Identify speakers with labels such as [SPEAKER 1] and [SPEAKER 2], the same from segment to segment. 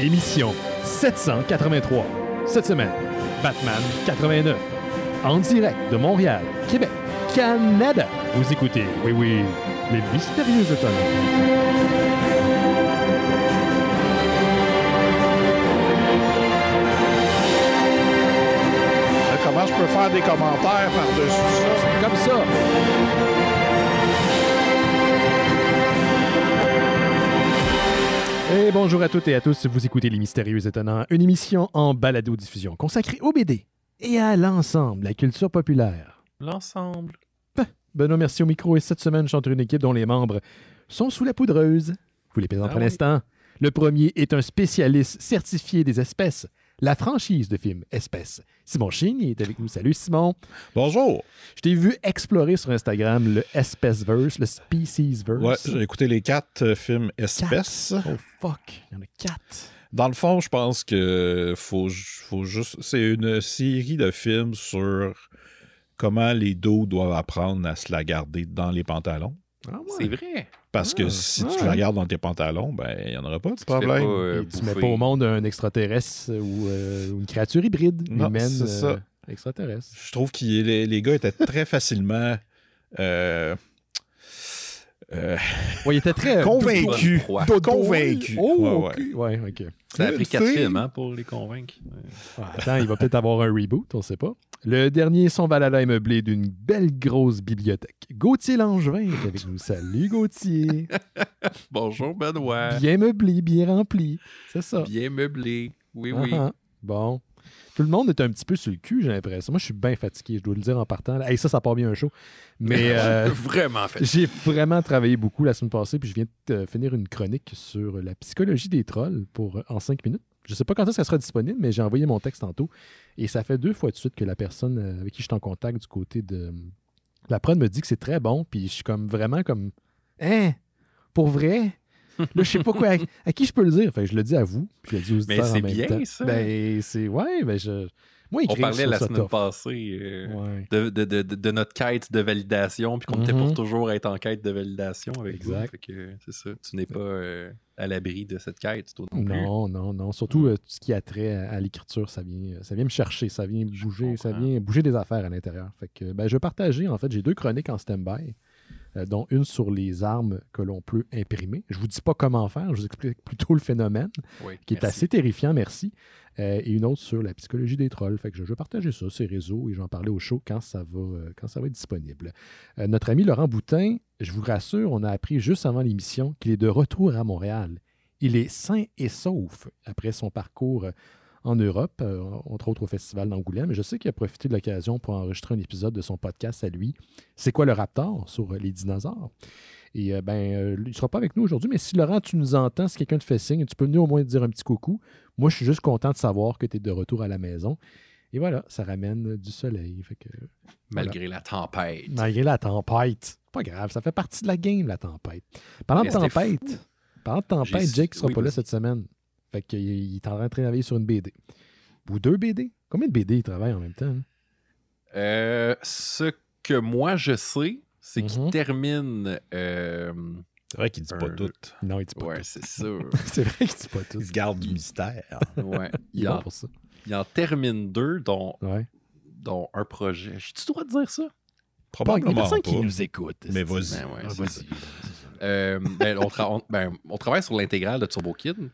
[SPEAKER 1] Émission 783. Cette semaine, Batman 89. En direct de Montréal, Québec, Canada. Vous écoutez, oui, les mystérieux étonnants.
[SPEAKER 2] Comment je peux faire des commentaires par-dessus ça?
[SPEAKER 1] C'est comme ça. Et bonjour à toutes et à tous, vous écoutez Les Mystérieux Étonnants, une émission en balado-diffusion consacrée au BD et à l'ensemble, la culture populaire.
[SPEAKER 3] L'ensemble.
[SPEAKER 1] Benoît Mercier au micro et cette semaine, je chante une équipe dont les membres sont sous la poudreuse. Vous les présente à l'instant. Le premier est un spécialiste certifié des espèces, la franchise de films Espèces. Simon Chine est avec nous. Salut Simon.
[SPEAKER 2] Bonjour.
[SPEAKER 1] Je t'ai vu explorer sur Instagram le Espèceverse, le Speciesverse.
[SPEAKER 2] Ouais, j'ai écouté les 4 films Espèces.
[SPEAKER 1] Oh fuck, il y en a 4.
[SPEAKER 2] Dans le fond, je pense que faut juste... C'est une série de films sur comment les dos doivent apprendre à se la garder dans les pantalons.
[SPEAKER 1] Ah ouais.
[SPEAKER 3] C'est vrai.
[SPEAKER 2] Parce que si tu la gardes dans tes pantalons, ben il n'y en aura pas de problème.
[SPEAKER 1] Et tu mets pas au monde un extraterrestre ou une créature hybride,
[SPEAKER 2] Non,
[SPEAKER 1] humaine
[SPEAKER 2] c'est ça.
[SPEAKER 1] extraterrestre.
[SPEAKER 2] Je trouve que les gars étaient très facilement...
[SPEAKER 1] Ouais, il était très
[SPEAKER 2] convaincu. Convaincu.
[SPEAKER 1] Oh,
[SPEAKER 2] Ouais,
[SPEAKER 1] ok. Ouais, ok.
[SPEAKER 3] Ça a pris 4 films pour les convaincre.
[SPEAKER 1] Ah, attends, il va peut-être avoir un reboot, on sait pas. Le dernier, son Valhalla est meublé d'une belle grosse bibliothèque. Gauthier Langevin est avec nous. Salut Gauthier.
[SPEAKER 3] Bonjour Benoît.
[SPEAKER 1] Bien meublé, bien rempli. C'est ça.
[SPEAKER 3] Bien meublé. Oui, oui.
[SPEAKER 1] Ah, bon. Tout le monde est un petit peu sur le cul, j'ai l'impression. Moi, je suis bien fatigué, je dois le dire en partant. Hey, ça part bien un show. Mais
[SPEAKER 3] Vraiment fatigué.
[SPEAKER 1] j'ai vraiment travaillé beaucoup la semaine passée, puis je viens de finir une chronique sur la psychologie des trolls en 5 minutes. Je ne sais pas quand est-ce qu'elle sera disponible, mais j'ai envoyé mon texte tantôt. Et ça fait 2 fois de suite que la personne avec qui je suis en contact du côté de la prod me dit que c'est très bon, puis je suis vraiment comme « Hein? Pour vrai? » Là, je sais pas quoi. À qui je peux le dire? Fait que je le dis à vous, puis je le dis aux auditeurs en même temps.
[SPEAKER 3] Mais c'est bien, ça.
[SPEAKER 1] Ben, c'est... Ouais, ben moi,
[SPEAKER 3] On parlait la semaine passée de notre quête de validation, puis qu'on était pour toujours être en quête de validation avec
[SPEAKER 1] exact.
[SPEAKER 3] vous. Fait que c'est ça. Tu n'es pas à l'abri de cette quête, toi non plus.
[SPEAKER 1] Non. Surtout, tout ce qui a trait à l'écriture, ça vient me chercher, ça vient bouger des affaires à l'intérieur. Fait que, ben, je vais partager, en fait, j'ai 2 chroniques en stand-by. Dont une sur les armes que l'on peut imprimer. Je ne vous dis pas comment faire, je vous explique plutôt le phénomène, qui est assez terrifiant, merci. Et une autre sur la psychologie des trolls. Fait que je vais partager ça, ces réseaux, et je vais en parler au show quand ça va être disponible. Notre ami Laurent Boutin, je vous rassure, on a appris juste avant l'émission qu'il est de retour à Montréal. Il est sain et sauf après son parcours en Europe, entre autres au Festival d'Angoulême. Je sais qu'il a profité de l'occasion pour enregistrer un épisode de son podcast à lui. C'est quoi le Raptor sur les dinosaures? Et il ne sera pas avec nous aujourd'hui, mais si Laurent, tu nous entends, si quelqu'un te fait signe, tu peux venir au moins te dire un petit coucou. Moi, je suis juste content de savoir que tu es de retour à la maison. Et voilà, ça ramène du soleil. Fait que,
[SPEAKER 3] Malgré la tempête.
[SPEAKER 1] Malgré la tempête. Pas grave, ça fait partie de la game, la tempête. Parlant de tempête, Jake ne sera pas là cette semaine. Fait qu'il est en train de travailler sur une BD. Ou 2 BD. Combien de BD il travaille en même temps? Hein?
[SPEAKER 3] Ce que moi je sais, c'est qu'il termine.
[SPEAKER 2] C'est vrai qu'il dit pas tout.
[SPEAKER 1] Non, il dit pas tout.
[SPEAKER 3] Ouais, c'est sûr.
[SPEAKER 1] C'est vrai qu'il dit pas tout.
[SPEAKER 2] Il se garde du mystère.
[SPEAKER 3] Ouais.
[SPEAKER 1] Il est bon pour ça.
[SPEAKER 3] Il en termine 2, dont un projet. J'ai-tu le droit de dire ça?
[SPEAKER 2] Probablement
[SPEAKER 1] il y a personne
[SPEAKER 2] pas.
[SPEAKER 1] qui nous écoute.
[SPEAKER 2] Mais vas-y.
[SPEAKER 3] On travaille sur l'intégrale de Turbo Kid.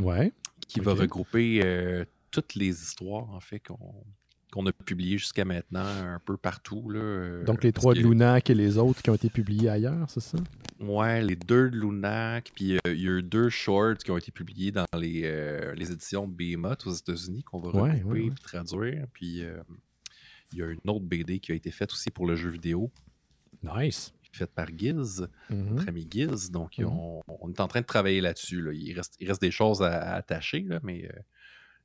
[SPEAKER 1] Ouais.
[SPEAKER 3] Qui va regrouper toutes les histoires, en fait, qu'on a publiées jusqu'à maintenant, un peu partout. Là,
[SPEAKER 1] donc, les 3 de Lunac et les autres qui ont été publiés ailleurs, c'est ça?
[SPEAKER 3] Ouais, les 2 de Lunac, puis il y a eu 2 shorts qui ont été publiés dans les éditions Behemoth aux États-Unis qu'on va regrouper et traduire. Puis il y a une autre BD qui a été faite aussi pour le jeu vidéo.
[SPEAKER 1] Nice.
[SPEAKER 3] Faite par Giz, notre ami Giz. Donc, on est en train de travailler là-dessus. Là. Il reste des choses à attacher, là, mais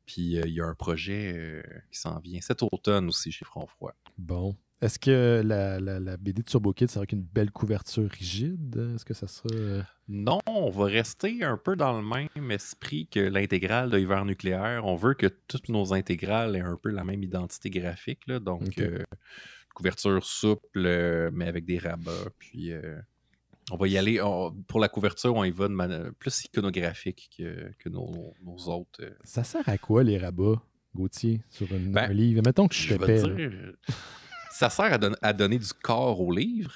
[SPEAKER 3] puis il y a un projet qui s'en vient cet automne aussi chez Front Froid.
[SPEAKER 1] Bon. Est-ce que la BD de Turbo Kid, c'est avec une belle couverture rigide? Est-ce que ça sera...
[SPEAKER 3] Non, on va rester un peu dans le même esprit que l'intégrale de Hiver nucléaire. On veut que toutes nos intégrales aient un peu la même identité graphique. Là. Donc, couverture souple, mais avec des rabats. Puis On va y aller. Pour la couverture, on y va de plus iconographique que nos autres.
[SPEAKER 1] Ça sert à quoi, les rabats, Gauthier, sur un livre? Mettons que je te paie.
[SPEAKER 3] Ça sert à donner du corps au livre.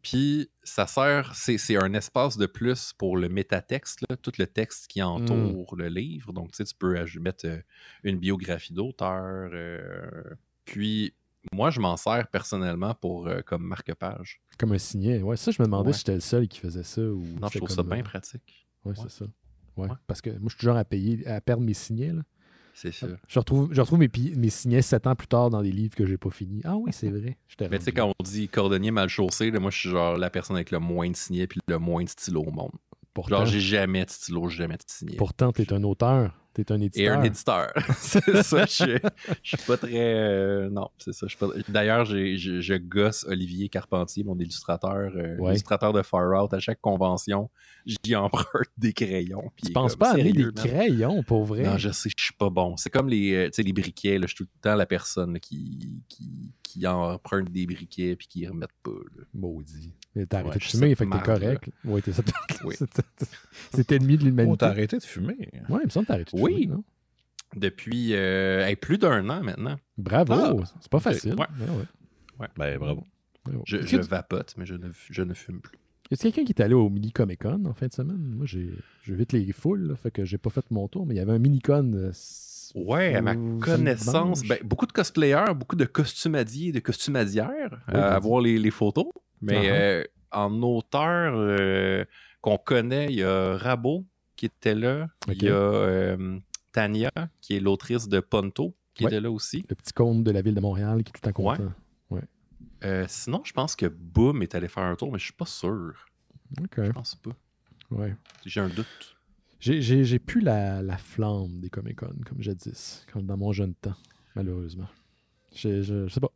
[SPEAKER 3] Puis ça sert, c'est un espace de plus pour le métatexte, là, tout le texte qui entoure le livre. Donc, tu sais, tu peux mettre une biographie d'auteur. Puis, moi, je m'en sers personnellement pour comme marque-page.
[SPEAKER 1] Comme un signet. Ouais, ça, je me demandais si j'étais le seul qui faisait ça. Ou
[SPEAKER 3] non, je trouve ça bien pratique.
[SPEAKER 1] Ouais, c'est ça. Ouais. Parce que moi, je suis toujours à perdre mes signets, là.
[SPEAKER 3] C'est ça.
[SPEAKER 1] Je retrouve mes signets 7 ans plus tard dans des livres que j'ai pas finis. Ah oui, c'est vrai.
[SPEAKER 3] Mais tu sais, quand on dit cordonnier mal chaussé, là, moi, je suis genre la personne avec le moins de signets puis le moins de stylos au monde.
[SPEAKER 1] Pourtant,
[SPEAKER 3] genre, j'ai jamais de stylo, jamais de signet.
[SPEAKER 1] Pourtant, t'es un auteur. T'es un éditeur.
[SPEAKER 3] Et un éditeur. C'est ça. Je suis pas très... non, c'est ça. D'ailleurs, je gosse Olivier Carpentier, mon illustrateur, illustrateur de Far Out. À chaque convention, j'y emprunte des crayons.
[SPEAKER 1] Tu penses pas à amener des crayons, pour vrai?
[SPEAKER 3] Non, je sais, je suis pas bon. C'est comme les briquets. Là, je suis tout le temps la personne là, qui emprunte des briquets puis qui ne remettent pas. Là.
[SPEAKER 1] Maudit. T'as arrêté de fumer, fait que t'es correct. Oui, t'es ça. Oui. C'est ennemi de l'humanité.
[SPEAKER 2] Oh, t'as arrêté de fumer?
[SPEAKER 1] Oui, il me semble que t'as arrêté de fumer.
[SPEAKER 3] Oui,
[SPEAKER 1] non?
[SPEAKER 3] Depuis plus d'1 an maintenant.
[SPEAKER 1] Bravo! C'est pas facile.
[SPEAKER 3] Ouais.
[SPEAKER 2] Ben, bravo.
[SPEAKER 3] Je vapote, mais je ne fume plus.
[SPEAKER 1] Y a-t-il quelqu'un qui est allé au Mini-Comic-Con en fin de semaine? Moi, j'évite les foules, là, fait que j'ai pas fait mon tour, mais il y avait un Mini-Con.
[SPEAKER 3] Ouais, à ma connaissance, beaucoup de cosplayers, beaucoup de costumadiers et de costumadières à voir les photos. Mais en auteur qu'on connaît, il y a Rabot qui était là. Il y a Tania, qui est l'autrice de Ponto, qui était là aussi.
[SPEAKER 1] Le petit conte de la ville de Montréal qui est tout en content. Ouais.
[SPEAKER 3] Sinon, je pense que Boom est allé faire un tour, mais je suis pas sûr.
[SPEAKER 1] Okay.
[SPEAKER 3] Je pense pas.
[SPEAKER 1] Ouais.
[SPEAKER 3] J'ai un doute.
[SPEAKER 1] J'ai plus la flamme des Comic-Con, comme jadis, comme dans mon jeune temps, malheureusement. Je sais pas.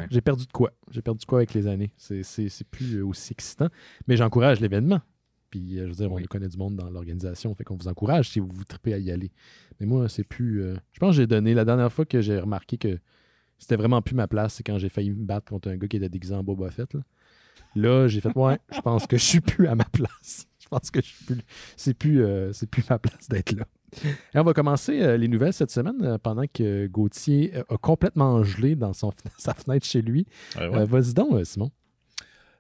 [SPEAKER 1] J'ai perdu de quoi. J'ai perdu de quoi avec les années. C'est plus aussi excitant. Mais j'encourage l'événement. Puis, je veux dire, on connaît du monde dans l'organisation. Fait qu'on vous encourage si vous vous tripez à y aller. Mais moi, c'est plus... je pense que j'ai donné... La dernière fois que j'ai remarqué que c'était vraiment plus ma place, c'est quand j'ai failli me battre contre un gars qui était déguisé en Boba Fett. Là, j'ai fait... je pense que je suis plus à ma place. Je pense que c'est plus ma place d'être là. Et on va commencer les nouvelles cette semaine pendant que Gauthier a complètement gelé dans sa fenêtre chez lui. Vas-y donc, Simon.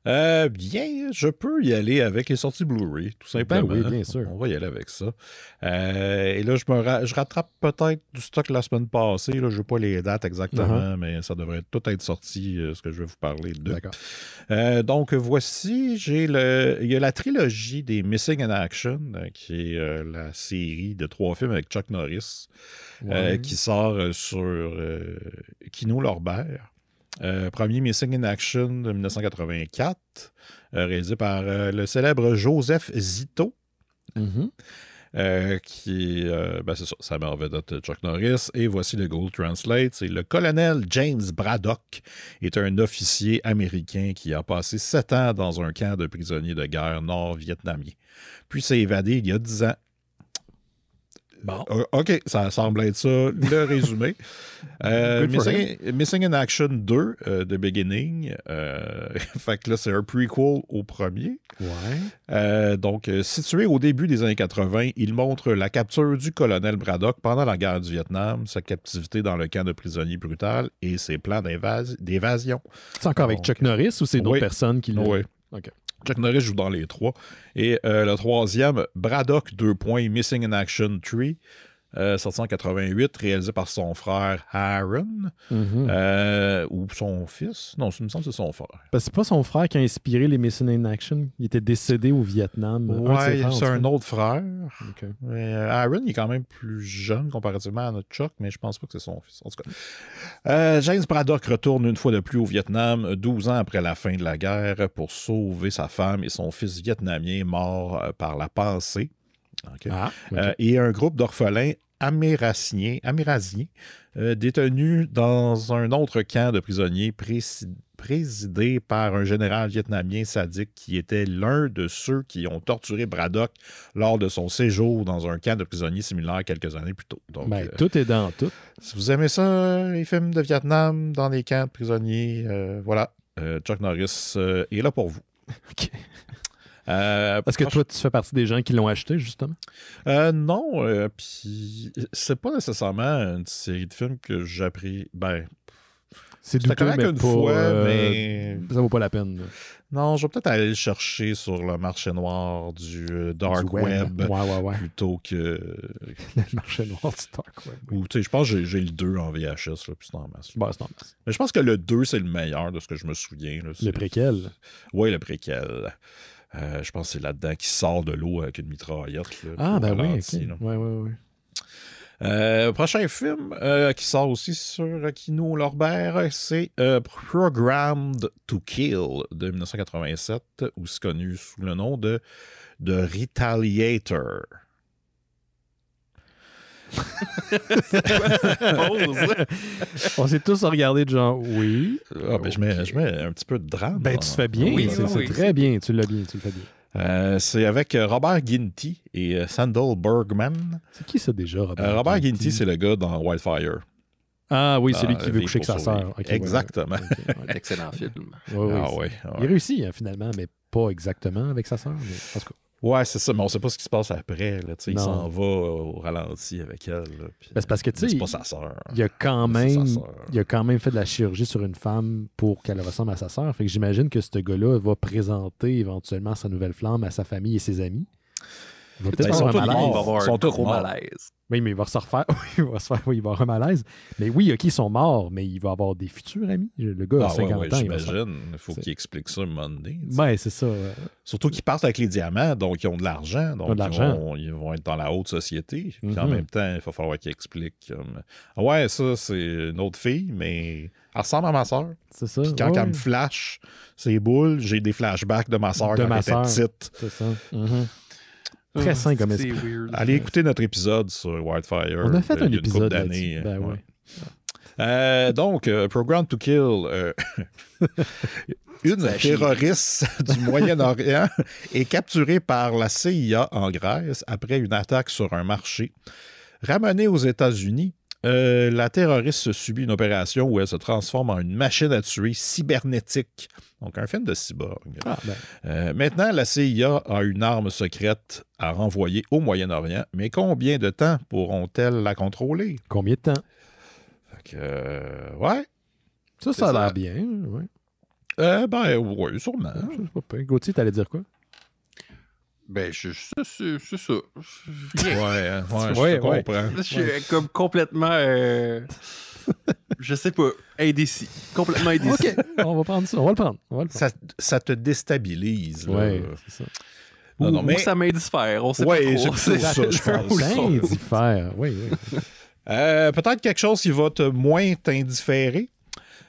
[SPEAKER 2] Bien, je peux y aller avec les sorties Blu-ray, tout simplement.
[SPEAKER 1] Ben oui, bien sûr.
[SPEAKER 2] On va y aller avec ça. Et là, je rattrape peut-être du stock la semaine passée. Là, je n'ai pas les dates exactement, mais ça devrait tout être sorti, ce que je vais vous parler de.
[SPEAKER 1] D'accord.
[SPEAKER 2] Donc, voici, il y a la trilogie des Missing in Action, qui est la série de 3 films avec Chuck Norris, qui sort sur Kino Lorber. Premier Missing in Action de 1984, réalisé par le célèbre Joseph Zito, qui est, c'est ça, sa mère vedette Chuck Norris. Et voici le Google Translate. C'est le colonel James Braddock est un officier américain qui a passé 7 ans dans un camp de prisonniers de guerre nord-vietnamien. Puis s'est évadé il y a 10 ans. Bon. OK, ça semble être ça, le résumé. Missing in Action 2, The Beginning. Fait que là, c'est un prequel au premier.
[SPEAKER 1] Ouais.
[SPEAKER 2] Donc, situé au début des années 80, il montre la capture du colonel Braddock pendant la guerre du Vietnam, sa captivité dans le camp de prisonniers brutal et ses plans d'évasion.
[SPEAKER 1] C'est encore avec Chuck Norris ou c'est d'autres personnes qui l'ont?
[SPEAKER 2] Oui.
[SPEAKER 1] OK.
[SPEAKER 2] Chuck Norris joue dans les 3. Et le troisième, Braddock, Missing in Action 3, sorti en 88, réalisé par son frère Aaron, ou son fils. Non, il me semble que c'est son frère.
[SPEAKER 1] Parce que c'est pas son frère qui a inspiré les Missing in Action. Il était décédé au Vietnam.
[SPEAKER 2] Ouais, c'est un autre frère.
[SPEAKER 1] Okay.
[SPEAKER 2] Mais, Aaron, il est quand même plus jeune comparativement à notre Chuck, mais je pense pas que c'est son fils. En tout cas, James Braddock retourne une fois de plus au Vietnam, 12 ans après la fin de la guerre, pour sauver sa femme et son fils vietnamien mort par la pensée. Okay. Et un groupe d'orphelins améraziens détenus dans un autre camp de prisonniers présidé par un général vietnamien sadique qui était l'un de ceux qui ont torturé Braddock lors de son séjour dans un camp de prisonniers similaire quelques années plus tôt. Donc,
[SPEAKER 1] tout est dans tout.
[SPEAKER 2] Si vous aimez ça, les films de Vietnam dans les camps de prisonniers, voilà, Chuck Norris est là pour vous.
[SPEAKER 1] OK. Est-ce que toi, tu fais partie des gens qui l'ont acheté, justement?
[SPEAKER 2] Non, puis c'est pas nécessairement une série de films que j'ai appris. Ben,
[SPEAKER 1] c'est douteux,
[SPEAKER 2] correct une fois, mais
[SPEAKER 1] ça vaut pas la peine. Là.
[SPEAKER 2] Non, je vais peut-être aller le chercher sur le marché noir du Dark Web.
[SPEAKER 1] Ouais.
[SPEAKER 2] Plutôt que...
[SPEAKER 1] le marché noir du Dark Web.
[SPEAKER 2] Ou, tu sais, je pense que j'ai le 2 en VHS, là, puis c'est en masse.
[SPEAKER 1] Bah, c'est en masse.
[SPEAKER 2] Mais je pense que le 2, c'est le meilleur de ce que je me souviens. Là.
[SPEAKER 1] Le préquel?
[SPEAKER 2] Oui, le préquel. Je pense que c'est là-dedans qu'il sort de l'eau avec une mitraillette. Là,
[SPEAKER 1] ah, ben oui, OK. Oui.
[SPEAKER 2] Prochain film qui sort aussi sur Kino Lorber, c'est Programmed to Kill de 1987, aussi connu sous le nom de Retaliator.
[SPEAKER 1] On s'est tous regardés de genre, oui.
[SPEAKER 2] Ah, ben, okay. je mets un petit peu de drame.
[SPEAKER 1] Ben, tu fais bien.
[SPEAKER 2] Oui,
[SPEAKER 1] c'est très bien. Tu le fais bien.
[SPEAKER 2] C'est avec Robert Ginty et Sandal Bergman.
[SPEAKER 1] C'est qui ça déjà, Robert?
[SPEAKER 2] Robert Ginty, c'est le gars dans Wildfire.
[SPEAKER 1] Ah oui, c'est lui qui veut coucher avec sa sœur.
[SPEAKER 2] Okay, exactement.
[SPEAKER 3] Ouais. Excellent film.
[SPEAKER 1] Ouais. Il réussit finalement, mais pas exactement avec sa sœur. Mais... en tout cas.
[SPEAKER 2] Ouais, c'est ça, mais on sait pas ce qui se passe après. Là, il s'en va au ralenti avec elle. Là, puis,
[SPEAKER 1] c'est parce que, tu sais,
[SPEAKER 2] c'est pas sa sœur.
[SPEAKER 1] Il a quand même fait de la chirurgie sur une femme pour qu'elle ressemble à sa sœur. Fait que j'imagine que ce gars-là va présenter éventuellement sa nouvelle flamme à sa famille et ses amis. Il va peut-être avoir un malaise.
[SPEAKER 3] Il va avoir un gros malaise.
[SPEAKER 1] Oui, mais il va se refaire. il va avoir un malaise. Mais oui, OK, ils sont morts, mais il va avoir des futurs amis. Le gars a 50 ans.
[SPEAKER 2] J'imagine. Il faut qu'il explique ça un moment donné.
[SPEAKER 1] Ouais, c'est ça.
[SPEAKER 2] Surtout qu'ils partent avec les diamants, donc ils ont de l'argent. Donc ils vont être dans la haute société. Puis en même temps, il va falloir qu'ils expliquent. Ouais, ça, c'est une autre fille, mais elle ressemble à ma soeur.
[SPEAKER 1] C'est ça.
[SPEAKER 2] Puis quand elle me flash ses boules, j'ai des flashbacks de ma soeur quand elle était petite.
[SPEAKER 1] C'est ça. Très sain comme esprit.
[SPEAKER 2] Allez écouter notre épisode sur Wildfire.
[SPEAKER 1] On a fait un épisode
[SPEAKER 2] d'année.
[SPEAKER 1] Ben
[SPEAKER 2] donc, Programmed to Kill. Une terroriste du Moyen-Orient est capturée par la CIA en Grèce après une attaque sur un marché. Ramenée aux États-Unis, la terroriste subit une opération où elle se transforme en une machine à tuer cybernétique. Donc, un film de cyborg. Maintenant, la CIA a une arme secrète à renvoyer au Moyen-Orient, mais combien de temps pourront-elles la contrôler?
[SPEAKER 1] Combien de temps?
[SPEAKER 2] Fait que, ouais.
[SPEAKER 1] Ça a l'air bien. Ouais.
[SPEAKER 2] Oui, sûrement.
[SPEAKER 1] Je sais pas. Gauthier, t'allais dire quoi?
[SPEAKER 3] Ben, c'est ça.
[SPEAKER 2] Je comprends.
[SPEAKER 3] Je suis comme complètement... je sais pas, indécis. Complètement indécis.
[SPEAKER 1] OK, on va prendre ça. On va le prendre.
[SPEAKER 2] Ça te déstabilise.
[SPEAKER 1] Oui, c'est ça.
[SPEAKER 3] Non, mais ça m'indiffère. On sait pas trop.
[SPEAKER 2] C'est ça, je pense.
[SPEAKER 1] M'indiffère, oui.
[SPEAKER 2] Peut-être quelque chose qui va moins t'indifférer.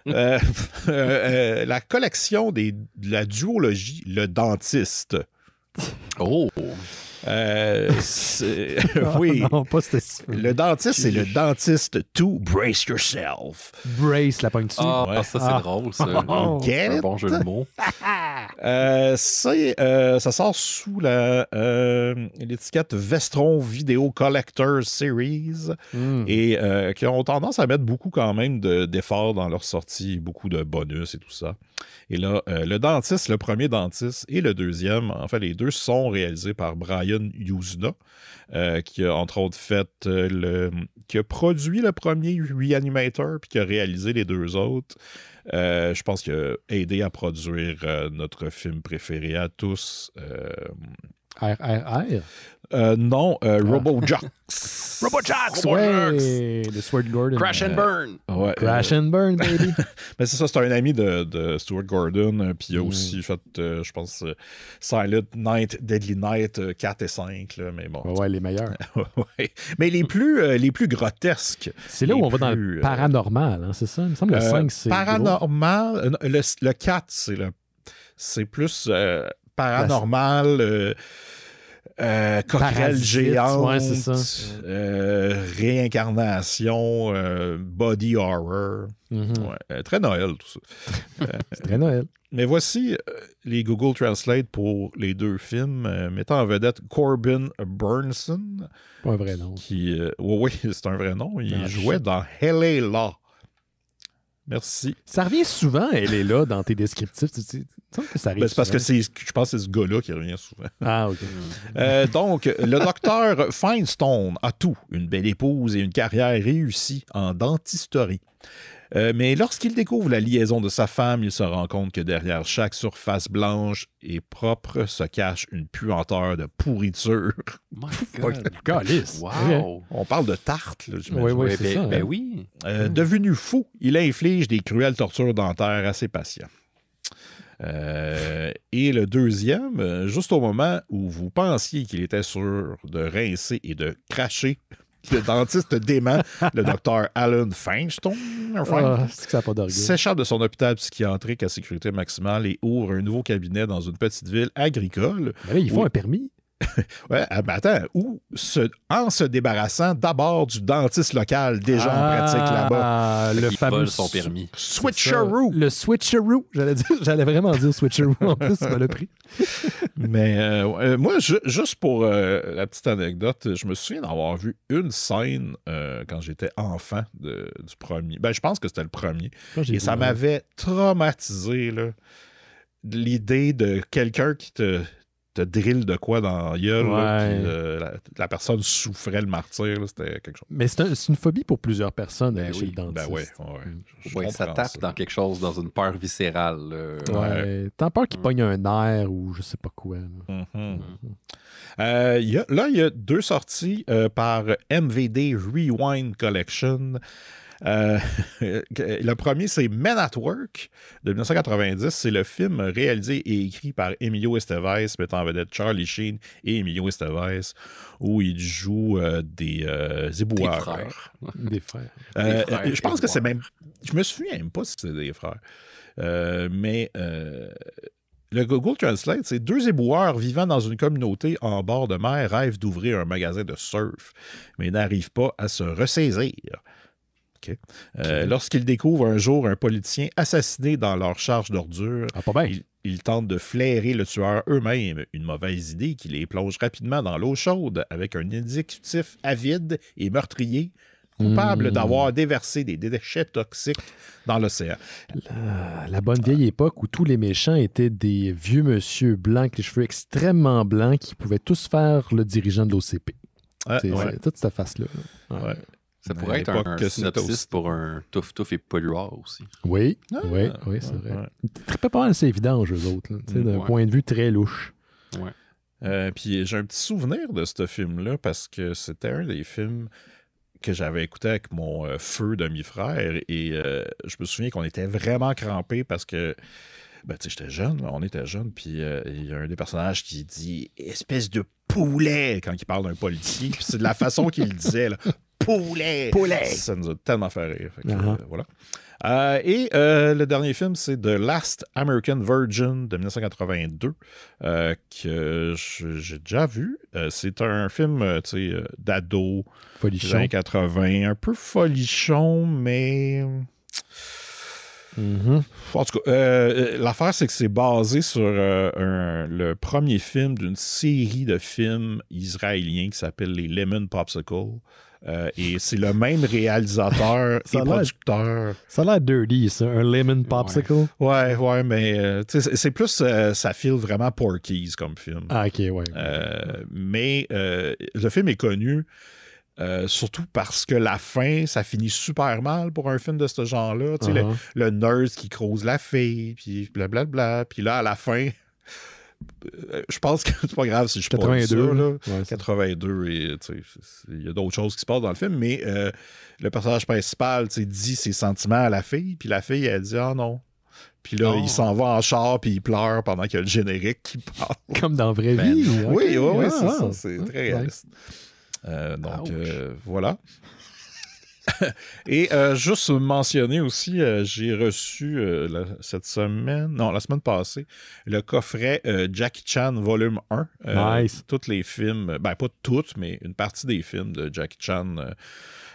[SPEAKER 2] La collection de la duologie Le Dentiste.
[SPEAKER 3] Oh!
[SPEAKER 2] Oui.
[SPEAKER 1] Non, pas
[SPEAKER 2] le dentiste, c'est le dentiste to brace yourself.
[SPEAKER 1] Brace, la pogne dessus.
[SPEAKER 3] Ça, c'est drôle, ça.
[SPEAKER 2] C'est
[SPEAKER 3] un bon jeu de mots.
[SPEAKER 2] Ça sort sous l'étiquette Vestron Video Collector Series et qui ont tendance à mettre beaucoup quand même d'efforts dans leur sortie, beaucoup de bonus et tout ça. Et là, le dentiste, le premier dentiste et le deuxième, en fait, les deux sont réalisés par Brian Yuzna, qui a entre autres qui a produit le premier Reanimator puis qui a réalisé les deux autres. Je pense qu'il a aidé à produire notre film préféré à tous.
[SPEAKER 1] RRR?
[SPEAKER 2] Non, RoboJox.
[SPEAKER 1] RoboJox, ouais! Le Stuart Gordon.
[SPEAKER 3] Crash and Burn.
[SPEAKER 2] Ouais,
[SPEAKER 1] Crash and Burn, baby.
[SPEAKER 2] Mais c'est ça, c'est un ami de Stuart Gordon. Puis il a aussi fait, je pense, Silent Night, Deadly Night 4 et 5. Là, mais bon,
[SPEAKER 1] ouais, les meilleurs.
[SPEAKER 2] Ouais. Mais les plus grotesques.
[SPEAKER 1] C'est là où on va dans le paranormal, hein, c'est ça? Il me semble que le 5, c'est
[SPEAKER 2] paranormal. Le 4, c'est plus paranormal. Coquerelle géante,
[SPEAKER 1] ouais, c'est ça.
[SPEAKER 2] Réincarnation, body horror. Ouais, très Noël, tout ça.
[SPEAKER 1] C'est très Noël.
[SPEAKER 2] Mais voici les Google Translate pour les deux films, mettant en vedette Corbin Burnson.
[SPEAKER 1] Pas un vrai nom.
[SPEAKER 2] Oui, c'est un vrai nom. Il jouait dans L.A. Law. Merci.
[SPEAKER 1] Ça revient souvent, elle est là, dans tes descriptifs. Tu sais que ça arrive
[SPEAKER 2] C'est parce
[SPEAKER 1] souvent.
[SPEAKER 2] que je pense que c'est ce gars-là qui revient souvent.
[SPEAKER 1] Ah, OK.
[SPEAKER 2] Donc, le docteur Finestone a tout. Une belle épouse et une carrière réussie en dentisterie. Mais lorsqu'il découvre la liaison de sa femme, il se rend compte que derrière chaque surface blanche et propre se cache une puanteur de pourriture.
[SPEAKER 3] My God.
[SPEAKER 1] Calice.
[SPEAKER 3] Wow.
[SPEAKER 2] On parle de tarte, là, j'imagine.
[SPEAKER 1] Oui, c'est ça.
[SPEAKER 3] Ben
[SPEAKER 1] hein.
[SPEAKER 3] oui.
[SPEAKER 2] Devenu fou, il inflige des cruelles tortures dentaires à ses patients. Et le deuxième, juste au moment où vous pensiez qu'il était sûr de rincer et de cracher, le dentiste dément, le docteur Alan Feinstein,
[SPEAKER 1] C'est que ça n'a pas d'orgueil.
[SPEAKER 2] s'échappe de son hôpital psychiatrique à sécurité maximale et ouvre un nouveau cabinet dans une petite ville agricole.
[SPEAKER 1] Mais là, il faut
[SPEAKER 2] Oui.
[SPEAKER 1] un permis.
[SPEAKER 2] Ouais, ben attends, en se débarrassant d'abord du dentiste local déjà en pratique là-bas.
[SPEAKER 1] Le
[SPEAKER 3] Il
[SPEAKER 1] fameux
[SPEAKER 3] vole son permis.
[SPEAKER 2] Switcheroo!
[SPEAKER 1] Le switcheroo. J'allais vraiment dire switcheroo. En plus, tu m'as le prix.
[SPEAKER 2] Mais moi, juste pour la petite anecdote, je me souviens d'avoir vu une scène quand j'étais enfant du premier. Ben, je pense que c'était le premier. Et ça m'avait traumatisé, là, l'idée de quelqu'un qui te drille de quoi dans la gueule, là, puis la personne souffrait le martyr, là, c'était quelque chose.
[SPEAKER 1] Mais c'est une phobie pour plusieurs personnes
[SPEAKER 3] Ben
[SPEAKER 1] chez
[SPEAKER 3] oui.
[SPEAKER 1] le dentiste.
[SPEAKER 2] Ben ouais. Je
[SPEAKER 3] Oui, ça
[SPEAKER 2] comprends
[SPEAKER 3] tape dans quelque chose, dans une peur viscérale.
[SPEAKER 1] Ouais. T'as peur qu'il pogne un nerf ou je sais pas quoi. Là.
[SPEAKER 2] Il y a 2 sorties par MVD Rewind Collection. Le premier, c'est Men at Work de 1990. C'est le film réalisé et écrit par Emilio Estevez, mettant en vedette Charlie Sheen et Emilio Estevez, où il joue des éboueurs.
[SPEAKER 1] Des frères.
[SPEAKER 3] Des frères
[SPEAKER 2] Je pense que c'est
[SPEAKER 3] éboueurs.
[SPEAKER 2] même... Je me souviens même pas si c'est des frères. Mais... le Google Translate, c'est 2 éboueurs vivant dans une communauté en bord de mer rêvent d'ouvrir un magasin de surf, mais n'arrivent pas à se ressaisir. Okay. Lorsqu'ils découvrent un jour un politicien assassiné dans leur charge d'ordures,
[SPEAKER 1] Ah, pas bien.
[SPEAKER 2] ils tentent de flairer le tueur eux-mêmes. Une mauvaise idée qui les plonge rapidement dans l'eau chaude avec un exécutif avide et meurtrier, coupable d'avoir déversé des déchets toxiques dans l'océan.
[SPEAKER 1] La bonne vieille époque où tous les méchants étaient des vieux monsieur blancs avec les cheveux extrêmement blancs qui pouvaient tous faire le dirigeant de l'OCP. C'est toute cette face-là.
[SPEAKER 2] Ouais.
[SPEAKER 3] Ça pourrait être un synopsis pour un touf-touf et polluard aussi.
[SPEAKER 1] Oui, oui, c'est vrai. Ils trippaient pas mal ces vidanges, eux autres, d'un point de vue très louche.
[SPEAKER 3] Ouais.
[SPEAKER 2] Puis j'ai un petit souvenir de ce film-là parce que c'était un des films que j'avais écouté avec mon feu demi-frère et je me souviens qu'on était vraiment crampés parce que ben, tu sais, j'étais jeune, on était jeunes, puis il y a un des personnages qui dit « espèce de poulet » quand il parle d'un policier, puis c'est de la façon qu'il le disait, là. Poulet! Poulet! Ça nous a tellement fait rire. Fait que, voilà. Et le dernier film, c'est The Last American Virgin de 1982, que j'ai déjà vu. C'est un film d'ado, des années 80, un peu folichon, mais... En tout cas, l'affaire, c'est que c'est basé sur le premier film d'une série de films israéliens qui s'appelle les Lemon Popsicle. Et c'est le même réalisateur et producteur.
[SPEAKER 1] Ça a l'air dirty, ça, un lemon popsicle.
[SPEAKER 2] Ouais, mais c'est plus, ça file vraiment Porky's comme film.
[SPEAKER 1] Ah, ok, ouais.
[SPEAKER 2] Mais le film est connu surtout parce que la fin, ça finit super mal pour un film de ce genre-là. Le nerd qui croise la fille, puis blablabla. Puis là, à la fin... je pense que c'est pas grave si je parle ça, là. Ouais, 82, et il y a d'autres choses qui se passent dans le film, mais le personnage principal dit ses sentiments à la fille, puis la fille, elle dit « Ah non ». Puis là, il s'en va en char, puis il pleure pendant qu'il y a le générique qui parle.
[SPEAKER 1] Comme dans la vraie vie.
[SPEAKER 2] Oui, c'est ça. C'est très réaliste. Donc, voilà. Et juste mentionner aussi, j'ai reçu la semaine passée, le coffret Jackie Chan volume 1.
[SPEAKER 1] Nice.
[SPEAKER 2] Tous les films, ben pas toutes, mais une partie des films de Jackie Chan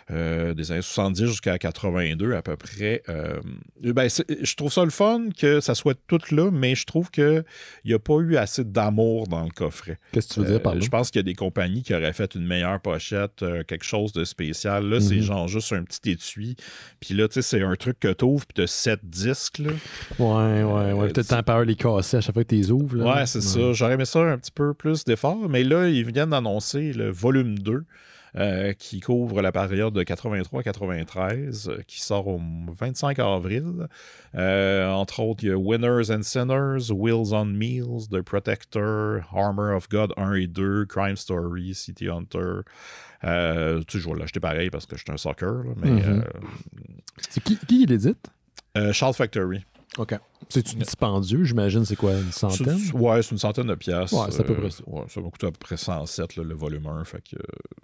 [SPEAKER 2] des années 70 jusqu'à 82 à peu près. Je trouve ça le fun que ça soit tout là, mais je trouve qu'il n'y a pas eu assez d'amour dans le coffret.
[SPEAKER 1] Qu'est-ce que tu veux dire par là?
[SPEAKER 2] Je pense qu'il y a des compagnies qui auraient fait une meilleure pochette, quelque chose de spécial. Là, c'est genre juste un petit étui. Puis là, tu sais, c'est un truc que tu ouvres, puis tu as 7 disques. Là.
[SPEAKER 1] Ouais. Peut-être t'en parles les casser à chaque fois que tu les ouvres. Là.
[SPEAKER 2] Ouais, c'est ça. J'aurais aimé ça un petit peu plus d'effort. Mais là, ils viennent d'annoncer le volume 2. Qui couvre la période de 83 à 93, qui sort au 25 avril. Entre autres, il y a Winners and Sinners, Wheels on Meals, The Protector, Armor of God 1 et 2, Crime Story, City Hunter. Je vais l'acheter pareil parce que je suis un sucker. Là, mais,
[SPEAKER 1] c'est qui l'édite?
[SPEAKER 2] Charles Factory.
[SPEAKER 1] OK. C'est-tu dispendieux, j'imagine? C'est quoi, une centaine?
[SPEAKER 2] C'est une centaine de pièces.
[SPEAKER 1] Ouais, c'est à peu près ça.
[SPEAKER 2] Ça va coûter à peu près 107, là, le volume 1. Fait que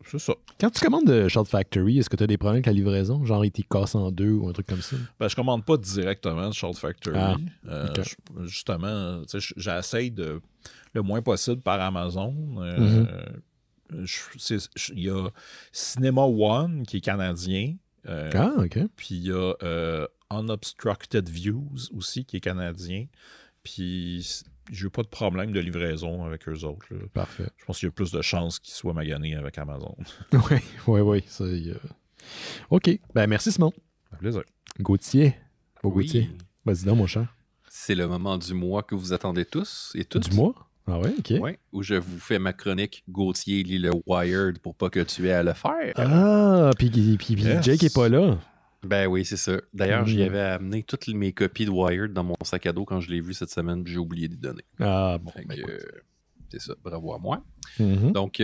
[SPEAKER 2] c'est ça.
[SPEAKER 1] Quand tu commandes de Charles Factory, est-ce que tu as des problèmes avec la livraison? Genre, il t'est cassé en deux ou un truc comme ça?
[SPEAKER 2] Je commande pas directement de Charles Factory.
[SPEAKER 1] Okay.
[SPEAKER 2] Justement, j'essaie le moins possible par Amazon. Il y a Cinema One qui est canadien.
[SPEAKER 1] OK.
[SPEAKER 2] Puis il y a Unobstructed Views aussi qui est canadien. Puis j'ai pas de problème de livraison avec eux autres. Là.
[SPEAKER 1] Parfait.
[SPEAKER 2] Je pense qu'il y a plus de chances qu'ils soient maganés avec Amazon.
[SPEAKER 1] Oui. OK. Ben merci Simon.
[SPEAKER 2] Un plaisir.
[SPEAKER 1] Gauthier.
[SPEAKER 3] Oui.
[SPEAKER 1] Gauthier. Vas-y donc, mon cher.
[SPEAKER 3] C'est le moment du mois que vous attendez tous et toutes.
[SPEAKER 1] Du mois? Ah ouais, OK.
[SPEAKER 3] Oui, où je vous fais ma chronique Gauthier lit le Wired pour pas que tu aies à le faire.
[SPEAKER 1] Ah, puis
[SPEAKER 2] Yes.
[SPEAKER 1] Jake est pas là.
[SPEAKER 3] Ben oui, c'est ça. D'ailleurs, j'y avais amené toutes mes copies de Wired dans mon sac à dos quand je l'ai vu cette semaine, puis j'ai oublié d'y donner.
[SPEAKER 1] Ah bon,
[SPEAKER 3] c'est ça, bravo à moi.
[SPEAKER 1] Mm-hmm.
[SPEAKER 3] Donc,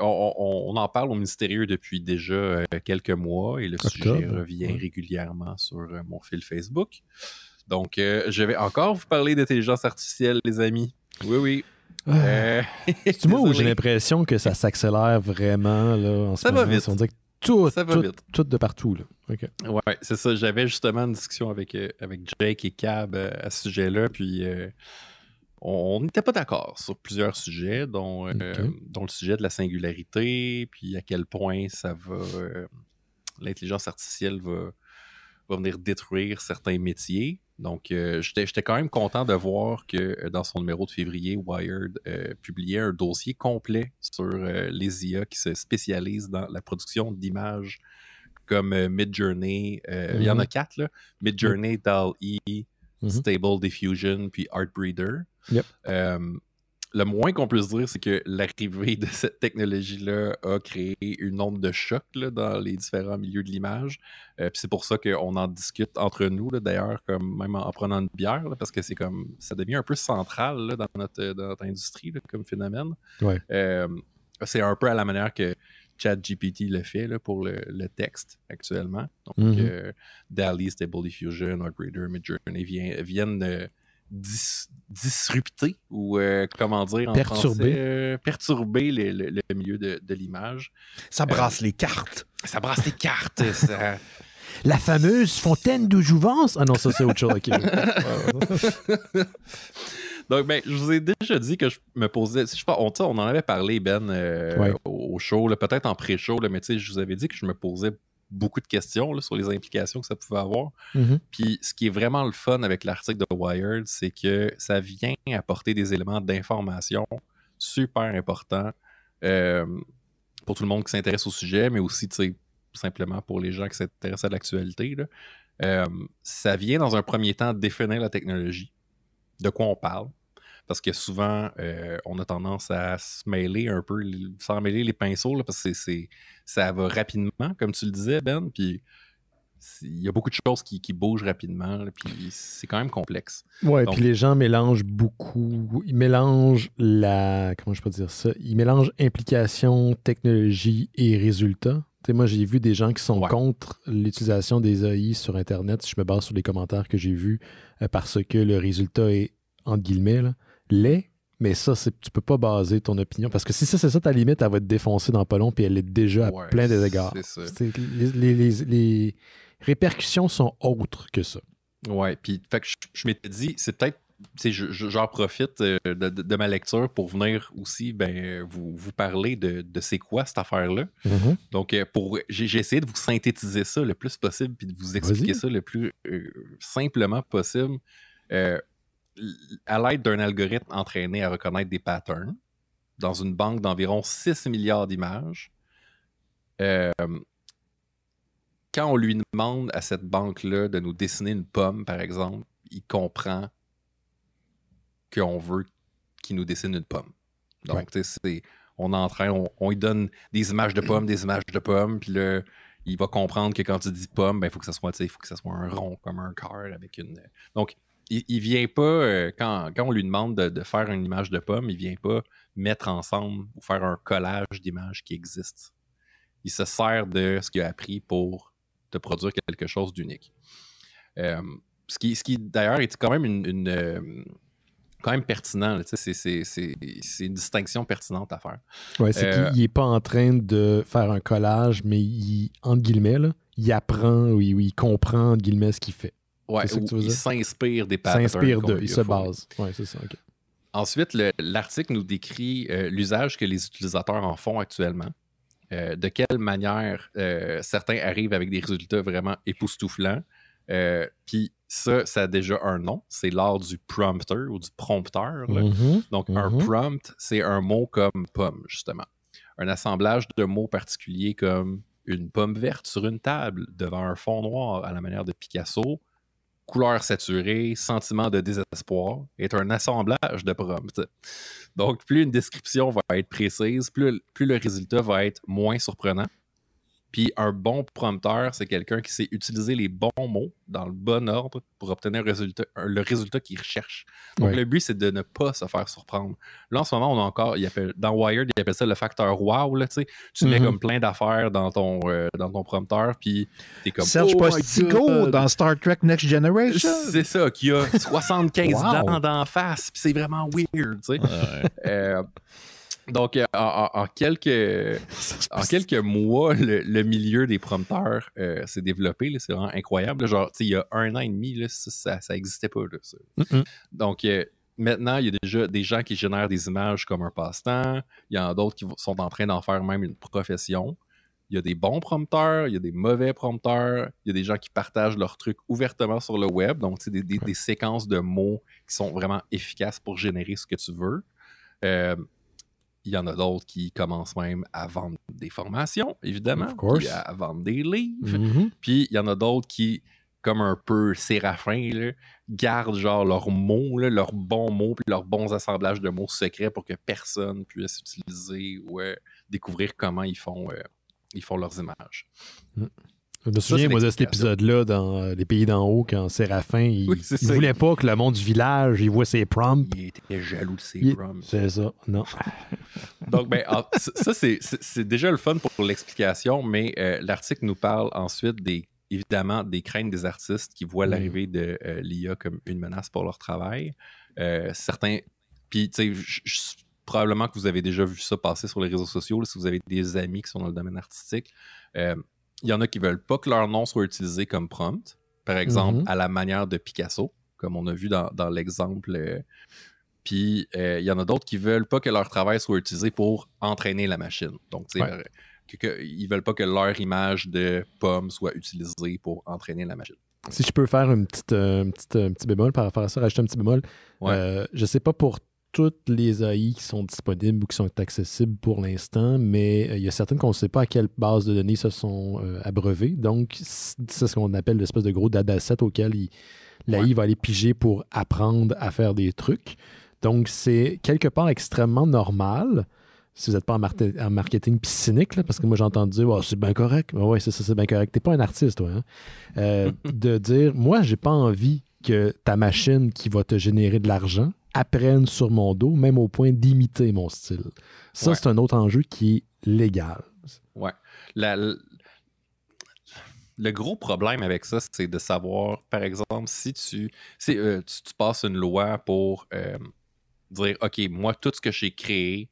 [SPEAKER 3] on en parle au Mystérieux depuis déjà quelques mois et le sujet revient régulièrement sur mon fil Facebook. Donc, je vais encore vous parler d'intelligence artificielle, les amis. Oui.
[SPEAKER 1] C'est moi où j'ai l'impression que ça s'accélère vraiment là, en ce moment.
[SPEAKER 3] Ça va vite.
[SPEAKER 1] On dirait que tout de partout. Là. Okay.
[SPEAKER 3] Ouais, c'est ça. J'avais justement une discussion avec Jake et Cab à ce sujet-là, puis on n'était pas d'accord sur plusieurs sujets, dont le sujet de la singularité, puis à quel point ça va l'intelligence artificielle va venir détruire certains métiers. Donc, j'étais quand même content de voir que dans son numéro de février, Wired publiait un dossier complet sur les IA qui se spécialisent dans la production d'images comme Midjourney. Il y en a 4, là. Midjourney, DALL-E, Stable Diffusion, puis Artbreeder.
[SPEAKER 1] Yep.
[SPEAKER 3] Le moins qu'on puisse dire, c'est que l'arrivée de cette technologie-là a créé une onde de choc là, dans les différents milieux de l'image. Puis c'est pour ça qu'on en discute entre nous, là, d'ailleurs, comme même en prenant une bière, là, parce que c'est comme ça devient un peu central là, dans notre industrie là, comme phénomène.
[SPEAKER 1] Ouais.
[SPEAKER 3] C'est un peu à la manière que ChatGPT le fait là, pour le texte actuellement. Donc, DALL-E, Stable Diffusion, Artbreeder, Midjourney viennent disrupter ou comment dire en français, perturber le milieu de l'image.
[SPEAKER 2] Ça brasse les cartes.
[SPEAKER 3] Ça brasse les cartes.
[SPEAKER 1] La fameuse fontaine de jouvence. Ah non, ça c'est autre chose. Okay.
[SPEAKER 3] Donc, je vous ai déjà dit que je me posais... on en avait parlé, Ben, au show, là, peut-être en pré-show, là, mais je vous avais dit que je me posais beaucoup de questions là, sur les implications que ça pouvait avoir. Puis ce qui est vraiment le fun avec l'article de Wired, c'est que ça vient apporter des éléments d'information super importants pour tout le monde qui s'intéresse au sujet, mais aussi simplement pour les gens qui s'intéressent à l'actualité. Là. Ça vient dans un premier temps définir la technologie, de quoi on parle. Parce que souvent, on a tendance à se mêler un peu, s'en mêler les pinceaux, là, parce que ça va rapidement, comme tu le disais, Ben, puis il y a beaucoup de choses qui bougent rapidement, là, puis c'est quand même complexe.
[SPEAKER 1] Oui, puis les gens mélangent beaucoup, ils mélangent comment je peux dire ça, ils mélangent implication, technologie et résultats. T'sais, moi, j'ai vu des gens qui sont contre l'utilisation des AI sur Internet, si je me base sur les commentaires que j'ai vus, parce que le résultat est, entre guillemets, là, laid, mais ça, tu peux pas baser ton opinion. Parce que si c'est ça, ta limite, elle va te défoncer dans pas long, puis elle est déjà à plein des égards. Les répercussions sont autres que ça.
[SPEAKER 3] Ouais, puis fait que je m'étais dit, c'est peut-être j'en profite de ma lecture pour venir aussi vous parler de c'est quoi cette affaire-là.
[SPEAKER 1] Mm-hmm.
[SPEAKER 3] Donc, j'ai essayé de vous synthétiser ça le plus possible puis de vous expliquer ça le plus simplement possible à l'aide d'un algorithme entraîné à reconnaître des patterns dans une banque d'environ 6 milliards d'images. Quand on lui demande à cette banque-là de nous dessiner une pomme, par exemple, il comprend qu'on veut qu'il nous dessine une pomme. Donc, on lui donne des images de pommes, puis là, il va comprendre que quand tu dis pomme, il faut que ça soit un rond, comme un cœur avec une... Donc, il vient pas, quand on lui demande de faire une image de pomme, il vient pas mettre ensemble ou faire un collage d'images qui existent. Il se sert de ce qu'il a appris pour te produire quelque chose d'unique. Ce qui d'ailleurs est quand même quand même pertinent. C'est une distinction pertinente à faire.
[SPEAKER 1] Ouais, c'est qu'il n'est pas en train de faire un collage, mais entre guillemets, là, il apprend ou il comprend, entre guillemets, ce qu'il fait.
[SPEAKER 3] Ouais, il s'inspire des patterns.
[SPEAKER 1] Il se base. Ouais, c'est ça, OK.
[SPEAKER 3] Ensuite, l'article nous décrit l'usage que les utilisateurs en font actuellement. De quelle manière certains arrivent avec des résultats vraiment époustouflants. Puis ça a déjà un nom. C'est l'art du prompter ou du prompteur. Donc, un prompt, c'est un mot comme pomme, justement. Un assemblage de mots particuliers comme une pomme verte sur une table devant un fond noir à la manière de Picasso, couleur saturée, sentiment de désespoir, est un assemblage de prompts. Donc, plus une description va être précise, plus le résultat va être moins surprenant. Puis un bon prompteur, c'est quelqu'un qui sait utiliser les bons mots dans le bon ordre pour obtenir le résultat qu'il recherche. Donc, le but, c'est de ne pas se faire surprendre. Là, en ce moment, on a encore, dans Wired, il appelle ça le facteur wow. Là, tu mets comme plein d'affaires dans ton prompteur, puis t'es comme...
[SPEAKER 2] Serge Postigo dans Star Trek Next Generation.
[SPEAKER 3] C'est ça, qui a 75 dents d'en face, puis c'est vraiment weird. Donc, en quelques mois, le milieu des prompteurs s'est développé. Là, c'est vraiment incroyable. Là, genre, il y a 1 an et demi, là, ça n'existait pas. Là, ça. Donc, maintenant, il y a déjà des gens qui génèrent des images comme un passe-temps. Il y en a d'autres qui sont en train d'en faire même une profession. Il y a des bons prompteurs, il y a des mauvais prompteurs. Il y a des gens qui partagent leurs trucs ouvertement sur le web. Donc, des séquences de mots qui sont vraiment efficaces pour générer ce que tu veux. Il y en a d'autres qui commencent même à vendre des formations, évidemment, puis à vendre des livres. Puis il y en a d'autres qui, comme un peu Séraphin, là, gardent genre leurs mots, là, leurs bons mots, puis leurs bons assemblages de mots secrets pour que personne puisse utiliser ou découvrir comment ils font leurs images.
[SPEAKER 1] Je me souviens, moi, de cet épisode-là dans Les Pays d'en haut, quand Séraphin, il voulait pas que le monde du village, il voit ses prompts.
[SPEAKER 3] Il était jaloux de ses prompts.
[SPEAKER 1] C'est ça, non.
[SPEAKER 3] Donc, ça, c'est déjà le fun pour l'explication, mais l'article nous parle ensuite évidemment des craintes des artistes qui voient l'arrivée de l'IA comme une menace pour leur travail. Certains... Puis, tu sais, probablement que vous avez déjà vu ça passer sur les réseaux sociaux, là, si vous avez des amis qui sont dans le domaine artistique. Il y en a qui ne veulent pas que leur nom soit utilisé comme prompt, par exemple, à la manière de Picasso, comme on a vu dans l'exemple. Puis, il y en a d'autres qui ne veulent pas que leur travail soit utilisé pour entraîner la machine. Donc, ils ne veulent pas que leur image de pomme soit utilisée pour entraîner la machine.
[SPEAKER 1] Si je peux faire un petit bémol par rapport à ça, rajouter un petit bémol, je ne sais pas pour toutes les AI qui sont disponibles ou qui sont accessibles pour l'instant, mais il y a certaines qu'on ne sait pas à quelle base de données se sont abreuvées. Donc, c'est ce qu'on appelle l'espèce de gros dataset auquel l'AI va aller piger pour apprendre à faire des trucs. Donc, c'est quelque part extrêmement normal, si vous n'êtes pas en marketing puis cynique, là, parce que moi, j'ai entendu dire c'est bien correct. Oui, c'est bien correct. Tu n'es pas un artiste, toi. Hein? De dire, moi, j'ai pas envie que ta machine qui va te générer de l'argent apprenne sur mon dos, même au point d'imiter mon style. Ça, c'est un autre enjeu qui est légal.
[SPEAKER 3] Ouais. Le gros problème avec ça, c'est de savoir, par exemple, si tu passes une loi pour dire, OK, moi, tout ce que j'ai créé,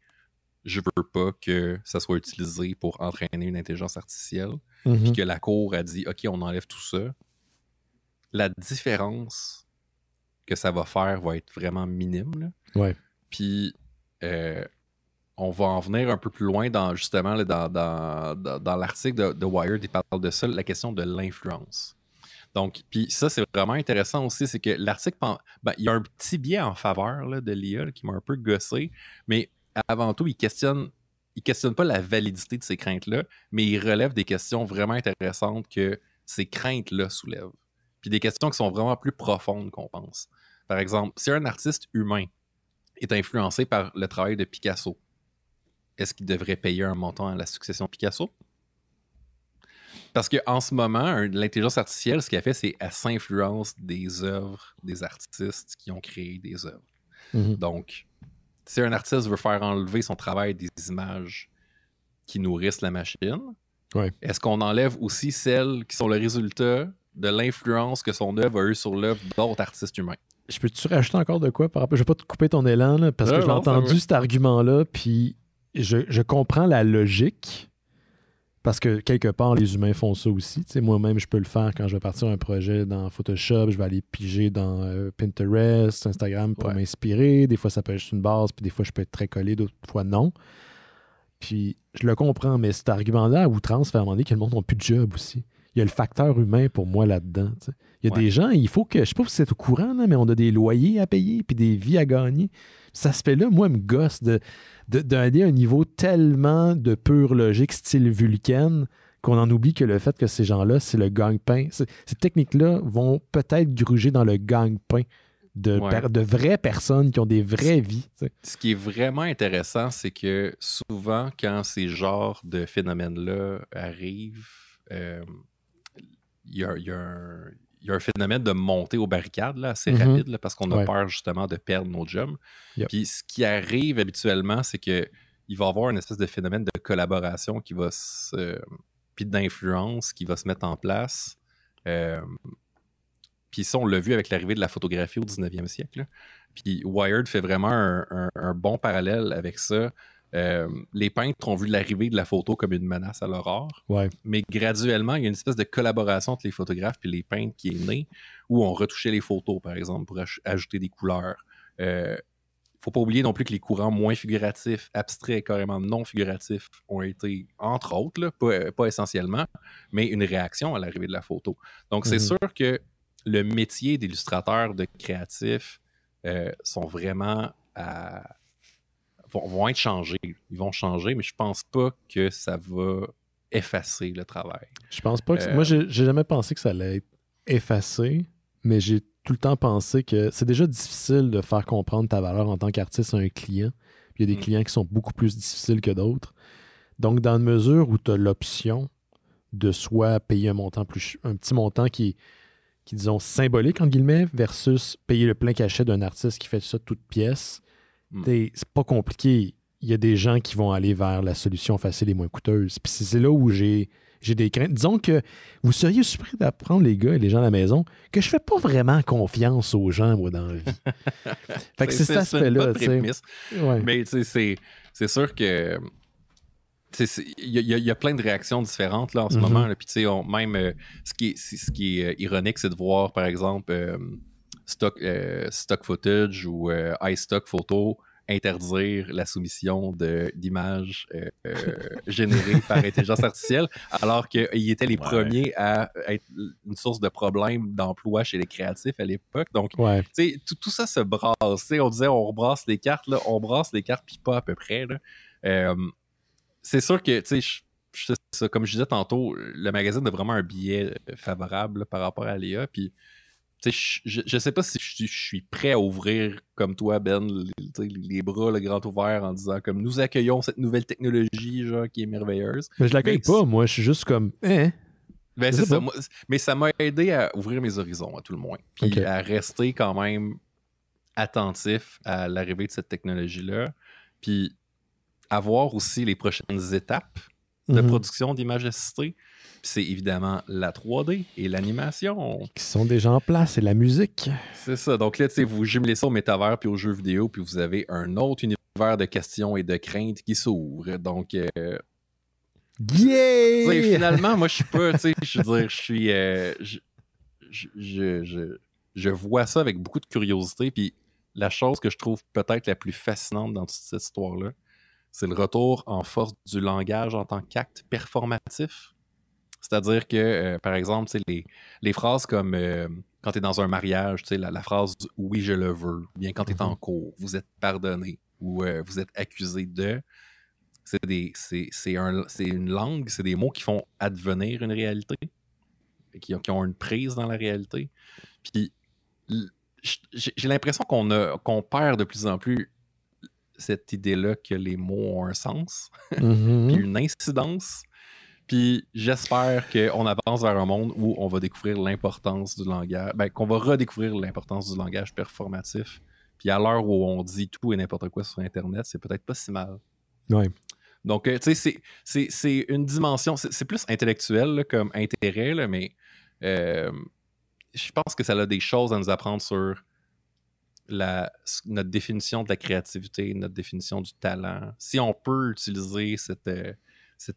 [SPEAKER 3] je veux pas que ça soit utilisé pour entraîner une intelligence artificielle, puis que la Cour a dit, OK, on enlève tout ça. La différence que ça va faire va être vraiment minime. Là.
[SPEAKER 1] Ouais.
[SPEAKER 3] Puis, on va en venir un peu plus loin dans justement là, dans l'article de Wired, il parle de ça, la question de l'influence. Donc, puis ça, c'est vraiment intéressant aussi, c'est que l'article, il y a un petit biais en faveur là, de l'IA là, qui m'a un peu gossé, mais avant tout, il questionne pas la validité de ces craintes-là, mais il relève des questions vraiment intéressantes que ces craintes-là soulèvent. Puis des questions qui sont vraiment plus profondes qu'on pense. Par exemple, si un artiste humain est influencé par le travail de Picasso, est-ce qu'il devrait payer un montant à la succession Picasso? Parce qu'en ce moment, l'intelligence artificielle, ce qu'elle fait, c'est qu'elle s'influence des œuvres des artistes qui ont créé des œuvres.
[SPEAKER 1] Mm-hmm.
[SPEAKER 3] Donc, si un artiste veut faire enlever son travail des images qui nourrissent la machine, est-ce qu'on enlève aussi celles qui sont le résultat de l'influence que son œuvre a eu sur l'œuvre d'autres artistes humains?
[SPEAKER 1] Je peux-tu rajouter encore de quoi par rapport? Je ne vais pas te couper ton élan, là, parce que j'ai entendu cet argument-là, puis je comprends la logique. Parce que quelque part, les humains font ça aussi. T'sais, moi-même, je peux le faire quand je vais partir un projet dans Photoshop. Je vais aller piger dans Pinterest, Instagram pour m'inspirer. Des fois, ça peut être juste une base, puis des fois, je peux être très collé, d'autres fois, non. Puis, je le comprends, mais cet argument-là, à outrance, fait à un moment donné que le monde n'a plus de job aussi. Il y a le facteur humain pour moi là-dedans. T'sais. Il y a des gens, il faut que, je sais pas si c'est au courant, là, mais on a des loyers à payer, puis des vies à gagner. Cet aspect-là, moi, me gosse d'aller à un niveau tellement de pure logique, style Vulcain, qu'on en oublie que le fait que ces gens-là, c'est le gagne-pain. Ces techniques-là vont peut-être gruger dans le gagne-pain de vraies personnes qui ont des vraies vies. T'sais.
[SPEAKER 3] Ce qui est vraiment intéressant, c'est que souvent, quand ces genres de phénomènes-là arrivent, il y a un phénomène de montée aux barricades là, assez rapide là, parce qu'on a peur justement de perdre nos jobs. Puis ce qui arrive habituellement, c'est qu'il va y avoir une espèce de phénomène de collaboration qui va puis d'influence qui va se mettre en place. Puis ça, on l'a vu avec l'arrivée de la photographie au 19e siècle. Là. Puis Wired fait vraiment un bon parallèle avec ça. Les peintres ont vu l'arrivée de la photo comme une menace à leur art, mais graduellement, il y a une espèce de collaboration entre les photographes et les peintres qui est née, où on retouchait les photos, par exemple, pour ajouter des couleurs. Faut pas oublier non plus que les courants moins figuratifs, abstraits, carrément non figuratifs, ont été, entre autres, là, pas essentiellement, mais une réaction à l'arrivée de la photo. Donc, c'est sûr que le métier d'illustrateur, de créatif, sont vraiment vont être changés. Ils vont changer, mais je pense pas que ça va effacer le travail.
[SPEAKER 1] Je pense pas que... Moi, j'ai jamais pensé que ça allait être effacé, mais j'ai tout le temps pensé que c'est déjà difficile de faire comprendre ta valeur en tant qu'artiste à un client. Puis il y a des clients qui sont beaucoup plus difficiles que d'autres. Donc, dans une mesure où tu as l'option de soit payer un petit montant qui disons, symbolique, entre guillemets, versus payer le plein cachet d'un artiste qui fait ça toute pièce, c'est pas compliqué. Il y a des gens qui vont aller vers la solution facile et moins coûteuse. Puis c'est là où j'ai des craintes. Disons que vous seriez surpris d'apprendre, les gars et les gens à la maison, que je fais pas vraiment confiance aux gens, moi, dans la vie. Fait que c'est cet aspect-là.
[SPEAKER 3] Mais c'est sûr que il y a plein de réactions différentes là, en ce moment. Là. Puis, même ce qui est ironique, c'est de voir, par exemple, stock footage ou iStock photo interdire la soumission d'images générées par intelligence artificielle, alors qu'ils étaient les premiers à être une source de problèmes d'emploi chez les créatifs à l'époque. Donc, tout ça se brasse. On disait, on rebrasse les cartes, là, on brasse les cartes, puis pas à peu près. Là. C'est sûr que, comme je disais tantôt, le magazine a vraiment un biais favorable là, par rapport à l'IA. Puis, je sais pas si je suis prêt à ouvrir, comme toi, Ben, les bras, le grand ouvert, en disant comme nous accueillons cette nouvelle technologie genre, qui est merveilleuse.
[SPEAKER 1] Mais je l'accueille pas, moi. Je suis juste comme, Ben,
[SPEAKER 3] c'est ça. Moi, mais ça m'a aidé à ouvrir mes horizons, à tout le moins. Puis à rester quand même attentif à l'arrivée de cette technologie-là. Puis, à voir aussi les prochaines étapes de production d'images assistées. C'est évidemment la 3D et l'animation.
[SPEAKER 1] Qui sont déjà en place, et la musique.
[SPEAKER 3] C'est ça. Donc là, vous jumelez ça au métavers puis aux jeux vidéo, puis vous avez un autre univers de questions et de craintes qui s'ouvre. Donc, finalement, moi, je suis pas, je veux dire, je vois ça avec beaucoup de curiosité. Puis la chose que je trouve peut-être la plus fascinante dans toute cette histoire-là, c'est le retour en force du langage en tant qu'acte performatif. C'est-à-dire que, par exemple, les phrases comme quand tu es dans un mariage, la phrase « oui, je le veux », ou bien quand tu es en cours, « vous êtes pardonné » ou « vous êtes accusé de », c'est une langue, c'est des mots qui font advenir une réalité, qui ont une prise dans la réalité. Puis j'ai l'impression qu'on perd de plus en plus cette idée-là que les mots ont un sens, puis une incidence. Puis j'espère qu'on avance vers un monde où on va découvrir l'importance du langage, qu'on va redécouvrir l'importance du langage performatif. Puis à l'heure où on dit tout et n'importe quoi sur Internet, c'est peut-être pas si mal.
[SPEAKER 1] Ouais.
[SPEAKER 3] Donc, tu sais, c'est une dimension, c'est plus intellectuel là, comme intérêt, là, mais je pense que ça a des choses à nous apprendre sur notre définition de la créativité, notre définition du talent. Si on peut utiliser cette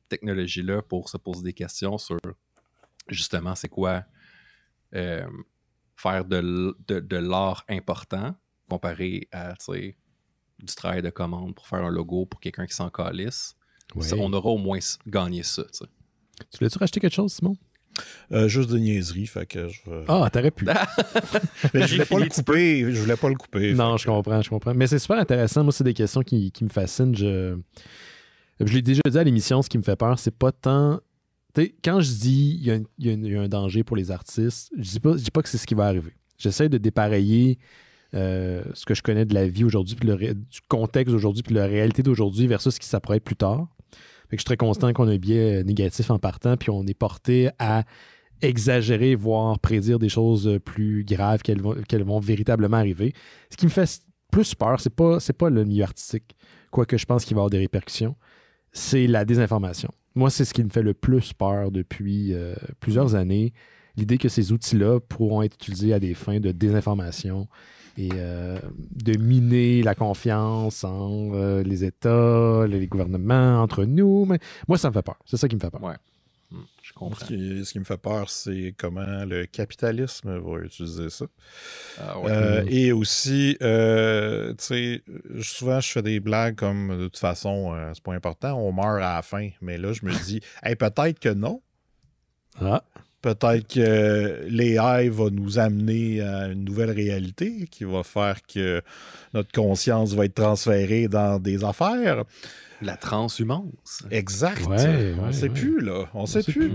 [SPEAKER 3] technologie-là pour se poser des questions sur, justement, c'est quoi faire de l'art important comparé à, tu sais, du travail de commande pour faire un logo pour quelqu'un qui s'en calisse.
[SPEAKER 1] Ouais.
[SPEAKER 3] On aura au moins gagné ça, tu sais.
[SPEAKER 1] Tu voulais-tu racheter quelque chose, Simon?
[SPEAKER 2] Juste de niaiserie, fait que je...
[SPEAKER 1] Ah, t'aurais pu.
[SPEAKER 2] Mais je voulais pas le couper.
[SPEAKER 1] Non, je comprends. Mais c'est super intéressant. Moi, c'est des questions qui me fascinent. Je l'ai déjà dit à l'émission, ce qui me fait peur, c'est pas tant... quand je dis il y a un danger pour les artistes, je dis pas que c'est ce qui va arriver. J'essaie de dépareiller ce que je connais de la vie aujourd'hui, puis du contexte d'aujourd'hui, puis la réalité d'aujourd'hui versus ce qui s'apprête plus tard. Fait que je suis très constant qu'on a un biais négatif en partant, puis on est porté à exagérer, voire prédire des choses plus graves qu'elles vont véritablement arriver. Ce qui me fait plus peur, c'est pas le milieu artistique, quoique je pense qu'il va y avoir des répercussions, c'est la désinformation. Moi, c'est ce qui me fait le plus peur depuis plusieurs années. L'idée que ces outils-là pourront être utilisés à des fins de désinformation et de miner la confiance entre les États, les gouvernements, entre nous. Mais moi, ça me fait peur. C'est ça qui me fait peur.
[SPEAKER 3] Ouais. Je comprends.
[SPEAKER 2] Ce qui me fait peur, c'est comment le capitalisme va utiliser ça.
[SPEAKER 3] Ah ouais.
[SPEAKER 2] Et aussi, tu sais, souvent, je fais des blagues comme, de toute façon, c'est pas important, on meurt à la fin. Mais là, je me dis, hey, peut-être que non.
[SPEAKER 1] Ah.
[SPEAKER 2] Peut-être que l'AI va nous amener à une nouvelle réalité qui va faire que notre conscience va être transférée dans des affaires.
[SPEAKER 3] La transhumance.
[SPEAKER 2] Exact.
[SPEAKER 1] Ouais,
[SPEAKER 2] on sait plus, là. On sait plus.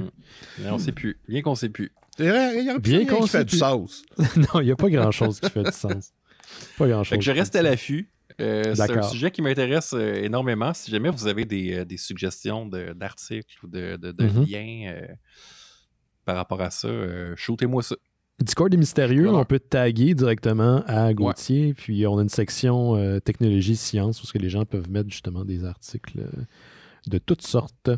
[SPEAKER 3] Mais on sait plus. Bien qu'on sait plus.
[SPEAKER 2] Il y a bien qu'on qui fait du sens.
[SPEAKER 1] Non, il n'y a pas grand-chose qui fait du sens. Pas grand-chose.
[SPEAKER 3] Fait que je reste à l'affût. C'est un sujet qui m'intéresse énormément. Si jamais vous avez des suggestions d'articles ou de liens par rapport à ça, shootez-moi ça.
[SPEAKER 1] Discord est mystérieux, on peut taguer directement à Gauthier, puis on a une section technologie, science, où ce que les gens peuvent mettre justement des articles de toutes sortes.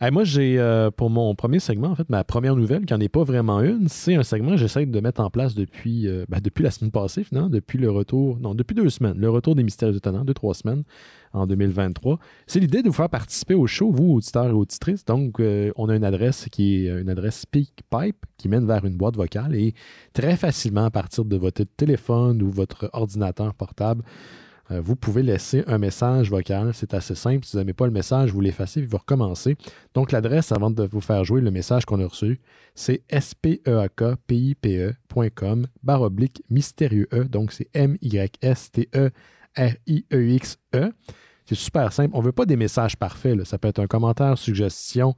[SPEAKER 1] Moi, j'ai, pour mon premier segment, en fait, ma première nouvelle, qui n'en est pas vraiment une, c'est un segment que j'essaie de mettre en place depuis la semaine passée, finalement, depuis 2 semaines, le retour des Mystères étonnants, 2-3 semaines, en 2023. C'est l'idée de vous faire participer au show, vous, auditeurs et auditrices. Donc, on a une adresse qui est une adresse SpeakPipe qui mène vers une boîte vocale et très facilement, à partir de votre téléphone ou votre ordinateur portable, vous pouvez laisser un message vocal. C'est assez simple. Si vous n'aimez pas le message, vous l'effacez et vous recommencez. Donc, l'adresse, avant de vous faire jouer le message qu'on a reçu, c'est speakpipe.com/mystérieux. Donc, c'est MYSTERIEXE. C'est super simple. On ne veut pas des messages parfaits, là. Ça peut être un commentaire, suggestion,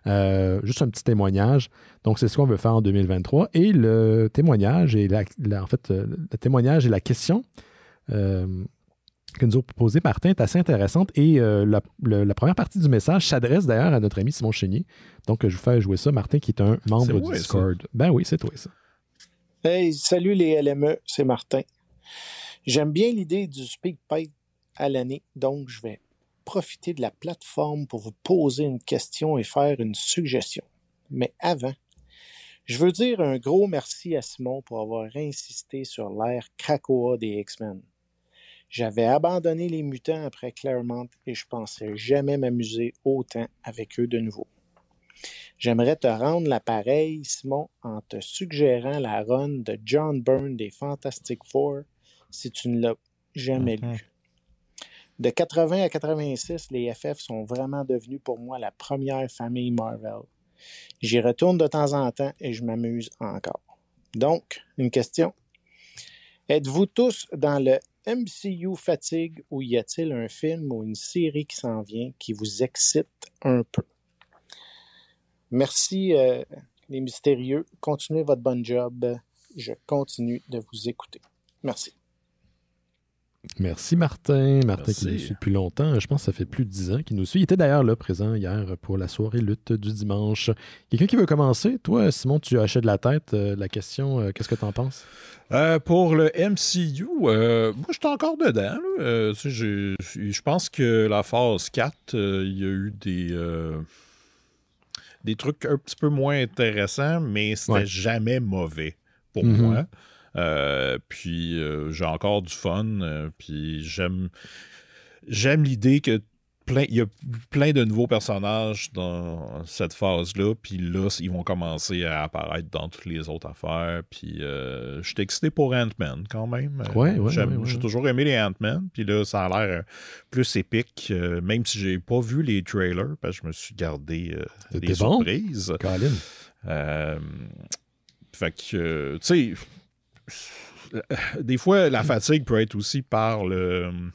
[SPEAKER 1] juste un petit témoignage. Donc, c'est ce qu'on veut faire en 2023. Et le témoignage et le témoignage et la question que nous a proposé Martin est assez intéressante. Et la première partie du message s'adresse d'ailleurs à notre ami Simon Chénier. Donc, je vous fais jouer ça. Martin, qui est un membre du Discord. Ça. Ben oui, c'est toi, ça.
[SPEAKER 4] Hey, salut les LME, c'est Martin. J'aime bien l'idée du SpeakPipe à l'année, donc je vais profiter de la plateforme pour vous poser une question et faire une suggestion. Mais avant, je veux dire un gros merci à Simon pour avoir insisté sur l'ère Krakoa des X-Men. J'avais abandonné les mutants après Claremont et je pensais jamais m'amuser autant avec eux de nouveau. J'aimerais te rendre l'appareil, Simon, en te suggérant la run de John Byrne des Fantastic Four, si tu ne l'as jamais lu. De 80 à 86, les FF sont vraiment devenus pour moi la première famille Marvel. J'y retourne de temps en temps et je m'amuse encore. Donc, une question. Êtes-vous tous dans le MCU fatigue ou y a-t-il un film ou une série qui s'en vient qui vous excite un peu? Merci les mystérieux. Continuez votre bon job. Je continue de vous écouter. Merci.
[SPEAKER 1] Merci Martin. Martin qui nous suit depuis longtemps. Je pense que ça fait plus de 10 ans qu'il nous suit. Il était d'ailleurs là, présent hier pour la soirée lutte du dimanche. Quelqu'un qui veut commencer? Toi, Simon, tu hachais de la tête la question. Qu'est-ce que tu en penses?
[SPEAKER 2] Pour le MCU, moi, je suis encore dedans. Je pense que la phase 4, il y a eu des trucs un petit peu moins intéressants, mais c'était jamais mauvais pour moi. Puis j'ai encore du fun. Puis j'aime l'idée que il y a plein de nouveaux personnages dans cette phase-là. Puis là, ils vont commencer à apparaître dans toutes les autres affaires. Puis je suis excité pour Ant-Man quand même. J'ai toujours aimé les Ant-Man. Puis là, ça a l'air plus épique. Même si j'ai pas vu les trailers, parce que je me suis gardé des surprises. Fait que, tu sais, des fois, la fatigue peut être aussi par le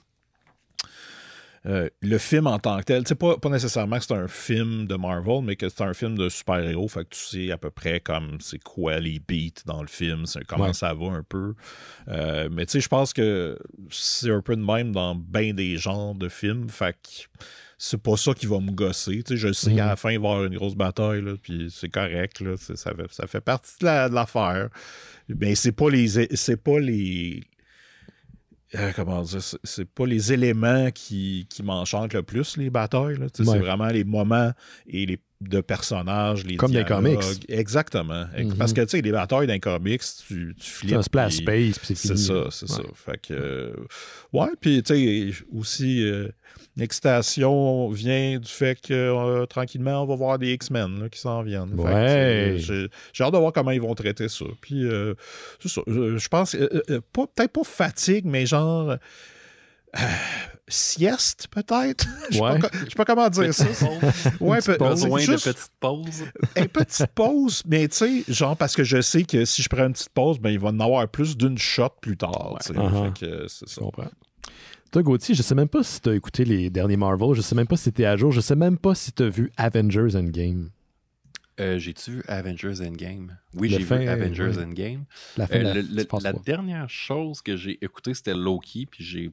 [SPEAKER 2] film en tant que tel. Tu sais, pas nécessairement que c'est un film de Marvel, mais que c'est un film de super-héros. Fait que tu sais à peu près comme c'est quoi les beats dans le film, comment ça va un peu. Mais tu sais, je pense que c'est un peu de même dans bien des genres de films. Fait que c'est pas ça qui va me gosser. Tu sais, je sais qu'à la fin, il va y avoir une grosse bataille, là, puis c'est correct. Là, ça fait partie de l'affaire. Mais c'est pas les comment dire, c'est pas les éléments qui m'enchantent le plus, les batailles. Là. C'est vraiment les moments et de personnages, les
[SPEAKER 1] comme
[SPEAKER 2] dialogues.
[SPEAKER 1] Des comics.
[SPEAKER 2] Exactement. Parce que, tu sais, les batailles d'un comics, tu flippes.
[SPEAKER 1] C'est un splash space, puis c'est fini.
[SPEAKER 2] C'est ça. Fait que, puis, tu sais, aussi, l'excitation vient du fait que, tranquillement, on va voir des X-Men là, qui s'en viennent. Fait que, j'ai hâte de voir comment ils vont traiter ça. Puis, c'est ça. Je pense, peut-être pas fatigue, mais genre... sieste, peut-être? Je sais pas comment dire ça.
[SPEAKER 3] Besoin de petite pause.
[SPEAKER 2] Une petite pause, mais tu sais, genre parce que je sais que si je prends une petite pause, ben il va en avoir plus d'une shot plus tard. Fait que c'est ça.
[SPEAKER 1] Je comprends. Toi, Gauthier, je sais même pas si tu as écouté les derniers Marvel, je sais même pas si tu es à jour, je sais même pas si tu as vu Avengers Endgame.
[SPEAKER 3] J'ai-tu vu Avengers Endgame? Oui, j'ai vu Avengers Endgame. La dernière chose que j'ai écoutée, c'était Loki, puis j'ai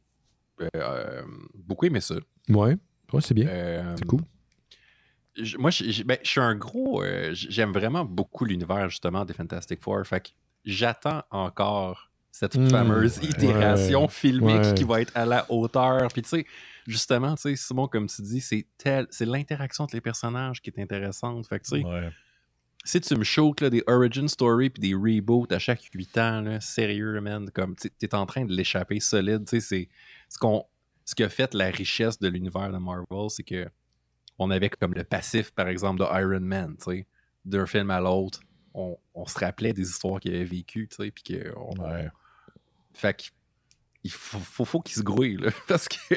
[SPEAKER 3] beaucoup aimé ça.
[SPEAKER 1] Ouais, c'est bien. C'est cool.
[SPEAKER 3] Moi, je suis un gros... j'aime vraiment beaucoup l'univers, justement, des Fantastic Four. Fait que j'attends encore cette fameuse itération filmique qui va être à la hauteur. Puis, tu sais, justement, tu sais, Simon, comme tu dis, c'est l'interaction entre les personnages qui est intéressante. Fait que, tu sais, si tu me choques des origin story puis des reboots à chaque 8 ans, là, sérieux, man, comme t'es en train de l'échapper solide. Tu sais, c'est... Ce qui a fait la richesse de l'univers de Marvel, c'est que on avait comme le passif, par exemple, de Iron Man, tu sais, d'un film à l'autre. On se rappelait des histoires qu'il avait vécues, tu sais, puis que... Fait qu'il faut qu'il se grouille, là, parce que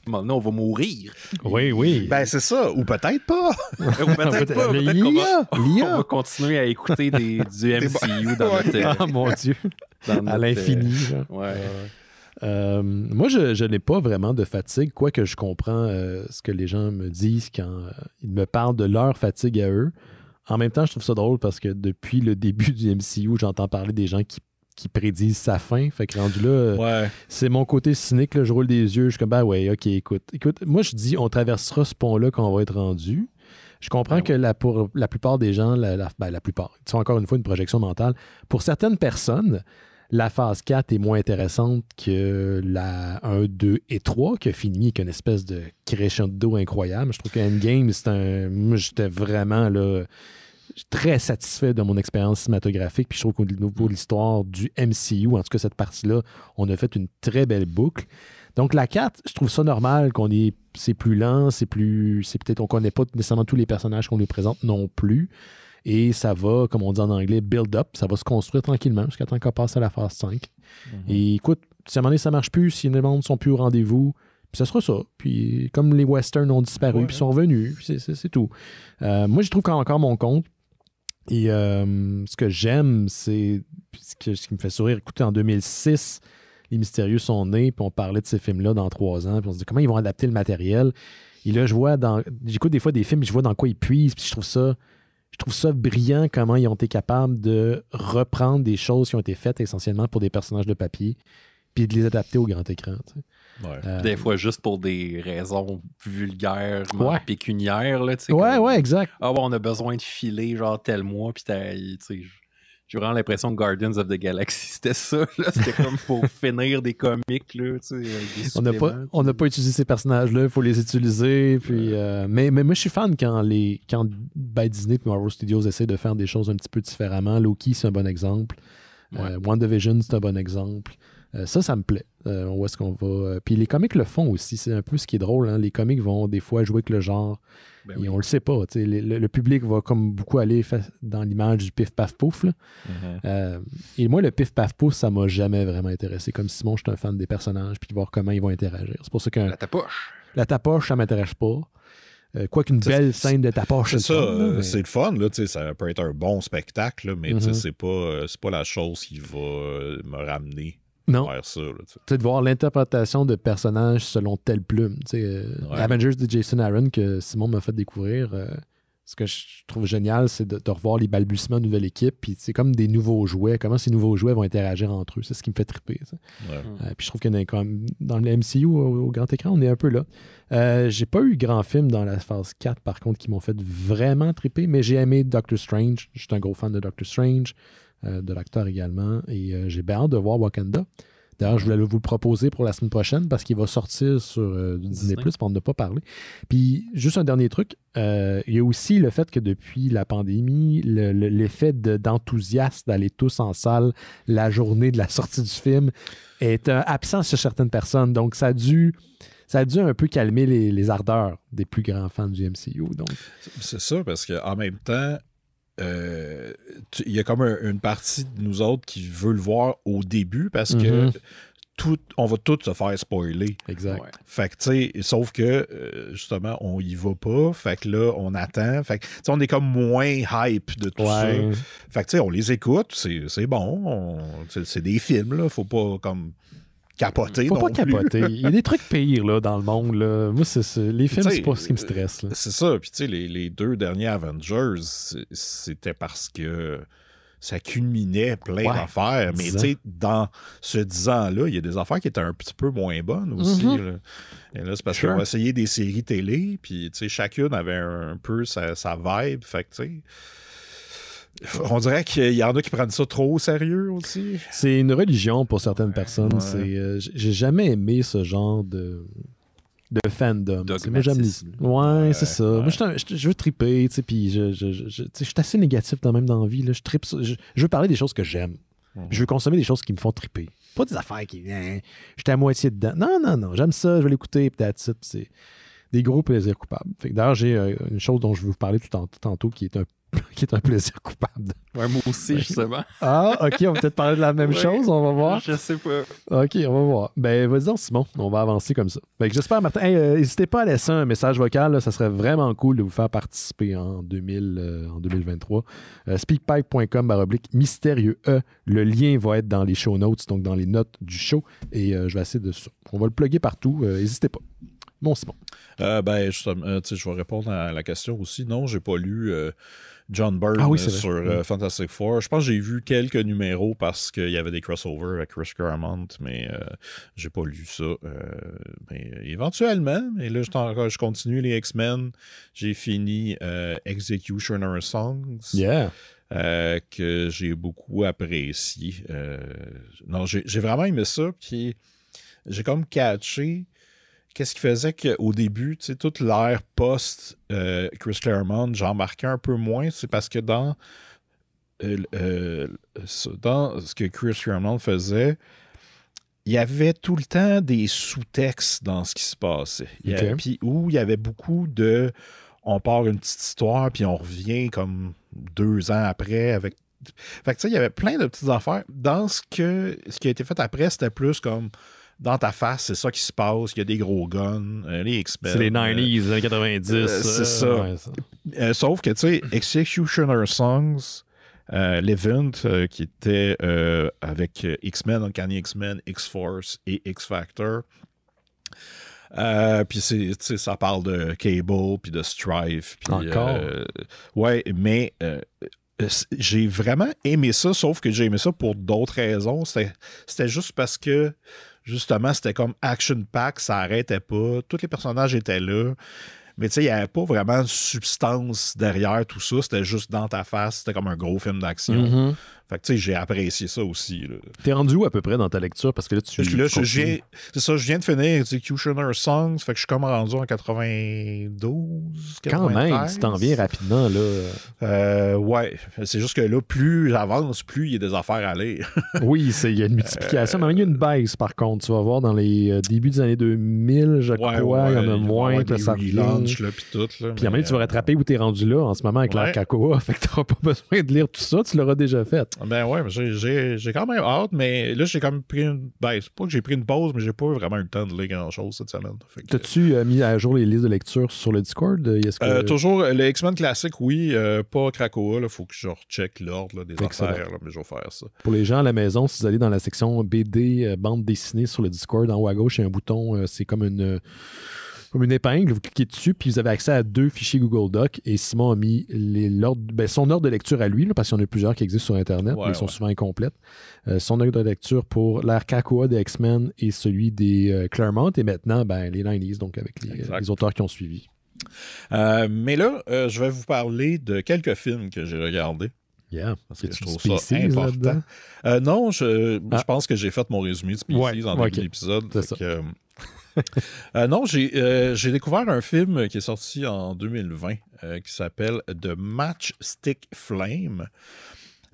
[SPEAKER 3] maintenant, on va mourir.
[SPEAKER 1] Oui.
[SPEAKER 2] Ben, c'est ça, ou peut-être pas.
[SPEAKER 3] Ou peut-être pas. Peut-être qu'on va continuer à écouter du MCU dans notre...
[SPEAKER 1] Oh mon Dieu. À l'infini. Moi, je n'ai pas vraiment de fatigue, quoique je comprends ce que les gens me disent quand ils me parlent de leur fatigue à eux. En même temps, je trouve ça drôle parce que depuis le début du MCU, j'entends parler des gens qui prédisent sa fin. Fait que rendu là, c'est mon côté cynique, là, je roule des yeux, je suis comme, ok, écoute, moi je dis, on traversera ce pont-là quand on va être rendu. Je comprends que pour la plupart des gens, la plupart, c'est encore une fois une projection mentale, pour certaines personnes, la phase 4 est moins intéressante que la 1, 2 et 3 qui a fini avec une espèce de crescendo incroyable. Je trouve que Endgame, moi, j'étais vraiment là... très satisfait de mon expérience cinématographique. Puis je trouve qu'au niveau de l'histoire du MCU, en tout cas cette partie-là, on a fait une très belle boucle. Donc la 4, je trouve ça normal c'est plus lent, c'est peut-être on connaît pas nécessairement tous les personnages qu'on nous présente non plus. Et ça va, comme on dit en anglais, build up. Ça va se construire tranquillement jusqu'à temps qu'on passe à la phase 5. Et écoute, si à un moment donné ça marche plus, si les mondes sont plus au rendez-vous, puis ça sera ça. Puis comme les westerns ont disparu, puis sont revenus, c'est tout. Moi, je trouve encore mon compte. Et ce que j'aime, c'est ce qui me fait sourire. Écoutez, en 2006, Les Mystérieux sont nés, puis on parlait de ces films-là dans 3 ans, puis on se dit comment ils vont adapter le matériel. Et là, j'écoute des fois des films, je vois dans quoi ils puisent, puis je trouve ça brillant comment ils ont été capables de reprendre des choses qui ont été faites essentiellement pour des personnages de papier, puis de les adapter au grand écran.
[SPEAKER 3] Des fois, juste pour des raisons vulgaires, pécuniaires. Là,
[SPEAKER 1] exact.
[SPEAKER 3] Ah bon, on a besoin de filer genre tel mois, puis j'ai vraiment l'impression que Guardians of the Galaxy, c'était ça. Là. C'était comme pour finir des comics. Là,
[SPEAKER 1] on n'a pas utilisé ces personnages-là, il faut les utiliser. Puis, mais moi, je suis fan quand Disney et Marvel Studios essaient de faire des choses un petit peu différemment. Loki, c'est un bon exemple. WandaVision, c'est un bon exemple. Ça me plaît. Où est-ce qu'on va? Puis les comics le font aussi. C'est un peu ce qui est drôle. Hein? Les comics vont des fois jouer avec le genre. Et on le sait pas. Le public va comme beaucoup aller dans l'image du pif-paf-pouf. Et moi, le pif-paf-pouf, ça m'a jamais vraiment intéressé. Comme Simon, je suis un fan des personnages puis de voir comment ils vont interagir. C'est pour ça que... La tapoche, ça m'intéresse pas. Quoiqu'une belle scène de tapoche.
[SPEAKER 2] C'est ça, c'est le fun. Là, ça peut être un bon spectacle, là, mais c'est pas la chose qui va me ramener.
[SPEAKER 1] Non.
[SPEAKER 2] Vers ça, là,
[SPEAKER 1] de voir l'interprétation de personnages selon telle plume. Avengers de Jason Aaron que Simon m'a fait découvrir. Ce que je trouve génial, c'est de revoir les balbutiements de nouvelle équipe. Puis c'est comme des nouveaux jouets. Comment ces nouveaux jouets vont interagir entre eux. C'est ce qui me fait triper. Puis je trouve que dans le MCU au grand écran, on est un peu là. J'ai pas eu grand film dans la phase 4, par contre, qui m'ont fait vraiment triper. Mais j'ai aimé Doctor Strange. Je suis un gros fan de Doctor Strange. De l'acteur également. Et j'ai bien hâte de voir Wakanda. D'ailleurs, je voulais vous le proposer pour la semaine prochaine parce qu'il va sortir sur Disney+, pour en ne pas parler. Puis, juste un dernier truc. Il y a aussi le fait que depuis la pandémie, l'effet d'enthousiasme d'aller tous en salle la journée de la sortie du film est absent chez certaines personnes. Donc, ça a dû un peu calmer les ardeurs des plus grands fans du MCU. Donc.
[SPEAKER 2] C'est ça, parce qu'en même temps, il y a comme une partie de nous autres qui veut le voir au début parce que on va tout se faire spoiler.
[SPEAKER 1] Exact.
[SPEAKER 2] Ouais. Fait que, tu sais, sauf que, justement, on y va pas. Fait que là, on attend. Fait que, tu sais, on est comme moins hype de tout ça. Fait que, tu sais, on les écoute. C'est bon. C'est des films, là. Faut pas, comme... capoter.
[SPEAKER 1] Faut
[SPEAKER 2] non
[SPEAKER 1] pas
[SPEAKER 2] plus.
[SPEAKER 1] capoter. Il y a des trucs pires là, dans le monde. Là. Moi, les films, c'est pas ce qui me stresse. Là.
[SPEAKER 2] C'est ça. Puis, tu sais, les 2 derniers Avengers, c'était parce que ça culminait plein d'affaires. Mais, tu sais, dans ce 10 ans-là, il y a des affaires qui étaient un petit peu moins bonnes aussi. Là. Et là, c'est parce qu'on a essayé des séries télé. Puis, tu sais, chacune avait un peu sa vibe. Fait que, tu sais... On dirait qu'il y en a qui prennent ça trop au sérieux aussi.
[SPEAKER 1] C'est une religion pour certaines personnes. J'ai jamais aimé ce genre de fandom. Moi, j'aime c'est ça. Moi, je veux triper, tu sais, puis je suis assez négatif même dans la vie. Là. Je veux parler des choses que j'aime. Je veux consommer des choses qui me font triper. Pas des affaires qui... j'étais à moitié dedans. Non. J'aime ça, je vais l'écouter, peut-être. C'est des gros plaisirs coupables. D'ailleurs, j'ai une chose dont je vais vous parler tantôt qui est un plaisir coupable.
[SPEAKER 3] Ouais, moi aussi, justement.
[SPEAKER 1] Ah, OK, on va peut-être parler de la même chose, on va voir.
[SPEAKER 3] Je sais pas.
[SPEAKER 1] OK, on va voir. Ben, vas-y donc, Simon, on va avancer comme ça. J'espère, Martin, n'hésitez pas à laisser un message vocal, là, ça serait vraiment cool de vous faire participer en 2023. Speakpipe.com/mystérieux E. Le lien va être dans les show notes, donc dans les notes du show, et je vais essayer de ça. On va le plugger partout, n'hésitez pas. Bon, Simon.
[SPEAKER 2] Justement, je vais répondre à la question aussi. Non, j'ai pas lu John Byrne sur Fantastic Four. Je pense que j'ai vu quelques numéros parce qu'il y avait des crossovers avec Chris Claremont, mais j'ai pas lu ça. Mais éventuellement, mais là, je continue les X-Men. J'ai fini Executioner Songs.
[SPEAKER 1] Yeah.
[SPEAKER 2] Que j'ai beaucoup apprécié. Non, j'ai vraiment aimé ça. Puis j'ai comme catché. qu'est-ce qui faisait qu'au début, tu sais, toute l'ère post-Chris Claremont, j'en marquais un peu moins. C'est parce que dans ce que Chris Claremont faisait, il y avait tout le temps des sous-textes dans ce qui se passait. Puis où il y avait beaucoup de... On part une petite histoire, puis on revient comme 2 ans après avec... Fait que tu sais, il y avait plein de petites affaires. Dans ce qui a été fait après, c'était plus comme... Dans ta face, c'est ça qui se passe. Il y a des gros guns, les X-Men.
[SPEAKER 1] C'est les 90s, les 90.
[SPEAKER 2] C'est ça. Ouais, sauf que, tu sais, Executioner Songs, l'event qui était avec X-Men, Uncanny X-Men, X-Force et X-Factor. Puis ça parle de Cable, puis de Strife. Puis,
[SPEAKER 1] encore?
[SPEAKER 2] Ouais, mais... j'ai vraiment aimé ça, sauf que j'ai aimé ça pour d'autres raisons. C'était juste parce que, justement, c'était comme action-pack, ça arrêtait pas. Tous les personnages étaient là. Mais tu sais, il n'y avait pas vraiment de substance derrière tout ça. C'était juste dans ta face. C'était comme un gros film d'action.
[SPEAKER 1] Mm-hmm.
[SPEAKER 2] Fait que tu sais, j'ai apprécié ça aussi.
[SPEAKER 1] T'es rendu où à peu près dans ta lecture? Parce que là,
[SPEAKER 2] c'est ça, je viens de finir Executioner Songs. Fait que je suis comme rendu en 92, 93.
[SPEAKER 1] Quand même, tu t'en viens rapidement, là.
[SPEAKER 2] Ouais. C'est juste que là, plus j'avance, plus il y a des affaires à lire.
[SPEAKER 1] Oui, il y a une multiplication. Mais il y a une baisse, par contre. Tu vas voir dans les débuts des années 2000, je crois, il y en a moins.
[SPEAKER 2] Puis ça revient. Puis
[SPEAKER 1] à un moment, tu vas rattraper où t'es rendu là en ce moment avec l'Arcacoa. Fait que t'auras pas besoin de lire tout ça. Tu l'auras déjà fait.
[SPEAKER 2] Ben ouais, j'ai quand même hâte, mais là, j'ai quand même pris une... Ben, c'est pas que j'ai pris une pause, mais j'ai pas vraiment eu le temps de lire grand-chose cette semaine.
[SPEAKER 1] T'as-tu mis à jour les listes de lecture sur le Discord?
[SPEAKER 2] Toujours, le X-Men classique, oui, pas Krakoa. Il faut que je recheck l'ordre des affaires, mais je vais faire ça.
[SPEAKER 1] Pour les gens à la maison, si vous allez dans la section BD, bande dessinée sur le Discord, en haut à gauche, il y a un bouton, c'est comme une épingle, vous cliquez dessus, puis vous avez accès à 2 fichiers Google Doc, et Simon a mis son ordre de lecture à lui, là, parce qu'il y en a plusieurs qui existent sur Internet, mais ils sont souvent incomplètes. Son ordre de lecture pour l'ère Krakoa des X-Men et celui des Claremont, et maintenant, les 90s, donc avec les auteurs qui ont suivi.
[SPEAKER 2] Mais là, je vais vous parler de quelques films que j'ai regardés.
[SPEAKER 1] Yeah.
[SPEAKER 2] Parce que je trouve ça important. Non, je pense que j'ai fait mon résumé de Species en début d'épisode.
[SPEAKER 1] C'est ça.
[SPEAKER 2] Non, j'ai découvert un film qui est sorti en 2020 qui s'appelle The Matchstick Flame.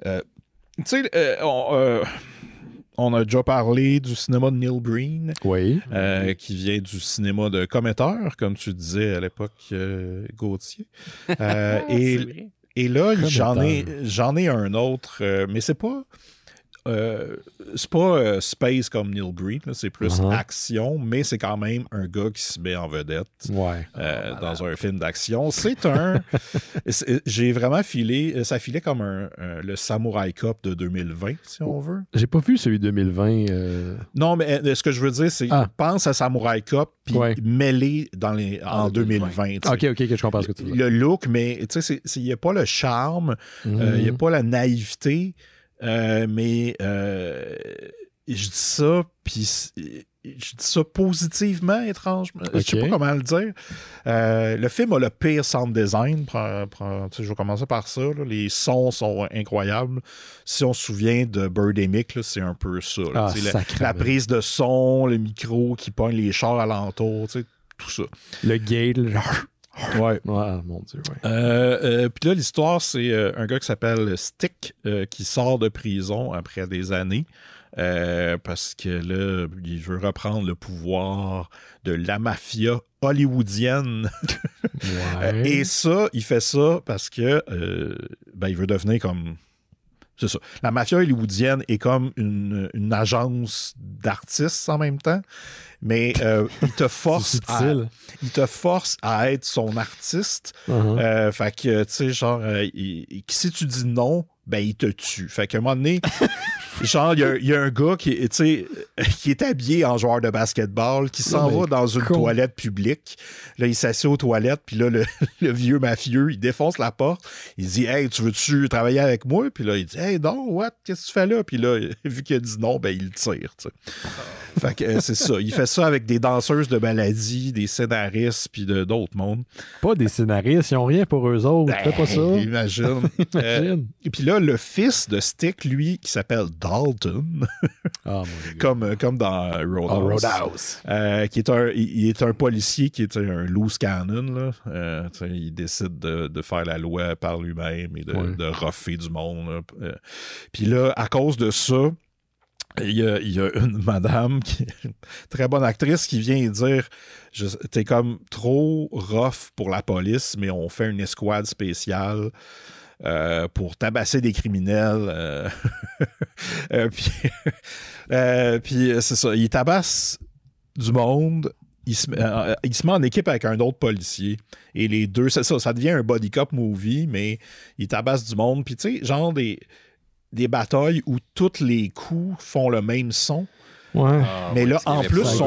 [SPEAKER 2] Tu sais, on a déjà parlé du cinéma de Neil Breen, qui vient du cinéma de Commetteur, comme tu disais à l'époque, Gauthier. Et là, j'en ai un autre, mais c'est pas space comme Neil Breen, c'est plus action, mais c'est quand même un gars qui se met en vedette dans un film d'action. J'ai vraiment ça filait comme le Samurai Cop de 2020, si on veut.
[SPEAKER 1] J'ai pas vu celui de 2020.
[SPEAKER 2] Non, mais ce que je veux dire, c'est pense à Samurai Cop puis mêlé en 2020.
[SPEAKER 1] OK, je comprends ce que tu dis.
[SPEAKER 2] Le look, mais tu sais, il n'y a pas le charme, il n'y a pas la naïveté. Mais je dis ça, puis je dis ça positivement, étrangement. Je sais pas comment le dire. Le film a le pire sound design. Je vais commencer par ça. Là. Les sons sont incroyables. Si on se souvient de Birdemic, c'est un peu ça. La prise de son, le micro qui pogne les chars alentours, tout ça.
[SPEAKER 1] Le gate,
[SPEAKER 2] Ouais.
[SPEAKER 1] Mon Dieu,
[SPEAKER 2] puis là, l'histoire, c'est un gars qui s'appelle Stick qui sort de prison après des années parce que là, il veut reprendre le pouvoir de la mafia hollywoodienne. Et ça, il fait ça parce que il veut devenir comme... C'est ça. La mafia hollywoodienne est comme une agence d'artistes en même temps, mais il te force à être son artiste. Fait que, tu sais, genre, si tu dis non, il te tue. Fait qu'à un moment donné, genre, il y a un gars qui est habillé en joueur de basketball, qui s'en va dans une toilette publique. Là, il s'assied aux toilettes, puis là, le vieux mafieux, il défonce la porte. Il dit « Hey, tu veux-tu travailler avec moi? » Puis là, il dit « Hey, non, what? Qu'est-ce que tu fais là? » Puis là, vu qu'il a dit non, il le tire, tu sais. Fait que c'est ça. Il fait ça avec des danseuses de maladie, des scénaristes, puis d'autres mondes.
[SPEAKER 1] Pas des scénaristes, ils n'ont rien pour eux autres. Fais pas ça.
[SPEAKER 2] Imagine. Et puis là, le fils de Stick, lui, qui s'appelle Dalton, comme dans Roadhouse. Qui est il est un policier qui est un loose cannon. Là. Il décide de faire la loi par lui-même et de roffer du monde. Puis là, à cause de ça, il y a une madame, très bonne actrice, qui vient dire t'es comme trop rough pour la police, mais on fait une escouade spéciale pour tabasser des criminels. Puis c'est ça, il tabasse du monde. Il se met en équipe avec un autre policier. Et les deux, c'est ça devient un body cop movie, mais il tabasse du monde. Puis tu sais, genre des batailles où tous les coups font le même son.
[SPEAKER 1] Ouais.
[SPEAKER 2] Mais là, en plus,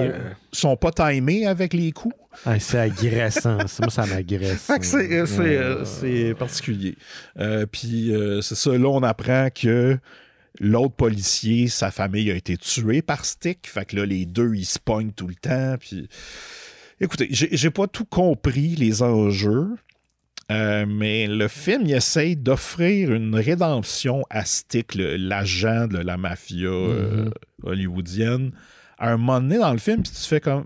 [SPEAKER 2] sont pas timés avec les coups.
[SPEAKER 1] C'est agressant. Moi, ça m'agresse.
[SPEAKER 2] C'est particulier. Puis c'est ça, là, on apprend que l'autre policier, sa famille a été tuée par Stick. Fait que là, les deux, ils se pognent tout le temps. Puis, écoutez, j'ai pas tout compris les enjeux. Mais le film, il essaye d'offrir une rédemption à Stick, l'agent de la mafia hollywoodienne. À un moment donné dans le film, puis tu fais comme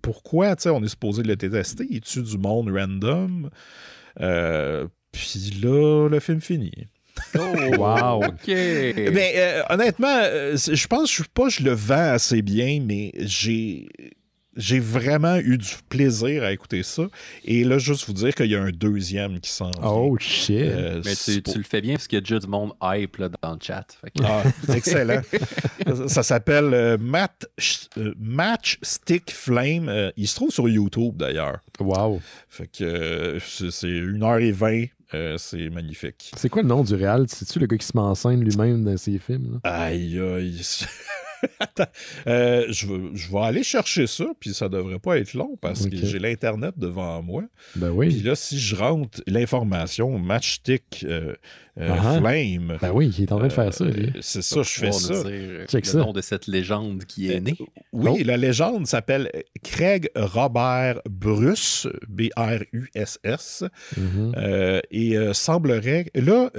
[SPEAKER 2] pourquoi on est supposé le détester? Il tue du monde random. Puis là, le film finit.
[SPEAKER 3] Oh, wow! OK!
[SPEAKER 2] Mais honnêtement, je pense je le vends assez bien, mais j'ai vraiment eu du plaisir à écouter ça. Et là, juste vous dire qu'il y a un deuxième qui s'en vient.
[SPEAKER 1] Oh, shit!
[SPEAKER 3] Mais tu le fais bien parce qu'il y a déjà du monde hype là, dans le chat.
[SPEAKER 2] Excellent. Ça s'appelle Matchstick Flame. Il se trouve sur YouTube, d'ailleurs.
[SPEAKER 1] Wow!
[SPEAKER 2] Fait que c'est 1h20. C'est magnifique.
[SPEAKER 1] C'est quoi le nom du réal? C'est-tu le gars qui se met en scène lui-même dans ses films? Là?
[SPEAKER 2] Aïe, aïe. Attends, je vais aller chercher ça, puis ça devrait pas être long parce que j'ai l'Internet devant moi.
[SPEAKER 1] Ben oui.
[SPEAKER 2] Puis là, si je rentre l'information Matchstick Flame...
[SPEAKER 1] Ben oui, il est en train de faire ça.
[SPEAKER 2] C'est ça, je fais ça.
[SPEAKER 3] Le nom de cette légende qui est née.
[SPEAKER 2] Oui, la légende s'appelle Craig Robert Bruss, B-R-U-S-S. Et semblerait... Là,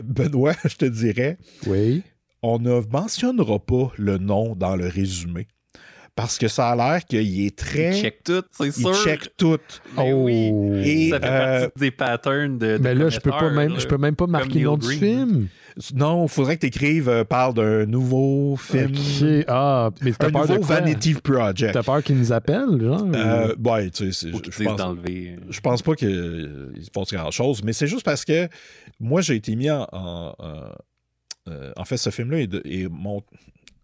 [SPEAKER 2] Benoît, je te dirais...
[SPEAKER 1] Oui.
[SPEAKER 2] On ne mentionnera pas le nom dans le résumé. Parce que ça a l'air qu'il est très...
[SPEAKER 3] Il check tout, c'est sûr.
[SPEAKER 2] Il check tout.
[SPEAKER 3] Oui. Et ça fait partie des patterns de
[SPEAKER 1] mais là, je peux même pas marquer le nom du film.
[SPEAKER 2] Non, il faudrait que tu écrives parle d'un nouveau film.
[SPEAKER 1] OK. Ah, mais t'as peur de quoi?
[SPEAKER 2] Vanity Project.
[SPEAKER 1] T'as peur qu'ils nous appellent, genre?
[SPEAKER 2] Ouais, tu sais, je pense pas qu'il se passe grand-chose, mais c'est juste parce que moi, j'ai été mis en fait, ce film-là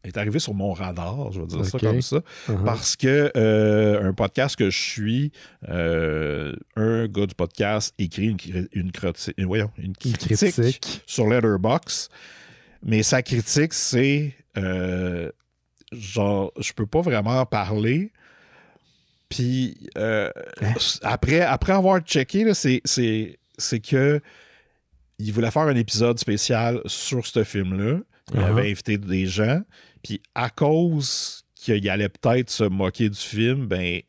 [SPEAKER 2] est arrivé sur mon radar, je vais dire ça comme ça, parce que un podcast que je suis, un gars du podcast écrit une critique sur Letterboxd, mais sa critique, c'est genre, je peux pas vraiment en parler. Puis après avoir checké, là, c'est que il voulait faire un épisode spécial sur ce film-là. Il avait invité des gens. Puis à cause qu'il allait peut-être se moquer du film, ben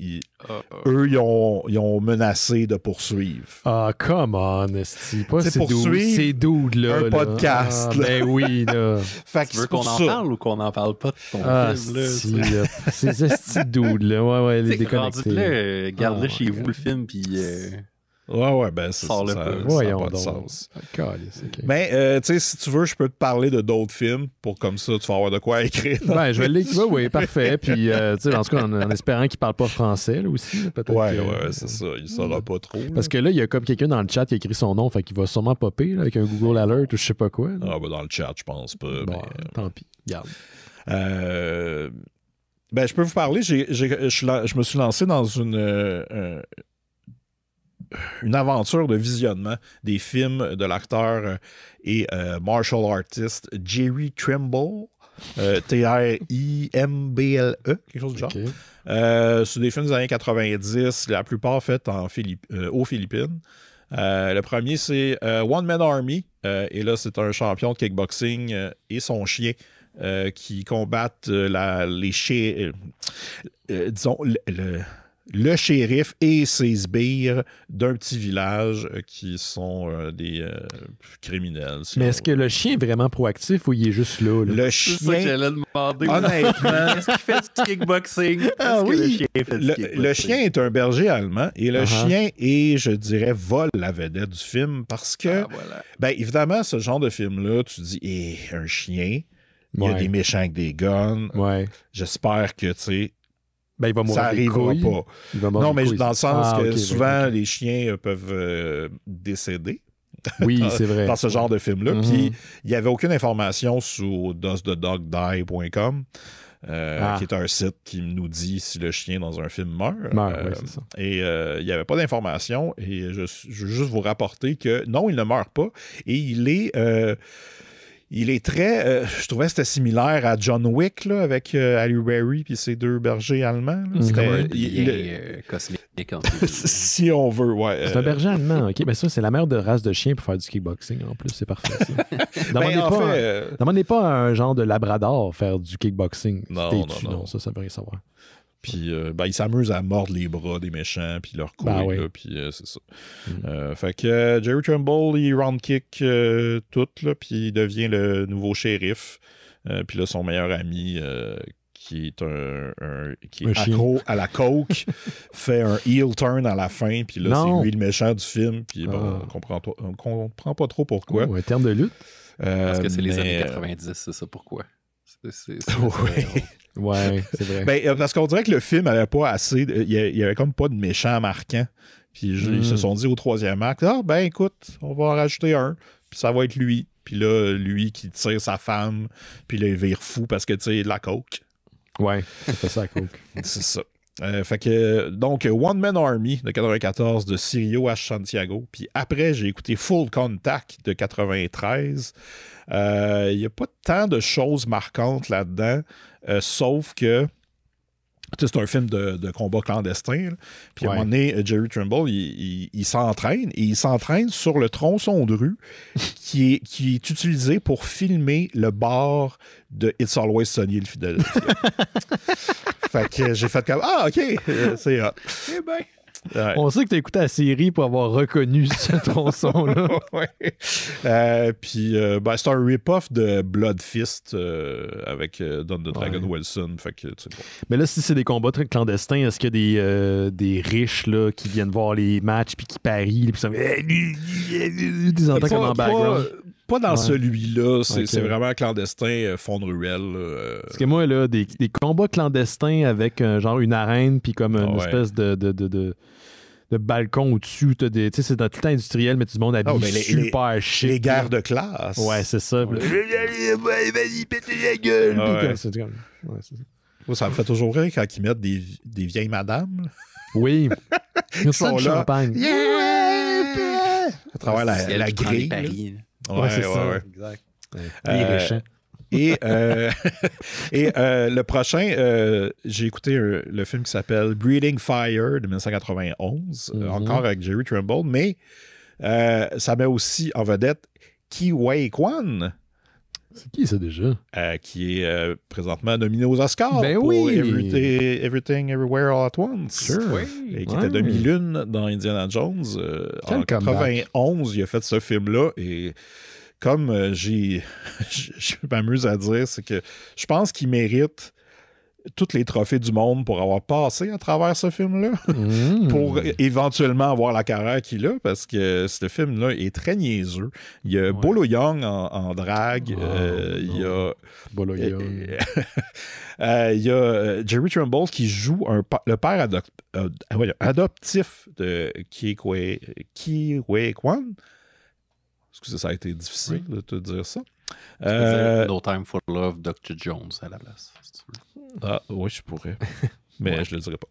[SPEAKER 2] eux, ils ont menacé de poursuivre.
[SPEAKER 1] Ah, come on, esti. Pas
[SPEAKER 2] c'est poursuivre
[SPEAKER 1] ces dudes-là.
[SPEAKER 2] Un podcast.
[SPEAKER 1] Ben oui, là.
[SPEAKER 3] Fait que tu veux qu'on en parle ou qu'on n'en parle pas de ton film?
[SPEAKER 1] Ces esti dudes-là. Ouais, les déconnectés.
[SPEAKER 3] Garde-le chez vous, le film, puis...
[SPEAKER 2] Ouais, ben ça n'a pas de sens. Mais, tu sais, si tu veux, je peux te parler de d'autres films pour comme ça, tu vas avoir de quoi écrire.
[SPEAKER 1] Ben, je vais l'écrire, oui, parfait. Puis, tu sais, en tout cas, en espérant qu'il ne parle pas français, là, aussi. Peut-être
[SPEAKER 2] ouais, c'est ça. Il ne saura pas trop.
[SPEAKER 1] Parce que là, il y a comme quelqu'un dans le chat qui a écrit son nom, fait qu'il va sûrement popper là, avec un Google Alert ou je sais pas quoi. Là.
[SPEAKER 2] Ah, ben, dans le chat, je pense pas.
[SPEAKER 1] Bon, mais... tant pis. Regarde.
[SPEAKER 2] Ben, je peux vous parler. Je me suis lancé dans une aventure de visionnement des films de l'acteur et martial artist Jerry Trimble, T-R-I-M-B-L-E, quelque chose du genre. C'est des films des années 90, la plupart faits aux Philippines. Le premier, c'est One Man Army, et là, c'est un champion de kickboxing et son chien qui combattent les chiens, disons, le shérif et ses sbires d'un petit village qui sont des criminels.
[SPEAKER 1] Mais est-ce que le chien est vraiment proactif ou il est juste là?
[SPEAKER 2] Le
[SPEAKER 3] C'est ça que
[SPEAKER 2] chien,
[SPEAKER 3] j'allais demander.
[SPEAKER 2] honnêtement,
[SPEAKER 3] Est-ce qu'il fait du kickboxing?
[SPEAKER 2] Ah
[SPEAKER 3] Est-ce que
[SPEAKER 2] oui.
[SPEAKER 3] le chien fait du kickboxing?
[SPEAKER 2] le chien est un berger allemand et le chien est, je dirais, vole la vedette du film parce que,
[SPEAKER 3] Voilà.
[SPEAKER 2] ben évidemment, ce genre de film-là, tu dis, un chien, il y a des méchants avec des guns.
[SPEAKER 1] Ouais.
[SPEAKER 2] J'espère que, tu sais,
[SPEAKER 1] Ben, il va mourir.
[SPEAKER 2] ça n'arrivera pas.
[SPEAKER 1] Il va mourir
[SPEAKER 2] Non, mais
[SPEAKER 1] des couilles.
[SPEAKER 2] dans le sens que
[SPEAKER 1] ok,
[SPEAKER 2] souvent,
[SPEAKER 1] ok.
[SPEAKER 2] les chiens peuvent décéder
[SPEAKER 1] Oui, c'est vrai.
[SPEAKER 2] dans ce genre de film-là.
[SPEAKER 1] Mhm.
[SPEAKER 2] Puis, il n'y avait aucune information sur doesthedogdie.com, qui est un site qui nous dit si le chien dans un film meurt.
[SPEAKER 1] Ouais, c'est ça.
[SPEAKER 2] Et il n'y avait pas d'information. Et je veux juste vous rapporter que non, il ne meurt pas. Et il est très... je trouvais que c'était similaire à John Wick, là, avec Halle Berry puis ses deux bergers allemands. Là.
[SPEAKER 1] C'était
[SPEAKER 3] Comme un
[SPEAKER 2] il-
[SPEAKER 3] bien cosmique en fait.
[SPEAKER 2] si on veut, ouais.
[SPEAKER 1] C'est un berger allemand, OK. Ben ça, c'est la meilleure de race de chien pour faire du kickboxing, en plus. C'est parfait, ça. Demandez pas à un genre de labrador faire du kickboxing.
[SPEAKER 2] Non,
[SPEAKER 1] Non, ça veut rien savoir.
[SPEAKER 2] Puis il s'amuse à mordre les bras des méchants, puis leur couilles,
[SPEAKER 1] Ben oui.
[SPEAKER 2] là, puis c'est ça. Fait que Jerry Trimble, il round kick tout, là, puis il devient le nouveau shérif. Puis là, son meilleur ami, qui est qui est
[SPEAKER 1] chien.
[SPEAKER 2] accro à la coke, fait un heel turn à la fin, puis là,
[SPEAKER 1] Non.
[SPEAKER 2] c'est lui le méchant du film, puis bon, on comprend pas trop pourquoi.
[SPEAKER 1] Oh, un terme de lutte?
[SPEAKER 3] Parce que c'est les années
[SPEAKER 2] mais,
[SPEAKER 3] 90, c'est ça pourquoi. C'est
[SPEAKER 2] Ouais.
[SPEAKER 1] Ouais, c'est vrai.
[SPEAKER 2] Ben, parce qu'on dirait que le film avait pas assez. Il y avait comme pas de méchant marquant. Puis ils se sont dit au troisième acte, ben écoute, on va en rajouter un. Puis ça va être lui. Puis là, lui qui tire sa femme. Puis là, il vire fou parce que tu sais, de la coke.
[SPEAKER 1] Ouais, c'est ça, coke.
[SPEAKER 2] C'est ça. Fait que, donc, One Man Army de 94 de Sirio à Santiago. Puis après, j'ai écouté Full Contact de 93. Il n'y a pas tant de choses marquantes là-dedans, sauf que c'est un film de combat clandestin. Là. Puis à un moment donné, Jerry Trimble, il s'entraîne et il s'entraîne sur le tronçon de rue qui est utilisé pour filmer le bar de It's Always Sunny in Philadelphia. Fait que j'ai fait comme OK, c'est hot.
[SPEAKER 3] Eh ben.
[SPEAKER 2] Ouais.
[SPEAKER 1] On sait que tu as écouté la série pour avoir reconnu ce tronçon-là.
[SPEAKER 2] Ouais. Puis c'est un rip-off de Blood Fist avec Don the Dragon Wilson. Fait que, bon.
[SPEAKER 1] Mais là, si c'est des combats très clandestins, est-ce qu'il y a des riches là, qui viennent voir les matchs puis qui parient puis ça des entends comme en background?
[SPEAKER 2] Pas dans celui-là. C'est
[SPEAKER 1] Ok.
[SPEAKER 2] vraiment clandestin, fond de ruelle.
[SPEAKER 1] Parce que moi, là, des combats clandestins avec genre une arène puis comme une espèce de balcon au-dessus, tu sais, c'est dans tout le temps industriel, mais tout le monde habille super chic.
[SPEAKER 2] Les guerres de classe.
[SPEAKER 1] Ouais, c'est ça.
[SPEAKER 2] Ouais.
[SPEAKER 1] Vas-y, péter la gueule.
[SPEAKER 2] Ouais.
[SPEAKER 1] Puis c'est comme... Ouais, c'est ça.
[SPEAKER 2] Moi, ça me fait toujours rire quand ils mettent des vieilles madames. Là.
[SPEAKER 1] Oui. Ils
[SPEAKER 2] sont
[SPEAKER 1] de
[SPEAKER 2] là.
[SPEAKER 1] champagne.
[SPEAKER 2] Yeah! À travers la grille.
[SPEAKER 3] Paris.
[SPEAKER 1] Ouais, c'est ça.
[SPEAKER 2] Ouais.
[SPEAKER 1] Exact. Les riches.
[SPEAKER 2] Et le prochain, j'ai écouté le film qui s'appelle Breathing Fire de 1991, encore avec Jerry Trimble, mais ça met aussi en vedette Ke Huy Quan.
[SPEAKER 1] C'est qui ça déjà?
[SPEAKER 2] Qui est présentement nominé aux Oscars
[SPEAKER 1] Ben
[SPEAKER 2] pour
[SPEAKER 1] oui!
[SPEAKER 2] Everything Everywhere All at Once.
[SPEAKER 1] Sure.
[SPEAKER 2] Et qui était demi-lune dans Indiana Jones. En 91, il a fait ce film-là et comme je m'amuse à dire, c'est que je pense qu'il mérite tous les trophées du monde pour avoir passé à travers ce film-là, pour éventuellement avoir la carrière qu'il a, parce que ce film-là est très niaiseux. Il y a Bolo Young en drague, il y a...
[SPEAKER 1] Bolo Young.
[SPEAKER 2] Il y a Jerry Trimble qui joue le père adoptif de Ke Huy Quan. Excusez, ça a été difficile de te dire ça.
[SPEAKER 3] No Time for Love, Dr. Jones à la place. Si tu veux.
[SPEAKER 2] Ah, oui, je pourrais. Mais je le dirais pas.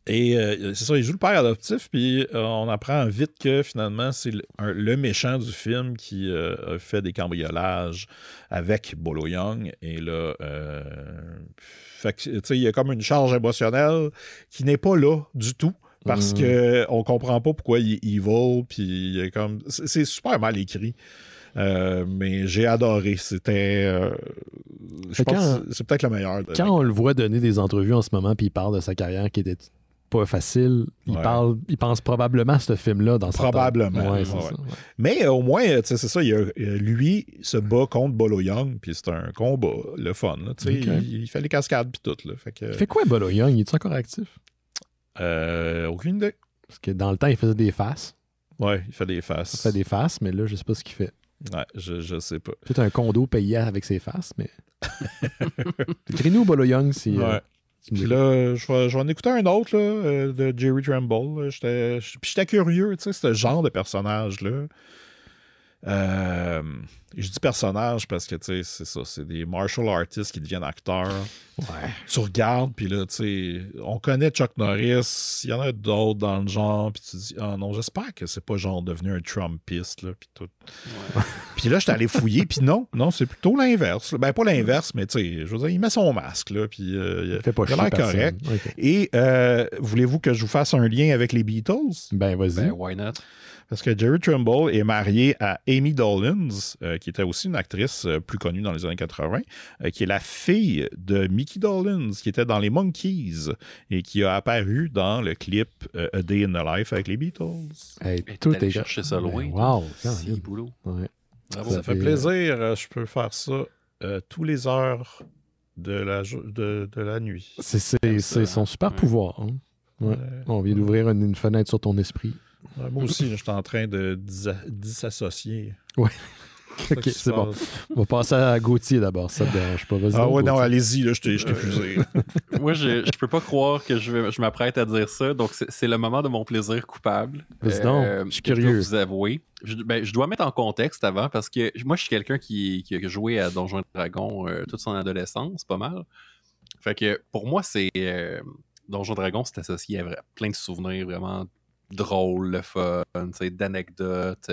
[SPEAKER 2] C'est ça, il joue le père adoptif, puis on apprend vite que finalement, c'est le méchant du film qui a fait des cambriolages avec Bolo Young. Et là, fait que, tu sais, il y a comme une charge émotionnelle qui n'est pas là du tout. Parce qu'on comprend pas pourquoi il est evil, puis c'est super mal écrit. Mais j'ai adoré. C'était je pense que c'est peut-être le meilleur.
[SPEAKER 1] Quand on le voit donner des entrevues en ce moment, puis il parle de sa carrière qui était pas facile, il pense probablement à ce film-là dans sa tête.
[SPEAKER 2] Probablement.
[SPEAKER 1] Ouais,
[SPEAKER 2] ouais.
[SPEAKER 1] ça.
[SPEAKER 2] Mais au moins, c'est ça, lui se bat contre Bolo Young, puis c'est un combat, le fun. Il fait les cascades, puis tout. Là,
[SPEAKER 1] il fait quoi, Bolo Young? Il est encore actif?
[SPEAKER 2] Aucune idée.
[SPEAKER 1] Parce que dans le temps, il faisait des faces.
[SPEAKER 2] Ouais, il fait des faces.
[SPEAKER 1] Il fait des faces, mais là, je sais pas ce qu'il fait.
[SPEAKER 2] Ouais, je sais pas.
[SPEAKER 1] C'est un condo payé avec ses faces, mais... Écris-nous, Bolo Young, si...
[SPEAKER 2] Puis là, je vais en écouter un autre là, de Jerry Trimble. J'étais curieux, tu sais, ce genre de personnage-là. Je dis personnage parce que, tu sais, c'est ça, c'est des martial artists qui deviennent acteurs.
[SPEAKER 1] Ouais.
[SPEAKER 2] Tu regardes, puis là, tu sais, on connaît Chuck Norris, il y en a d'autres dans le genre, puis tu dis, ah non, j'espère que c'est pas genre devenu un Trumpiste, là, puis tout.
[SPEAKER 3] Ouais.
[SPEAKER 2] Puis là, j'étais allé fouiller, puis non, c'est plutôt l'inverse. Ben, pas l'inverse, mais tu sais, je veux dire, il met son masque, là, puis il
[SPEAKER 1] fait pas
[SPEAKER 2] a l'air correct.
[SPEAKER 1] Okay.
[SPEAKER 2] Et voulez-vous que je vous fasse un lien avec les Beatles?
[SPEAKER 1] Ben, vas-y.
[SPEAKER 3] Ben, why not?
[SPEAKER 2] Parce que Jerry Trimble est marié à Amy Dolenz, qui était aussi une actrice plus connue dans les années 80, qui est la fille de Mickey Dolenz, qui était dans les Monkees et qui a apparu dans le clip A Day in the Life avec les Beatles.
[SPEAKER 1] Hey, tout est
[SPEAKER 3] chercher ça loin.
[SPEAKER 1] Wow,
[SPEAKER 3] c'est boulot.
[SPEAKER 1] Ouais.
[SPEAKER 3] Bravo.
[SPEAKER 2] Ça fait plaisir. Je peux faire ça tous les heures de la nuit.
[SPEAKER 1] C'est son super pouvoir. Hein? Ouais. On vient d'ouvrir une fenêtre sur ton esprit.
[SPEAKER 2] Ouais, moi aussi, je suis en train de disassocier.
[SPEAKER 1] Ouais. Ok, c'est bon. On va passer à Gauthier d'abord, ça te dérange pas. Vas-y.
[SPEAKER 2] Ah ouais,
[SPEAKER 1] Gauthier.
[SPEAKER 2] non, allez-y, là, je t'ai fusé.
[SPEAKER 3] Moi, je peux pas croire que je m'apprête à dire ça, donc c'est le moment de mon plaisir coupable.
[SPEAKER 1] Vas-y donc, je suis curieux.
[SPEAKER 3] Je dois vous avouer. Je dois mettre en contexte avant, parce que moi, je suis quelqu'un qui a joué à Donjons & Dragons toute son adolescence, pas mal. Fait que pour moi, c'est Donjons & Dragons, c'est associé à plein de souvenirs vraiment drôles, le fun, d'anecdotes,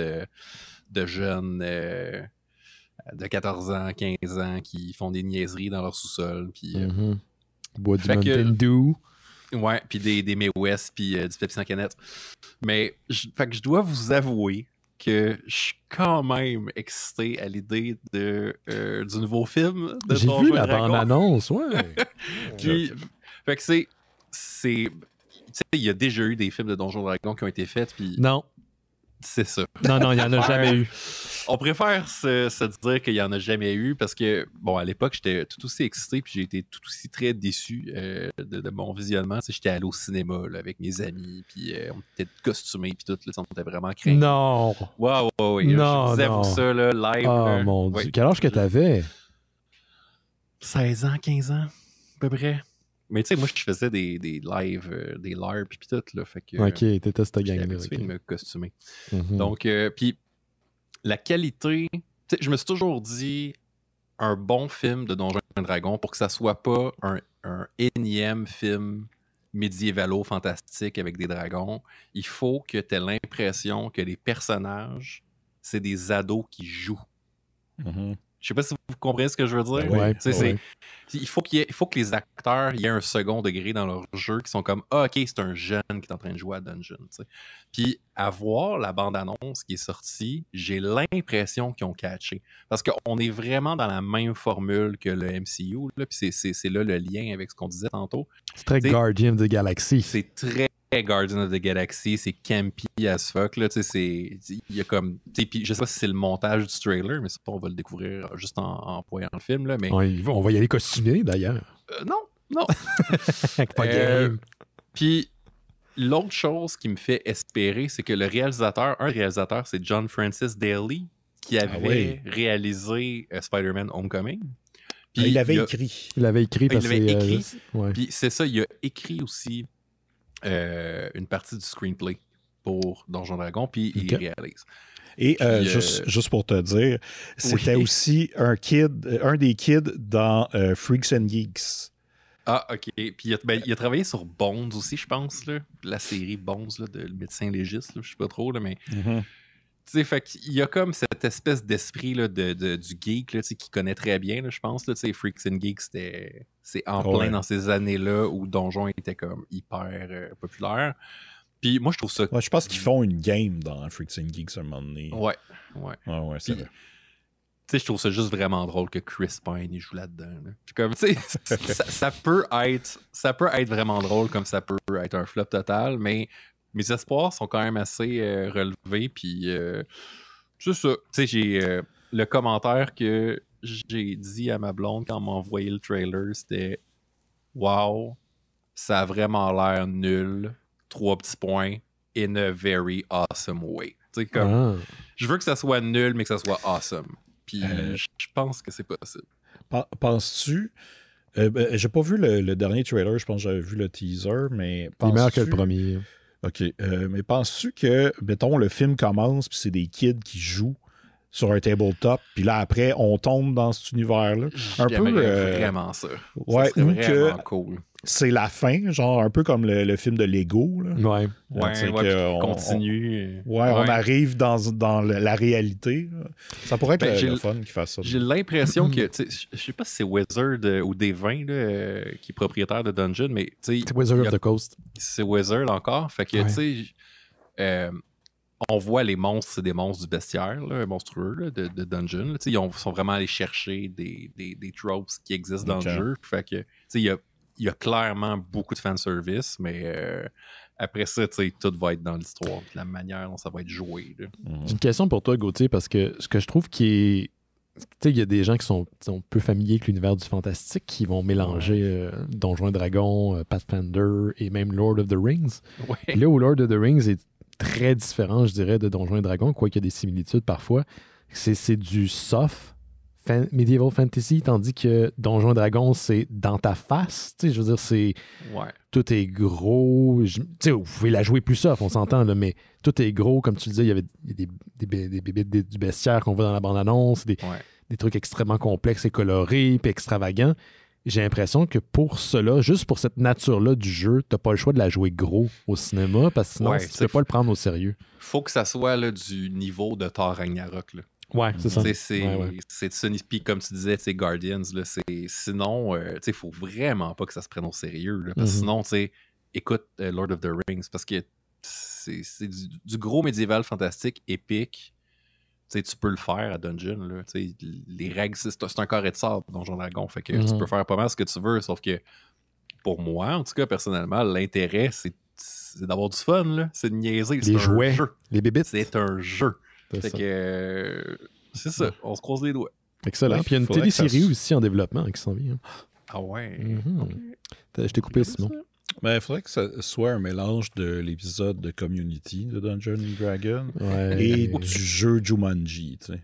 [SPEAKER 3] de jeunes de 14 ans, 15 ans qui font des niaiseries dans leur sous-sol. Puis,
[SPEAKER 1] bois du Mountain Dew.
[SPEAKER 3] Ouais, puis des May West, puis du Pepsi en canette. Mais fait que je dois vous avouer que je suis quand même excité à l'idée du nouveau film de
[SPEAKER 1] J'ai vu la bande-annonce, ouais.
[SPEAKER 3] Puis, fait que c'est tu sais, il y a déjà eu des films de Donjons & Dragons qui ont été faits, puis...
[SPEAKER 1] Non.
[SPEAKER 3] C'est ça.
[SPEAKER 1] Non, il n'y en a jamais eu.
[SPEAKER 3] On préfère se dire qu'il n'y en a jamais eu, parce que, bon, à l'époque, j'étais tout aussi excité, puis j'ai été tout aussi très déçu de mon visionnement. Tu sais, j'étais allé au cinéma là, avec mes amis, puis on était costumés, puis tout, là, on était vraiment craints.
[SPEAKER 1] Non.
[SPEAKER 3] Wow,
[SPEAKER 1] non,
[SPEAKER 3] je vous avoue ça, là, live.
[SPEAKER 1] Oh mon Dieu. Quel âge que t'avais?
[SPEAKER 3] 16 ans, 15 ans, à peu près. Mais tu sais, moi, je faisais des lives, des LARP, puis tout, là, fait que...
[SPEAKER 1] Ok, t'étais cette gang-là.
[SPEAKER 3] J'étais habitué de me costumer.
[SPEAKER 1] Mm-hmm.
[SPEAKER 3] Donc, puis la qualité... Tu sais, je me suis toujours dit, un bon film de Donjons & Dragons, pour que ça soit pas un énième film médiévalo-fantastique avec des dragons, il faut que tu aies l'impression que les personnages, c'est des ados qui jouent.
[SPEAKER 2] Mm-hmm.
[SPEAKER 3] Je sais pas si vous comprenez ce que je veux dire.
[SPEAKER 1] Ouais,
[SPEAKER 3] il faut que les acteurs aient un second degré dans leur jeu qui sont comme « Ah, ok, c'est un jeune qui est en train de jouer à Dungeon. » Puis, à voir la bande-annonce qui est sortie, j'ai l'impression qu'ils ont catché. Parce qu'on est vraiment dans la même formule que le MCU. Là, puis c'est là le lien avec ce qu'on disait tantôt.
[SPEAKER 1] C'est très Guardian of the Galaxy.
[SPEAKER 3] C'est très Guardian of the Galaxy, c'est campy as fuck, là, tu sais, il y a comme, puis je sais pas si c'est le montage du trailer, mais ça, on va le découvrir juste en voyant le film, là, mais...
[SPEAKER 1] On va y aller costumé, d'ailleurs.
[SPEAKER 3] Non.
[SPEAKER 1] Pas game.
[SPEAKER 3] Puis, l'autre chose qui me fait espérer, c'est que un réalisateur, c'est John Francis Daly, qui avait réalisé Spider-Man Homecoming. Puis,
[SPEAKER 2] il l'avait écrit.
[SPEAKER 1] Il l'avait écrit parce
[SPEAKER 3] que... Puis c'est ça, il a écrit aussi une partie du screenplay pour Donjons & Dragons, puis il réalise.
[SPEAKER 2] Et juste pour te dire, c'était aussi un des kids dans Freaks and Geeks.
[SPEAKER 3] Ah, OK. Puis il a travaillé sur Bones aussi, je pense, là. La série Bones, là, de le médecin légiste, là, je sais pas trop, là, mais...
[SPEAKER 2] Mm-hmm.
[SPEAKER 3] Tu sais, fait qu'il y a comme cette espèce d'esprit là, du geek là, qui connaît très bien, là, je pense. Là, Freaks and Geeks, c'est en plein dans ces années-là où Donjon était comme hyper populaire. Puis moi, je trouve ça...
[SPEAKER 2] Ouais, je pense qu'ils font une game dans Freaks and Geeks à un moment donné.
[SPEAKER 3] Ouais,
[SPEAKER 2] c'est vrai.
[SPEAKER 3] je trouve ça juste vraiment drôle que Chris Pine il joue là-dedans. Là. Comme, ça peut être vraiment drôle comme ça peut être un flop total, mais mes espoirs sont quand même assez relevés. Puis c'est ça. J'ai le commentaire que j'ai dit à ma blonde quand elle m'a envoyé le trailer, c'était wow, ça a vraiment l'air nul. 3 petits points. In a very awesome way. Comme, je veux que ça soit nul, mais que ça soit awesome. Puis je pense que c'est possible.
[SPEAKER 2] Penses-tu... j'ai pas vu le dernier trailer, je pense que j'avais vu le teaser, mais...
[SPEAKER 1] Il est meilleur que le premier.
[SPEAKER 2] OK. Mais penses-tu que, mettons, le film commence, puis c'est des kids qui jouent sur un tabletop, puis là, après, on tombe dans cet univers-là?
[SPEAKER 3] Vraiment ça.
[SPEAKER 2] Ouais,
[SPEAKER 3] ça serait vraiment cool.
[SPEAKER 2] C'est la fin, genre un peu comme le film de Lego. Là.
[SPEAKER 1] Ouais.
[SPEAKER 3] On continue.
[SPEAKER 2] On arrive dans la réalité. Là. Ça pourrait être le fun qu'ils fassent ça.
[SPEAKER 3] J'ai l'impression que, je sais pas si c'est Wizard ou Devin qui est propriétaire de Dungeon, mais
[SPEAKER 1] c'est Wizard of the Coast.
[SPEAKER 3] C'est Wizard encore. Fait que, tu sais, on voit les monstres, c'est des monstres du bestiaire, là, monstrueux là, de Dungeon. Là, ils sont vraiment allés chercher des tropes qui existent dans le jeu. Fait que, il y a clairement beaucoup de fanservice, mais après ça, tout va être dans l'histoire. La manière dont ça va être joué.
[SPEAKER 1] J'ai une question pour toi, Gauthier, parce que ce que je trouve qui est... il y a des gens qui sont peu familiers avec l'univers du fantastique qui vont mélanger Donjons et Dragons, Pathfinder et même Lord of the Rings.
[SPEAKER 3] Ouais.
[SPEAKER 1] Puis là où Lord of the Rings est très différent, je dirais, de Donjons et Dragons, quoiqu'il y a des similitudes parfois, c'est du soft medieval fantasy, tandis que Donjons et Dragons, c'est dans ta face. Je veux dire, c'est...
[SPEAKER 3] Ouais.
[SPEAKER 1] Tout est gros. Vous pouvez la jouer plus soft, on s'entend, là, mais tout est gros. Comme tu le disais, il y avait des bébés du bestiaire qu'on voit dans la bande-annonce, des trucs extrêmement complexes et colorés, puis extravagants. J'ai l'impression que pour cela, juste pour cette nature-là du jeu, t'as pas le choix de la jouer gros au cinéma, parce que sinon, tu peux pas le prendre au sérieux.
[SPEAKER 3] Faut que ça soit là, du niveau de Thor Ragnarok. Là.
[SPEAKER 1] Ouais, c'est ça.
[SPEAKER 3] C'est Sony Speak, comme tu disais, c'est Guardians. Là, sinon, il faut vraiment pas que ça se prenne au sérieux. Là, parce que sinon, écoute Lord of the Rings, parce que c'est du gros médiéval fantastique épique. Tu peux le faire à Dungeon. Là, les règles, c'est un carré de sable, Donjon Dragon. Fait que tu peux faire pas mal ce que tu veux, sauf que pour moi, en tout cas, personnellement, l'intérêt, c'est d'avoir du fun. Là. C'est de niaiser.
[SPEAKER 1] Les jouets, jeu. Les bébites.
[SPEAKER 3] C'est un jeu. Fait que c'est ça, on se croise les doigts.
[SPEAKER 1] Excellent. Puis il y a une télésérie aussi en développement qui s'en vient.
[SPEAKER 3] Ah ouais.
[SPEAKER 1] Je t'ai coupé, Simon.
[SPEAKER 2] Mais il faudrait que ça soit un mélange de l'épisode de Community de Dungeons & Dragons et du jeu Jumanji, tu sais.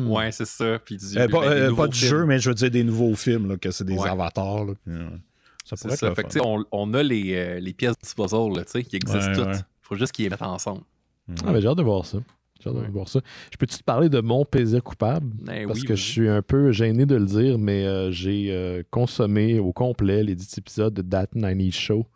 [SPEAKER 3] Ouais, c'est ça. Puis
[SPEAKER 2] pas du jeu, mais je veux dire des nouveaux films, là, que c'est des avatars. Là, ça pourrait être
[SPEAKER 3] fait on a les pièces du puzzle là, qui existent toutes. Il faut juste qu'ils les mettent ensemble.
[SPEAKER 1] Mais j'ai hâte de voir ça. Je peux-tu te parler de mon plaisir coupable? Parce que je suis un peu gêné de le dire, mais j'ai consommé au complet les 10 épisodes de That 90s Show,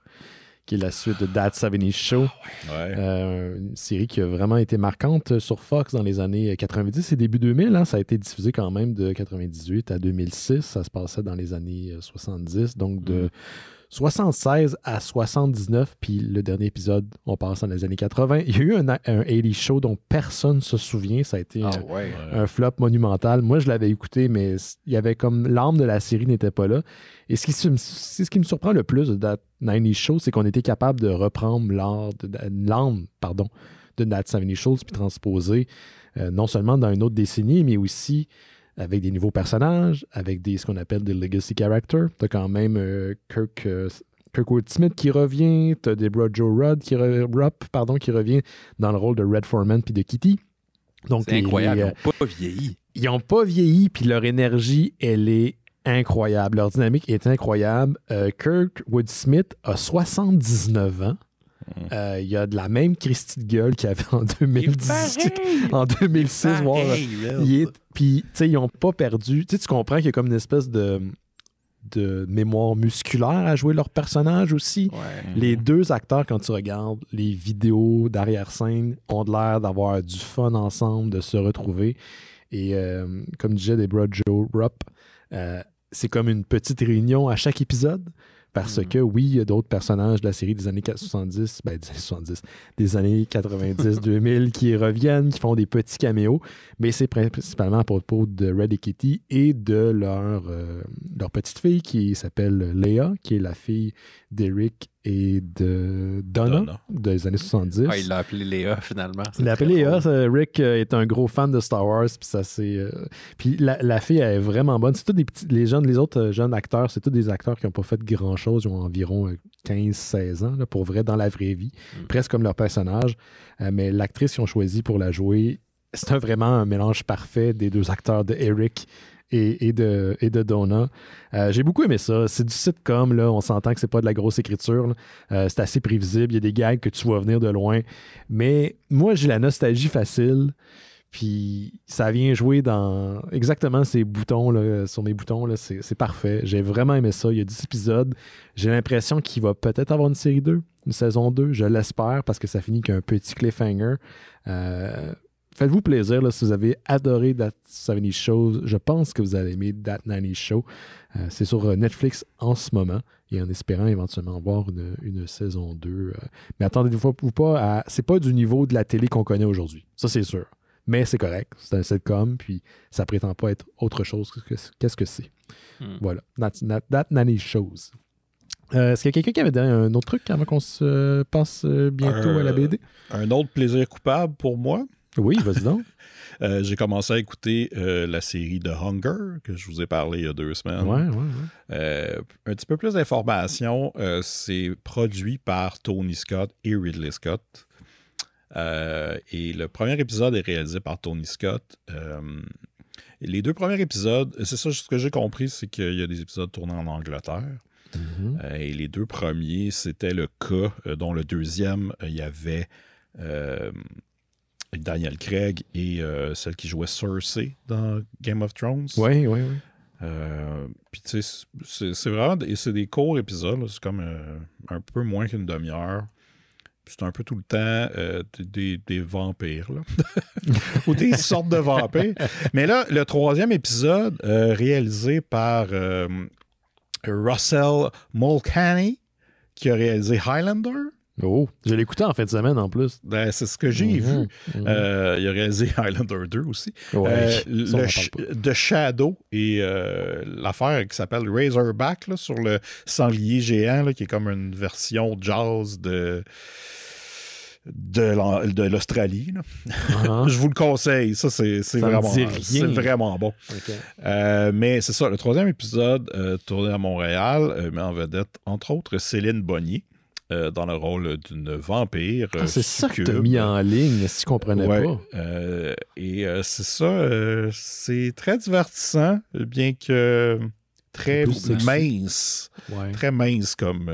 [SPEAKER 1] qui est la suite de That 70s Show. Une série qui a vraiment été marquante sur Fox dans les années 90 et début 2000. Hein, ça a été diffusé quand même de 98 à 2006. Ça se passait dans les années 70, donc de 76 à 79, puis le dernier épisode, on passe dans les années 80. Il y a eu un 80s Show dont personne ne se souvient. Ça a été un flop monumental. Moi, je l'avais écouté, mais il y avait comme l'âme de la série n'était pas là. Et ce qui me surprend le plus de That 90s Show, c'est qu'on était capable de reprendre l'âme de That 70s Show puis transposer non seulement dans une autre décennie, mais aussi avec des nouveaux personnages, avec ce qu'on appelle des legacy characters. T'as quand même Kirkwood Smith qui revient, t'as Deborah Jo Rupp qui revient dans le rôle de Red Foreman puis de Kitty. Donc,
[SPEAKER 3] c'est incroyable, ils n'ont pas vieilli.
[SPEAKER 1] Ils n'ont pas vieilli, puis leur énergie, elle est incroyable. Leur dynamique est incroyable. Kirkwood Smith a 79 ans. Il y a de la même Christie de gueule qu'il y avait en 2006. Puis, tu sais, ils n'ont pas perdu. Tu comprends qu'il y a comme une espèce de mémoire musculaire à jouer leur personnage aussi. Les deux acteurs, quand tu regardes les vidéos d'arrière-scène, ont l'air d'avoir du fun ensemble, de se retrouver. Et comme disait Deborah Jo Rupp, c'est comme une petite réunion à chaque épisode. Parce que, oui, il y a d'autres personnages de la série des années 70, des années 90, 2000 qui reviennent, qui font des petits caméos, mais c'est principalement à propos de Red et Kitty et de leur petite fille qui s'appelle Leia, qui est la fille d'Eric et de Donna des années 70.
[SPEAKER 3] Ah, il l'a appelé Léa, finalement.
[SPEAKER 1] Il l'a appelé Léa. Rick est un gros fan de Star Wars. Puis ça, puis la fille, elle est vraiment bonne. C'est tous les autres jeunes acteurs, c'est tous des acteurs qui n'ont pas fait grand-chose. Ils ont environ 15-16 ans, là, pour vrai, dans la vraie vie. Presque comme leur personnage. Mais l'actrice qu'ils ont choisi pour la jouer, c'est vraiment un mélange parfait des deux acteurs, de Eric et de Donna. J'ai beaucoup aimé ça. C'est du sitcom, là. On s'entend que c'est pas de la grosse écriture. C'est assez prévisible. Il y a des gags que tu vois venir de loin. Mais moi, j'ai la nostalgie facile. Puis ça vient jouer dans exactement ces boutons, là, sur mes boutons. Là, c'est parfait. J'ai vraiment aimé ça. Il y a 10 épisodes. J'ai l'impression qu'il va peut-être avoir une série 2, une saison 2. Je l'espère parce que ça finit qu'un petit cliffhanger. Faites-vous plaisir, là, si vous avez adoré That 70's Show. Je pense que vous allez aimer That 90's Show. C'est sur Netflix en ce moment et en espérant éventuellement voir une saison 2. Mais attendez-vous pas c'est pas du niveau de la télé qu'on connaît aujourd'hui. Ça, c'est sûr. Mais c'est correct. C'est un sitcom, puis ça prétend pas être autre chose qu'est-ce que c'est. Voilà. That 90's Show. Est-ce qu'il y a quelqu'un qui avait un autre truc avant qu'on se passe bientôt à la BD? Un
[SPEAKER 2] autre plaisir coupable pour moi.
[SPEAKER 1] Oui, vas-y donc.
[SPEAKER 2] J'ai commencé à écouter la série The Hunger, que je vous ai parlé il y a 2 semaines.
[SPEAKER 1] Ouais.
[SPEAKER 2] Un petit peu plus d'informations. C'est produit par Tony Scott et Ridley Scott. Et le premier épisode est réalisé par Tony Scott. Les 2 premiers épisodes, c'est ça, ce que j'ai compris, c'est qu'il y a des épisodes tournés en Angleterre. Et les 2 premiers, c'était le cas, dont le deuxième, il y avait Daniel Craig et celle qui jouait Cersei dans Game of Thrones.
[SPEAKER 1] Oui.
[SPEAKER 2] Puis tu sais, c'est vraiment c'est des courts épisodes. Là. C'est comme un peu moins qu'une demi-heure. C'est un peu tout le temps des vampires, là. Ou des sortes de vampires. Mais là, le 3e épisode, réalisé par Russell Mulcahy, qui a réalisé Highlander.
[SPEAKER 1] Oh, je l'ai écouté en fin de semaine en plus.
[SPEAKER 2] Ben, c'est ce que j'ai vu. Il a réalisé Highlander 2 aussi.
[SPEAKER 1] Ouais,
[SPEAKER 2] The Shadow et l'affaire qui s'appelle Razorback, là, sur le sanglier géant, là, qui est comme une version jazz de l'Australie. Je vous le conseille. Ça, c'est vraiment bon.
[SPEAKER 1] Okay.
[SPEAKER 2] Mais c'est ça, le 3e épisode tourné à Montréal met en vedette, entre autres, Céline Bonnier. Dans le rôle d'une vampire.
[SPEAKER 1] C'est ça que tu as mis en ligne, si tu ne comprenais pas.
[SPEAKER 2] Et c'est ça, c'est très divertissant, bien que très mince.
[SPEAKER 1] Ouais.
[SPEAKER 2] Très mince comme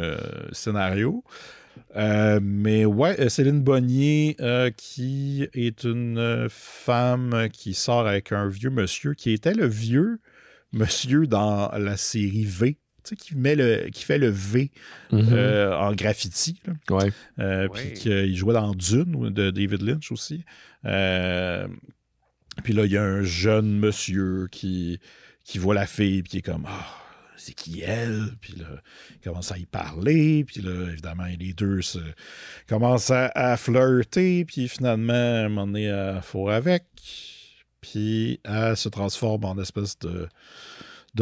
[SPEAKER 2] scénario. Mais ouais, Céline Bonnier, qui est une femme qui sort avec un vieux monsieur, qui était le vieux monsieur dans la série V. Qui fait le V en graffiti.
[SPEAKER 1] Là.
[SPEAKER 2] Ouais. Puis qu'il jouait dans Dune de David Lynch aussi. Puis là, il y a un jeune monsieur qui voit la fille puis qui est comme c'est qui elle? Puis là, il commence à y parler. Puis là, évidemment, les deux commencent à flirter. Puis finalement, à un moment donné, elle fourre avec. Puis elle se transforme en espèce de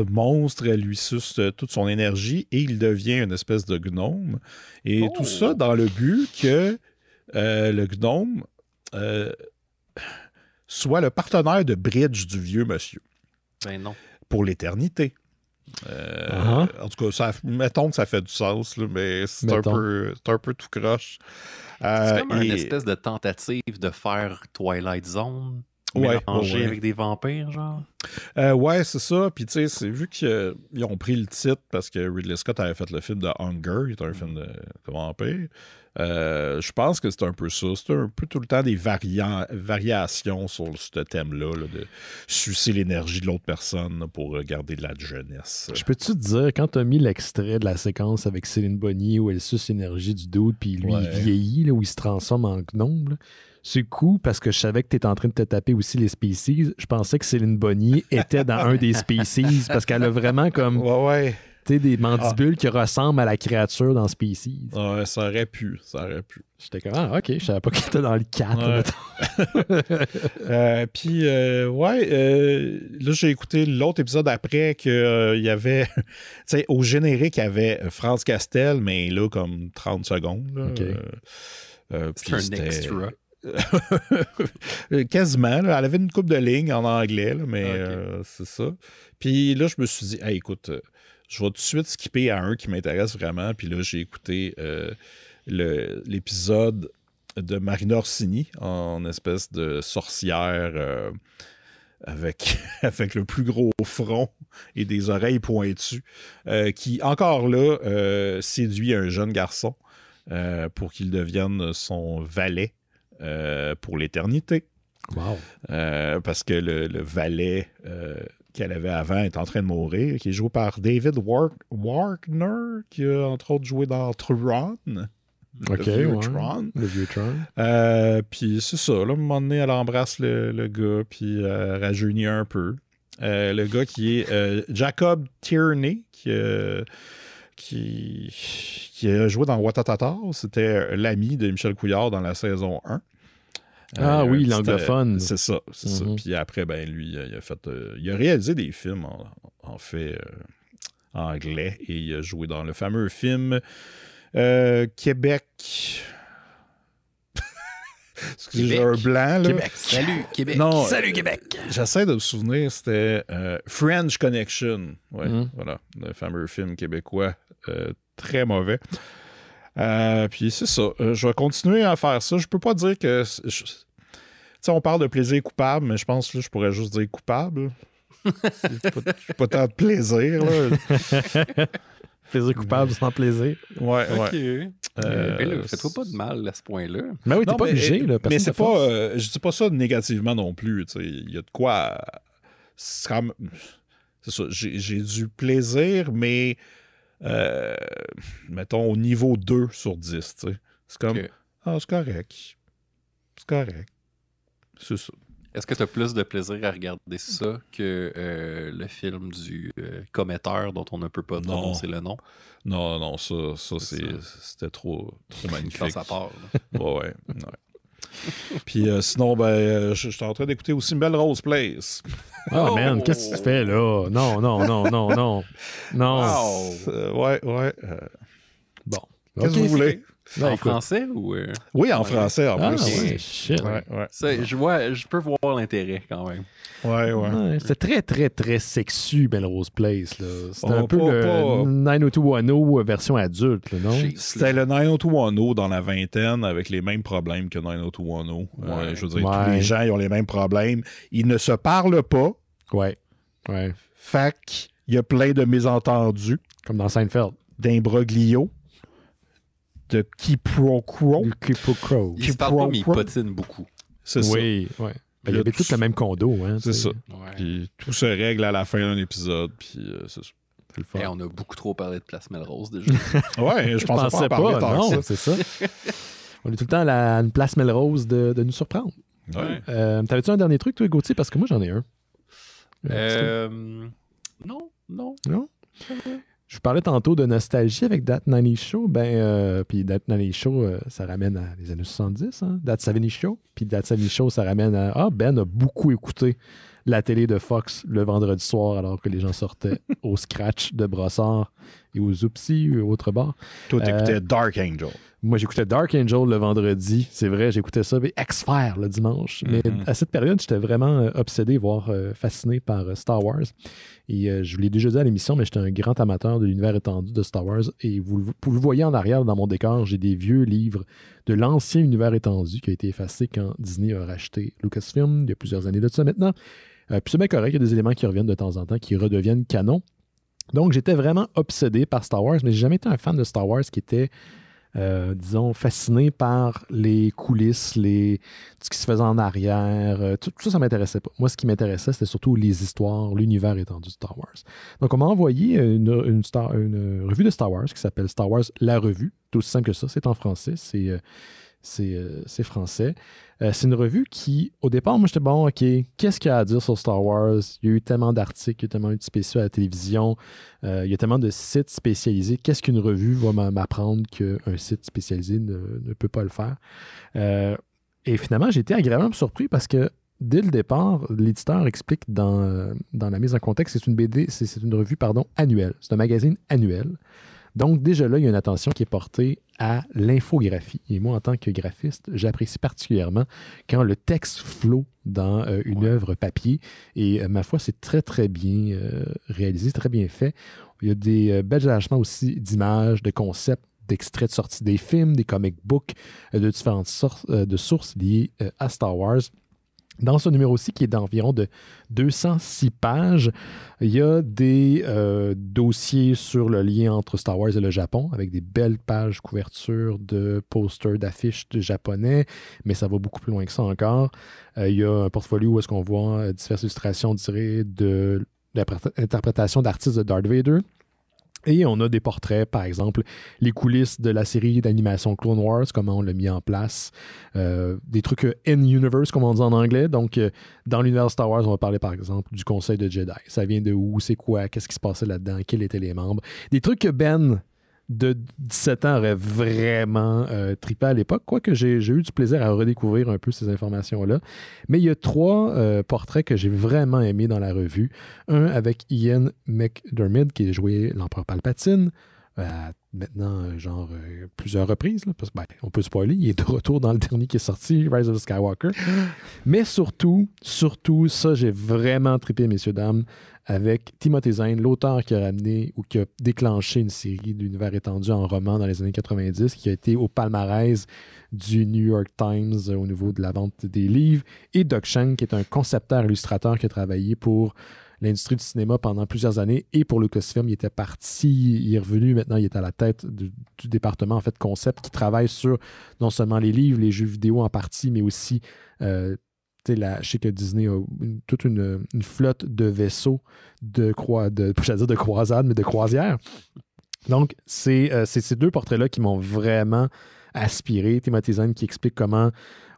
[SPEAKER 2] monstre, elle lui suce toute son énergie et il devient une espèce de gnome. Et tout ça dans le but que le gnome soit le partenaire de bridge du vieux monsieur.
[SPEAKER 3] Ben non.
[SPEAKER 2] Pour l'éternité. En tout cas, mettons que ça fait du sens, là, mais c'est un peu tout croche.
[SPEAKER 3] C'est comme une espèce de tentative de faire Twilight Zone. Mélangé avec des vampires, genre?
[SPEAKER 2] Ouais, c'est ça. Puis, tu sais, c'est vu qu'ils ont pris le titre parce que Ridley Scott avait fait le film de Hunger, qui est un film de vampires. Je pense que c'est un peu ça. C'est un peu tout le temps des variations sur ce thème-là, là, de sucer l'énergie de l'autre personne là, pour garder de la jeunesse.
[SPEAKER 1] Je peux-tu te dire, quand tu as mis l'extrait de la séquence avec Céline Bonnier où elle suce l'énergie du dude, puis lui, il vieillit, là, où il se transforme en gnome, là, c'est cool parce que je savais que tu étais en train de te taper aussi les species. Je pensais que Céline Bonnier était dans un des species parce qu'elle a vraiment comme... des mandibules qui ressemblent à la créature dans Species.
[SPEAKER 2] Ouais, ça aurait pu.
[SPEAKER 1] J'étais comme, ah, OK, je savais pas qu'il était dans le 4.
[SPEAKER 2] Puis, là, j'ai écouté l'autre épisode après qu'il y avait, tu sais, au générique, il y avait France Castel, mais là, comme 30 secondes. Là,
[SPEAKER 3] c'est un extra.
[SPEAKER 2] Quasiment. Là, elle avait une couple de lignes en anglais, là, mais c'est ça. Puis là, je me suis dit, hey, écoute, je vais tout de suite skipper à un qui m'intéresse vraiment. Puis là, j'ai écouté l'épisode de Marina Orsini en espèce de sorcière avec le plus gros front et des oreilles pointues, qui, encore là, séduit un jeune garçon pour qu'il devienne son valet pour l'éternité.
[SPEAKER 1] Wow.
[SPEAKER 2] Parce que le valet qu'elle avait avant est en train de mourir, qui est joué par David Warner, qui a entre autres joué dans Tron. Le vieux Tron. Puis c'est ça, là, à un moment donné, elle embrasse le gars, puis elle rajeunit un peu. Le gars qui est Jacob Tierney, qui a joué dans Watatata. C'était l'ami de Michel Couillard dans la saison 1.
[SPEAKER 1] Oui, l'anglophone.
[SPEAKER 2] C'est ça. Puis après, ben lui, il a réalisé des films en fait anglais, et il a joué dans le fameux film Québec. Excusez, j'ai un blanc, là.
[SPEAKER 3] Québec. Salut, Québec.
[SPEAKER 2] Non,
[SPEAKER 3] salut, Québec.
[SPEAKER 2] J'essaie de me souvenir, c'était French Connection. Ouais, voilà. Le fameux film québécois très mauvais. Puis c'est ça. Je vais continuer à faire ça. Je peux pas dire que... Tu sais, on parle de plaisir coupable, mais je pense que je pourrais juste dire coupable. C'est pas tant de plaisir, là.
[SPEAKER 1] Plaisir coupable sans plaisir.
[SPEAKER 2] Ouais.
[SPEAKER 3] Mais là, fais-toi pas de mal à ce point-là.
[SPEAKER 1] Mais oui, t'es pas obligé. Là,
[SPEAKER 2] mais c'est pas... je dis pas ça négativement non plus. Il y a de quoi... C'est ça. J'ai du plaisir, mais... mettons au niveau 2 sur 10. T'sais. C'est comme... c'est correct. C'est correct. C'est ça.
[SPEAKER 3] Est-ce que tu as plus de plaisir à regarder ça que le film du commetteur dont on ne peut pas prononcer le nom?
[SPEAKER 2] Non, ça c'était trop magnifique.
[SPEAKER 3] Quand ça part.
[SPEAKER 2] Ouais. Puis sinon, je suis en train d'écouter aussi Melrose Place.
[SPEAKER 1] Oh man, qu'est-ce que tu fais là? Non.
[SPEAKER 2] Ouais.
[SPEAKER 1] Bon.
[SPEAKER 2] Qu'est-ce que vous voulez?
[SPEAKER 3] En français ou...
[SPEAKER 2] Oui, en français en plus.
[SPEAKER 1] Ouais, shit.
[SPEAKER 2] Ouais.
[SPEAKER 3] Ça, je peux voir l'intérêt quand même.
[SPEAKER 2] Ouais.
[SPEAKER 1] C'était très, très, très sexu, Melrose Place. C'était un peu le 90210 version adulte, là, non?
[SPEAKER 2] C'était le 90210 dans la vingtaine avec les mêmes problèmes que 90210. Je veux dire, tous les gens ils ont les mêmes problèmes. Ils ne se parlent pas.
[SPEAKER 1] Ouais.
[SPEAKER 2] Fait qu'il y a plein de mésentendus.
[SPEAKER 1] Comme dans Seinfeld.
[SPEAKER 2] D'imbroglio. De quiproquo.
[SPEAKER 3] Ils se parlent pas, mais ils patinent beaucoup.
[SPEAKER 2] C'est ça.
[SPEAKER 1] Oui. Ben, il y avait tous le même condo. Hein,
[SPEAKER 2] c'est ça.
[SPEAKER 3] Ouais.
[SPEAKER 2] Puis tout se règle à la fin d'un épisode. Puis c'est ça.
[SPEAKER 1] C'est le fun.
[SPEAKER 3] Et on a beaucoup trop parlé de Place Melrose déjà.
[SPEAKER 2] Ouais, je pensais pas en parler tant que ça.
[SPEAKER 1] C'est ça. On est tout le temps à une Place Melrose de nous surprendre.
[SPEAKER 2] Ouais.
[SPEAKER 1] T'avais-tu un dernier truc, toi, Gauthier? Parce que moi, j'en ai un.
[SPEAKER 3] Non.
[SPEAKER 1] Je vous parlais tantôt de nostalgie avec That 90 Show. Puis That 90 Show, ça ramène à les années 70. Hein? That 70 Show. Puis That 70 Show, ça ramène à... Ben a beaucoup écouté la télé de Fox le vendredi soir alors que les gens sortaient au Scratch de Brossard et aux Oupsi ou autre bar.
[SPEAKER 2] Toi, t'écoutais Dark Angel.
[SPEAKER 1] Moi, j'écoutais Dark Angel le vendredi. C'est vrai, j'écoutais ça. Et X-Files le dimanche. Mais à cette période, j'étais vraiment obsédé, voire fasciné par Star Wars. Et je vous l'ai déjà dit à l'émission, mais j'étais un grand amateur de l'univers étendu de Star Wars. Et vous le voyez en arrière dans mon décor, j'ai des vieux livres de l'ancien univers étendu qui a été effacé quand Disney a racheté Lucasfilm il y a plusieurs années de ça maintenant. Puis c'est bien correct, il y a des éléments qui reviennent de temps en temps, qui redeviennent canon. Donc, j'étais vraiment obsédé par Star Wars, mais j'ai jamais été un fan de Star Wars qui était, disons, fasciné par les coulisses, ce qui se faisait en arrière. Tout ça, ça m'intéressait pas. Moi, ce qui m'intéressait, c'était surtout les histoires, l'univers étendu de Star Wars. Donc, on m'a envoyé une revue de Star Wars qui s'appelle Star Wars La Revue. C'est aussi simple que ça. C'est en français. c'est français. C'est une revue qui, au départ, moi, j'étais bon, OK, qu'est-ce qu'il y a à dire sur Star Wars? Il y a eu tellement d'articles, il y a tellement eu de spéciaux à la télévision, il y a tellement de sites spécialisés. Qu'est-ce qu'une revue va m'apprendre qu'un site spécialisé ne peut pas le faire? Et finalement, j'ai été agréablement surpris parce que dès le départ, l'éditeur explique dans la mise en contexte, c'est une BD, c'est une revue, annuelle. C'est un magazine annuel. Donc, déjà là, il y a une attention qui est portée à l'infographie. Et moi, en tant que graphiste, j'apprécie particulièrement quand le texte flot dans une œuvre papier. Et ma foi, c'est très, très bien réalisé, très bien fait. Il y a des belles agences aussi d'images, de concepts, d'extraits de sortie des films, des comic books, de différentes sortes de sources liées à Star Wars. Dans ce numéro-ci, qui est d'environ de 206 pages, il y a des dossiers sur le lien entre Star Wars et le Japon, avec des belles pages couverture de posters, d'affiches de japonais, mais ça va beaucoup plus loin que ça encore. Il y a un portfolio où est-ce qu'on voit diverses illustrations tirées de l'interprétation d'artistes de Darth Vader. Et on a des portraits, par exemple, les coulisses de la série d'animation Clone Wars, comment on l'a mis en place, des trucs in-universe, comme on dit en anglais. Donc, dans l'univers Star Wars, on va parler, par exemple, du Conseil de Jedi. Ça vient de où, c'est quoi, qu'est-ce qui se passait là-dedans, quels étaient les membres. Des trucs que Ben, de 17 ans, aurait vraiment trippé à l'époque, quoique j'ai eu du plaisir à redécouvrir un peu ces informations-là. Mais il y a 3 portraits que j'ai vraiment aimés dans la revue. Un avec Ian McDiarmid, qui a joué l'Empereur Palpatine, maintenant, plusieurs reprises, là, parce que, on peut spoiler, il est de retour dans le dernier qui est sorti, Rise of Skywalker. Mais surtout, ça, j'ai vraiment trippé, messieurs, dames, avec Timothy Zahn, l'auteur qui a ramené ou qui a déclenché une série d'univers étendu en roman dans les années 90, qui a été au palmarès du New York Times au niveau de la vente des livres, et Doug Chiang, qui est un concepteur-illustrateur qui a travaillé pour l'industrie du cinéma pendant plusieurs années et pour Lucasfilm. Il était parti, il est revenu, maintenant il est à la tête du département en fait concept qui travaille sur non seulement les livres, les jeux vidéo en partie, mais aussi je sais que Disney a toute une flotte de vaisseaux de croisade, mais de croisière. Donc, c'est ces 2 portraits-là qui m'ont vraiment aspiré. Timothy Zahn qui explique comment,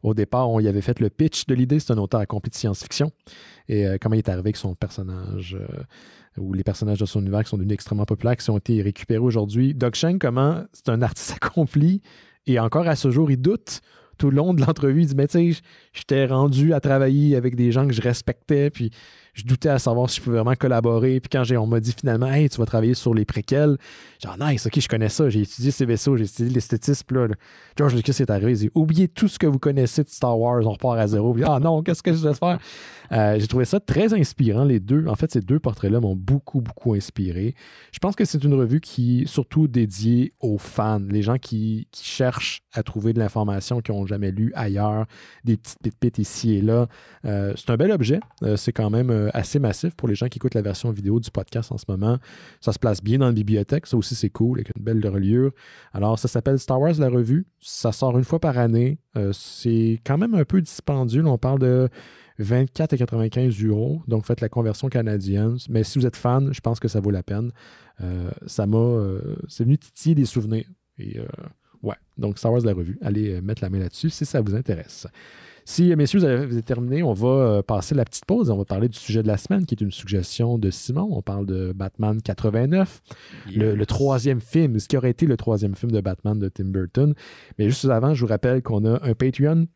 [SPEAKER 1] au départ, on y avait fait le pitch de l'idée. C'est un auteur accompli de science-fiction. Et comment il est arrivé avec son personnage, ou les personnages de son univers qui sont devenus extrêmement populaires, qui ont été récupérés aujourd'hui. Doug Chiang, comment c'est un artiste accompli. Et encore à ce jour, il doute. Tout le long de l'entrevue, il dit, mais tu sais, j'étais rendu à travailler avec des gens que je respectais, puis je doutais à savoir si je pouvais vraiment collaborer. Puis quand on m'a dit finalement, hey, tu vas travailler sur les préquels, genre, nice, ok, je connais ça, j'ai étudié ces vaisseaux, j'ai étudié l'esthétisme, là. George Lucas est arrivé, il dit, oubliez tout ce que vous connaissez de Star Wars, on repart à zéro. Puis, non, qu'est-ce que je vais faire? J'ai trouvé ça très inspirant, les 2. En fait, ces 2 portraits-là m'ont beaucoup, beaucoup inspiré. Je pense que c'est une revue qui est surtout dédiée aux fans, les gens qui cherchent à trouver de l'information qu'ils n'ont jamais lu ailleurs, des petites pépites ici et là. C'est un bel objet. C'est quand même assez massif pour les gens qui écoutent la version vidéo du podcast en ce moment. Ça se place bien dans la bibliothèque. Ça aussi, c'est cool, avec une belle reliure. Alors, ça s'appelle Star Wars, la revue. Ça sort une fois par année. C'est quand même un peu dispendieux. On parle de 24 à 95 €. Donc, faites la conversion canadienne. Mais si vous êtes fan, je pense que ça vaut la peine. C'est venu titiller des souvenirs. Et ouais, donc Star Wars, la revue. Allez mettre la main là-dessus si ça vous intéresse. Si, messieurs, vous avez terminé, on va passer la petite pause et on va parler du sujet de la semaine, qui est une suggestion de Simon. On parle de Batman 89, yes. le 3e film, ce qui aurait été le 3e film de Batman de Tim Burton. Mais juste avant, je vous rappelle qu'on a un Patreon.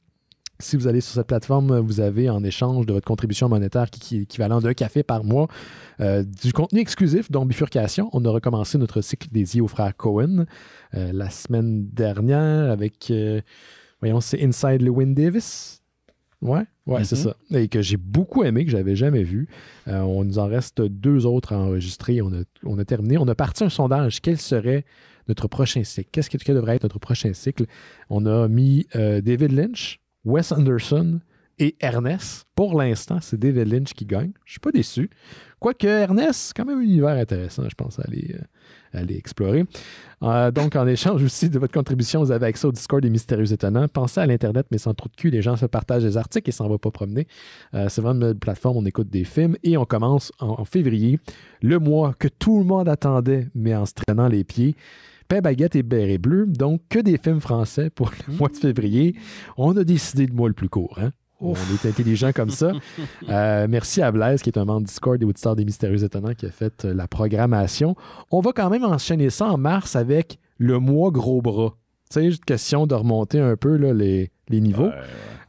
[SPEAKER 1] Si vous allez sur cette plateforme, vous avez en échange de votre contribution monétaire qui est équivalent d'1 café par mois, du contenu exclusif, dont Bifurcation. On a recommencé notre cycle dédié aux frères Coen la semaine dernière avec, c'est Inside Llewyn Davis. Ouais, c'est ça. Et que j'ai beaucoup aimé, que j'avais jamais vu. On nous en reste 2 autres à enregistrer. On a terminé. On a parti un sondage. Quel serait notre prochain cycle? Qu'est-ce que devrait être notre prochain cycle? On a mis David Lynch, Wes Anderson et Ernest. Pour l'instant, c'est David Lynch qui gagne. Je ne suis pas déçu. Quoique Ernest, c'est quand même un univers intéressant, je pense, à aller explorer. Donc, en échange aussi de votre contribution, vous avez accès au Discord des Mystérieux Étonnants. Pensez à l'Internet, mais sans trop de cul. Les gens se partagent des articles et s'en vont pas promener. C'est vraiment une plateforme, on écoute des films. Et on commence en février, le mois que tout le monde attendait, mais en se traînant les pieds. Paix, baguette et béret bleu. Donc, que des films français pour le mois de février. On a décidé de mois le plus court. Hein? On est intelligent comme ça. Merci à Blaise, qui est un membre Discord des Auditeurs des Mystérieux Étonnants, qui a fait la programmation. On va quand même enchaîner ça en mars avec le mois gros bras. Tu sais, question de remonter un peu là, les niveaux.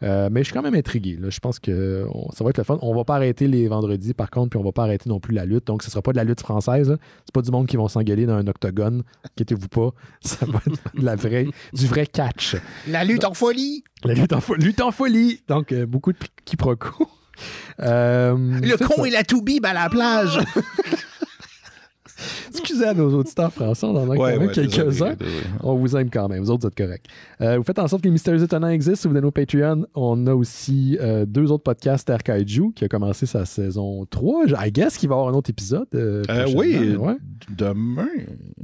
[SPEAKER 1] Mais je suis quand même intrigué. Là. Je pense que ça va être le fun. On va pas arrêter les vendredis, par contre, puis on va pas arrêter non plus la lutte. Donc, ce sera pas de la lutte française. Là. C'est pas du monde qui vont s'engueuler dans un octogone. Inquiétez-vous pas. Ça va être du vrai catch.
[SPEAKER 2] La lutte en folie!
[SPEAKER 1] La lutte en folie! Donc, beaucoup de quiproquos.
[SPEAKER 2] Le con et la toubib à la plage!
[SPEAKER 1] Excusez à nos auditeurs français, on en a quand même quelques-uns. On vous aime quand même, vous autres, vous êtes corrects. Vous faites en sorte que les Mystérieux Étonnants existent. Si vous venez au Patreon, on a aussi 2 autres podcasts, Terre Kaiju, qui a commencé sa saison 3. I guess qu'il va y avoir un autre épisode.
[SPEAKER 2] Oui,
[SPEAKER 1] ouais.
[SPEAKER 2] Demain.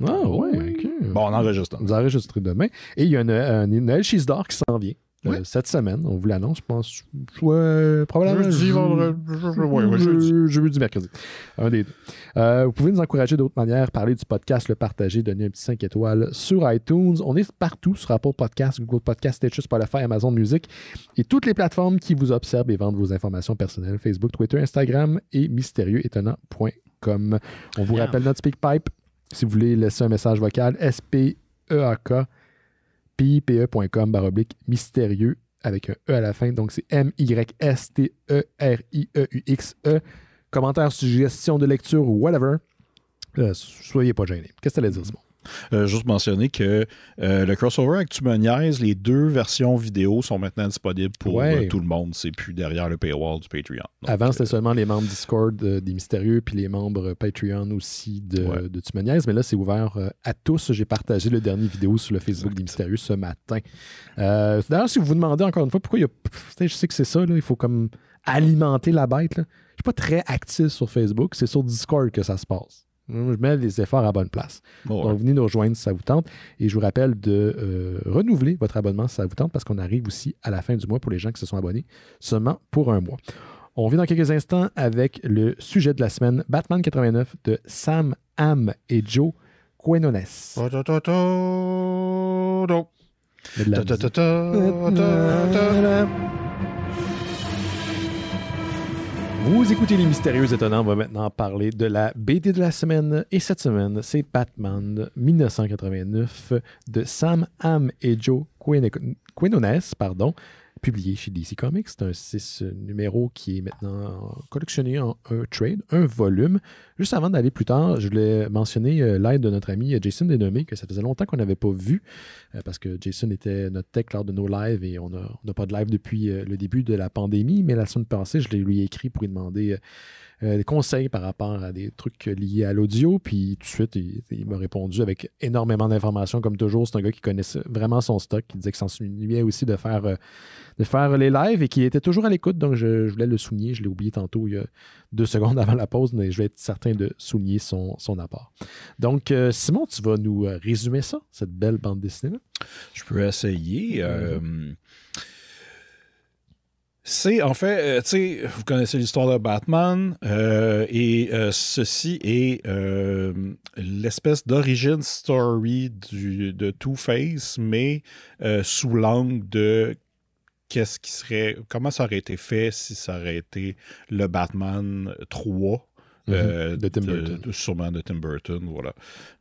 [SPEAKER 1] Ah, ouais, OK.
[SPEAKER 2] Bon, on enregistre.
[SPEAKER 1] Vous enregistrez demain. Et il y a un Noël Cheese d'Or qui s'en vient. Cette semaine, on vous l'annonce, je pense, probablement jeudi, mercredi. Un des deux. Vous pouvez nous encourager d'autres manières, parler du podcast, le partager, donner un petit 5 étoiles sur iTunes. On est partout sur Apple Podcasts, Google Podcasts, Stitcher, Spotify, Amazon Music et toutes les plateformes qui vous observent et vendent vos informations personnelles, Facebook, Twitter, Instagram et mystérieuxétonnant.com. On vous rappelle notre SpeakPipe. Si vous voulez laisser un message vocal, SPEAK pipe.com/mystérieux avec un E à la fin. Donc, c'est MYSTERIEUXE. Commentaires, suggestions de lecture ou whatever. Soyez pas gênés. Qu'est-ce que tu allais dire, Simon?
[SPEAKER 2] Juste mentionner que le crossover Actu Moniaise, les 2 versions vidéo sont maintenant disponibles pour tout le monde. C'est plus derrière le paywall du Patreon. Donc,
[SPEAKER 1] avant, c'était seulement les membres Discord des Mystérieux puis les membres Patreon aussi de Tumoniaise. Mais là, c'est ouvert à tous. J'ai partagé le dernier vidéo sur le Facebook des Mystérieux ce matin. D'ailleurs, si vous vous demandez encore une fois pourquoi il y a... Je sais que c'est ça, là, il faut comme alimenter la bête. Là. Je suis pas très actif sur Facebook. C'est sur Discord que ça se passe. Je mets les efforts à bonne place. Donc, venez nous rejoindre si ça vous tente. Et je vous rappelle de renouveler votre abonnement si ça vous tente parce qu'on arrive aussi à la fin du mois pour les gens qui se sont abonnés seulement pour un mois. On revient dans quelques instants avec le sujet de la semaine, Batman 89 de Sam Hamm et Joe Quinones. Vous écoutez Les Mystérieux Étonnants. On va maintenant parler de la BD de la semaine. Et cette semaine, c'est Batman 1989 de Sam Hamm et Joe Quinones, publié chez DC Comics. C'est un 6 numéro qui est maintenant collectionné en un trade, un volume. Juste avant d'aller plus tard, je voulais mentionner l'aide de notre ami Jason Dénommé, que ça faisait longtemps qu'on n'avait pas vu, parce que Jason était notre tech lors de nos lives et on n'a pas de live depuis le début de la pandémie, mais la semaine passée, je lui ai écrit pour lui demander des conseils par rapport à des trucs liés à l'audio, puis tout de suite, il m'a répondu avec énormément d'informations, comme toujours. C'est un gars qui connaissait vraiment son stock, qui disait que s'en souvenait aussi de faire les lives et qui était toujours à l'écoute, donc je voulais le souligner. Je l'ai oublié tantôt, il y a 2 secondes avant la pause, mais je vais être certain de souligner son apport. Donc, Simon, tu vas nous résumer ça, cette belle bande dessinée-là?
[SPEAKER 2] Je peux essayer. C'est en fait, tu sais, vous connaissez l'histoire de Batman et ceci est l'espèce d'origin story de Two-Face, mais sous l'angle de comment ça aurait été fait si ça aurait été le Batman 3.
[SPEAKER 1] De Tim Burton.
[SPEAKER 2] Sûrement de Tim Burton, voilà.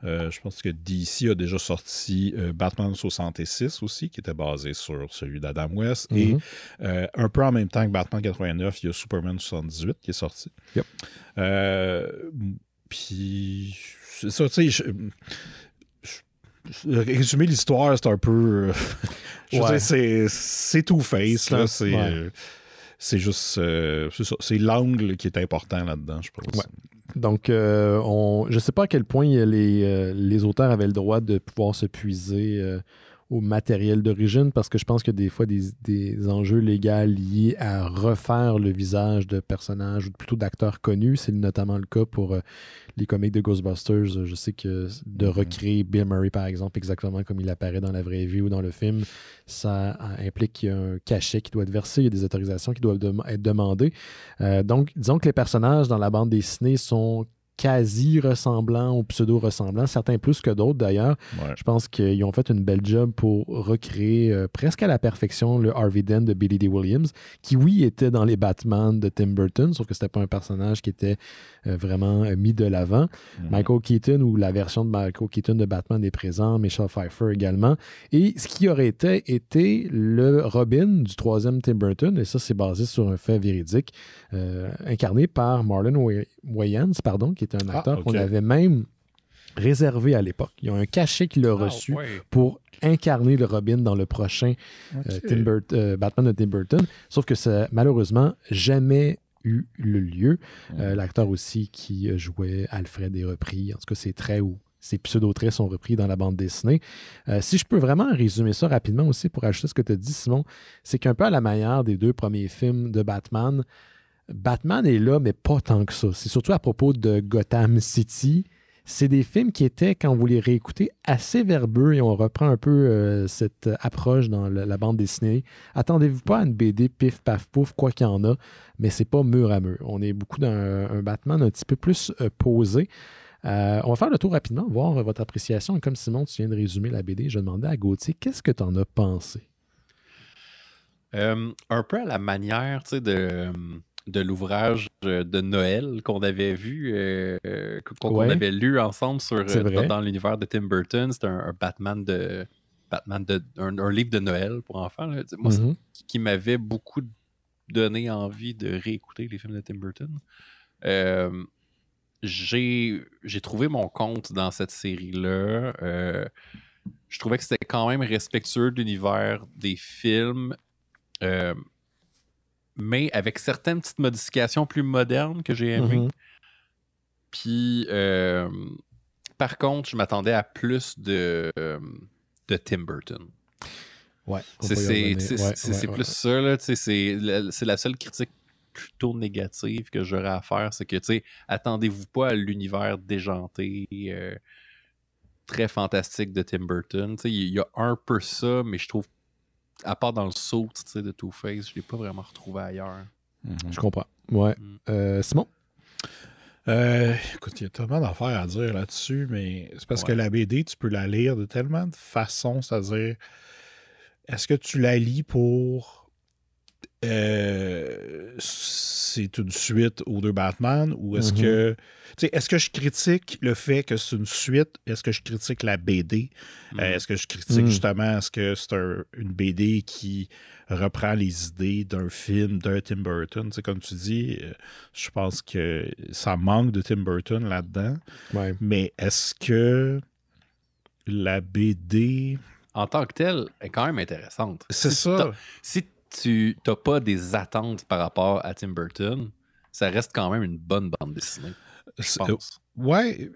[SPEAKER 2] Je pense que DC a déjà sorti Batman 66 aussi, qui était basé sur celui d'Adam West. Et un peu en même temps que Batman 89, il y a Superman 78 qui est sorti.
[SPEAKER 1] Yep.
[SPEAKER 2] Puis, c'est ça, tu sais, résumer l'histoire, c'est un peu... je veux dire, c'est Two-Face, là, c'est juste... c'est ça. C'est l'angle qui est important là-dedans, je pense.
[SPEAKER 1] Ouais. Donc, je ne sais pas à quel point les auteurs avaient le droit de pouvoir se puiser au matériel d'origine, parce que je pense que des fois, des enjeux légaux liés à refaire le visage de personnages ou plutôt d'acteurs connus, c'est notamment le cas pour les comics de Ghostbusters. Je sais que de recréer Bill Murray, par exemple, exactement comme il apparaît dans la vraie vie ou dans le film, ça implique qu'il y a un cachet qui doit être versé, il y a des autorisations qui doivent être demandées. Donc, disons que les personnages dans la bande dessinée sont quasi-ressemblants ou pseudo-ressemblants, certains plus que d'autres d'ailleurs.
[SPEAKER 2] Ouais.
[SPEAKER 1] Je pense qu'ils ont fait une belle job pour recréer presque à la perfection le Harvey Dent de Billy Dee Williams, qui oui était dans les Batman de Tim Burton, sauf que c'était pas un personnage qui était vraiment mis de l'avant. Michael Keaton ou la version de Michael Keaton de Batman est présent, Michelle Pfeiffer également. Et ce qui aurait été le Robin du troisième Tim Burton, et ça c'est basé sur un fait véridique, incarné par Marlon Wayans, qui était un acteur qu'on avait même réservé à l'époque. Il y a un cachet qu'il a reçu pour incarner le Robin dans le prochain Batman de Tim Burton, sauf que ça malheureusement jamais eu le lieu. L'acteur aussi qui jouait Alfred est repris. En tout cas, ses traits ou ses pseudo-traits sont repris dans la bande dessinée. Si je peux vraiment résumer ça rapidement aussi pour ajouter ce que tu as dit, Simon, c'est qu'un peu à la manière des 2 premiers films de Batman, Batman est là, mais pas tant que ça. C'est surtout à propos de Gotham City. C'est des films qui étaient, quand vous les réécoutez, assez verbeux et on reprend un peu cette approche dans la bande dessinée. Attendez-vous pas à une BD pif, paf, pouf, quoi qu'il y en a, mais c'est pas mur à mur. On est beaucoup dans un Batman un petit peu plus posé. On va faire le tour rapidement, voir votre appréciation. Et comme Simon, tu viens de résumer la BD, je demandais à Gauthier, qu'est-ce que tu en as pensé?
[SPEAKER 3] Un peu à la manière, tu sais, de l'ouvrage de Noël qu'on avait vu, qu'on avait lu ensemble dans l'univers de Tim Burton. C'était un Batman un livre de Noël pour enfants. Là. Moi, qui m'avait beaucoup donné envie de réécouter les films de Tim Burton. J'ai trouvé mon compte dans cette série-là. Je trouvais que c'était quand même respectueux de l'univers des films. Mais avec certaines petites modifications plus modernes que j'ai aimées. Puis, par contre, je m'attendais à plus de Tim Burton.
[SPEAKER 1] Ouais.
[SPEAKER 3] C'est plus ça, là. C'est la seule critique plutôt négative que j'aurais à faire. C'est que, tu sais, attendez-vous pas à l'univers déjanté, très fantastique de Tim Burton. Tu sais, il y a un peu ça, mais je trouve à part dans le saut de Two-Face, je ne l'ai pas vraiment retrouvé ailleurs.
[SPEAKER 1] Je comprends. Ouais. Simon?
[SPEAKER 2] Écoute, il y a tellement d'affaires à dire là-dessus, mais c'est parce que la BD, tu peux la lire de tellement de façons, c'est-à-dire, est-ce que tu la lis pour c'est une suite aux 2 Batman ou est-ce que est-ce que je critique le fait que c'est une suite? Est-ce que je critique la BD? Est-ce que je critique justement est-ce que c'est une BD qui reprend les idées d'un film de Tim Burton? Comme tu dis, je pense que ça manque de Tim Burton là-dedans.
[SPEAKER 1] Ouais.
[SPEAKER 2] Mais est-ce que la BD
[SPEAKER 3] en tant que telle est quand même intéressante.
[SPEAKER 2] C'est ça.
[SPEAKER 3] Si tu n'as pas des attentes par rapport à Tim Burton, ça reste quand même une bonne bande dessinée, je pense.
[SPEAKER 2] Ouais,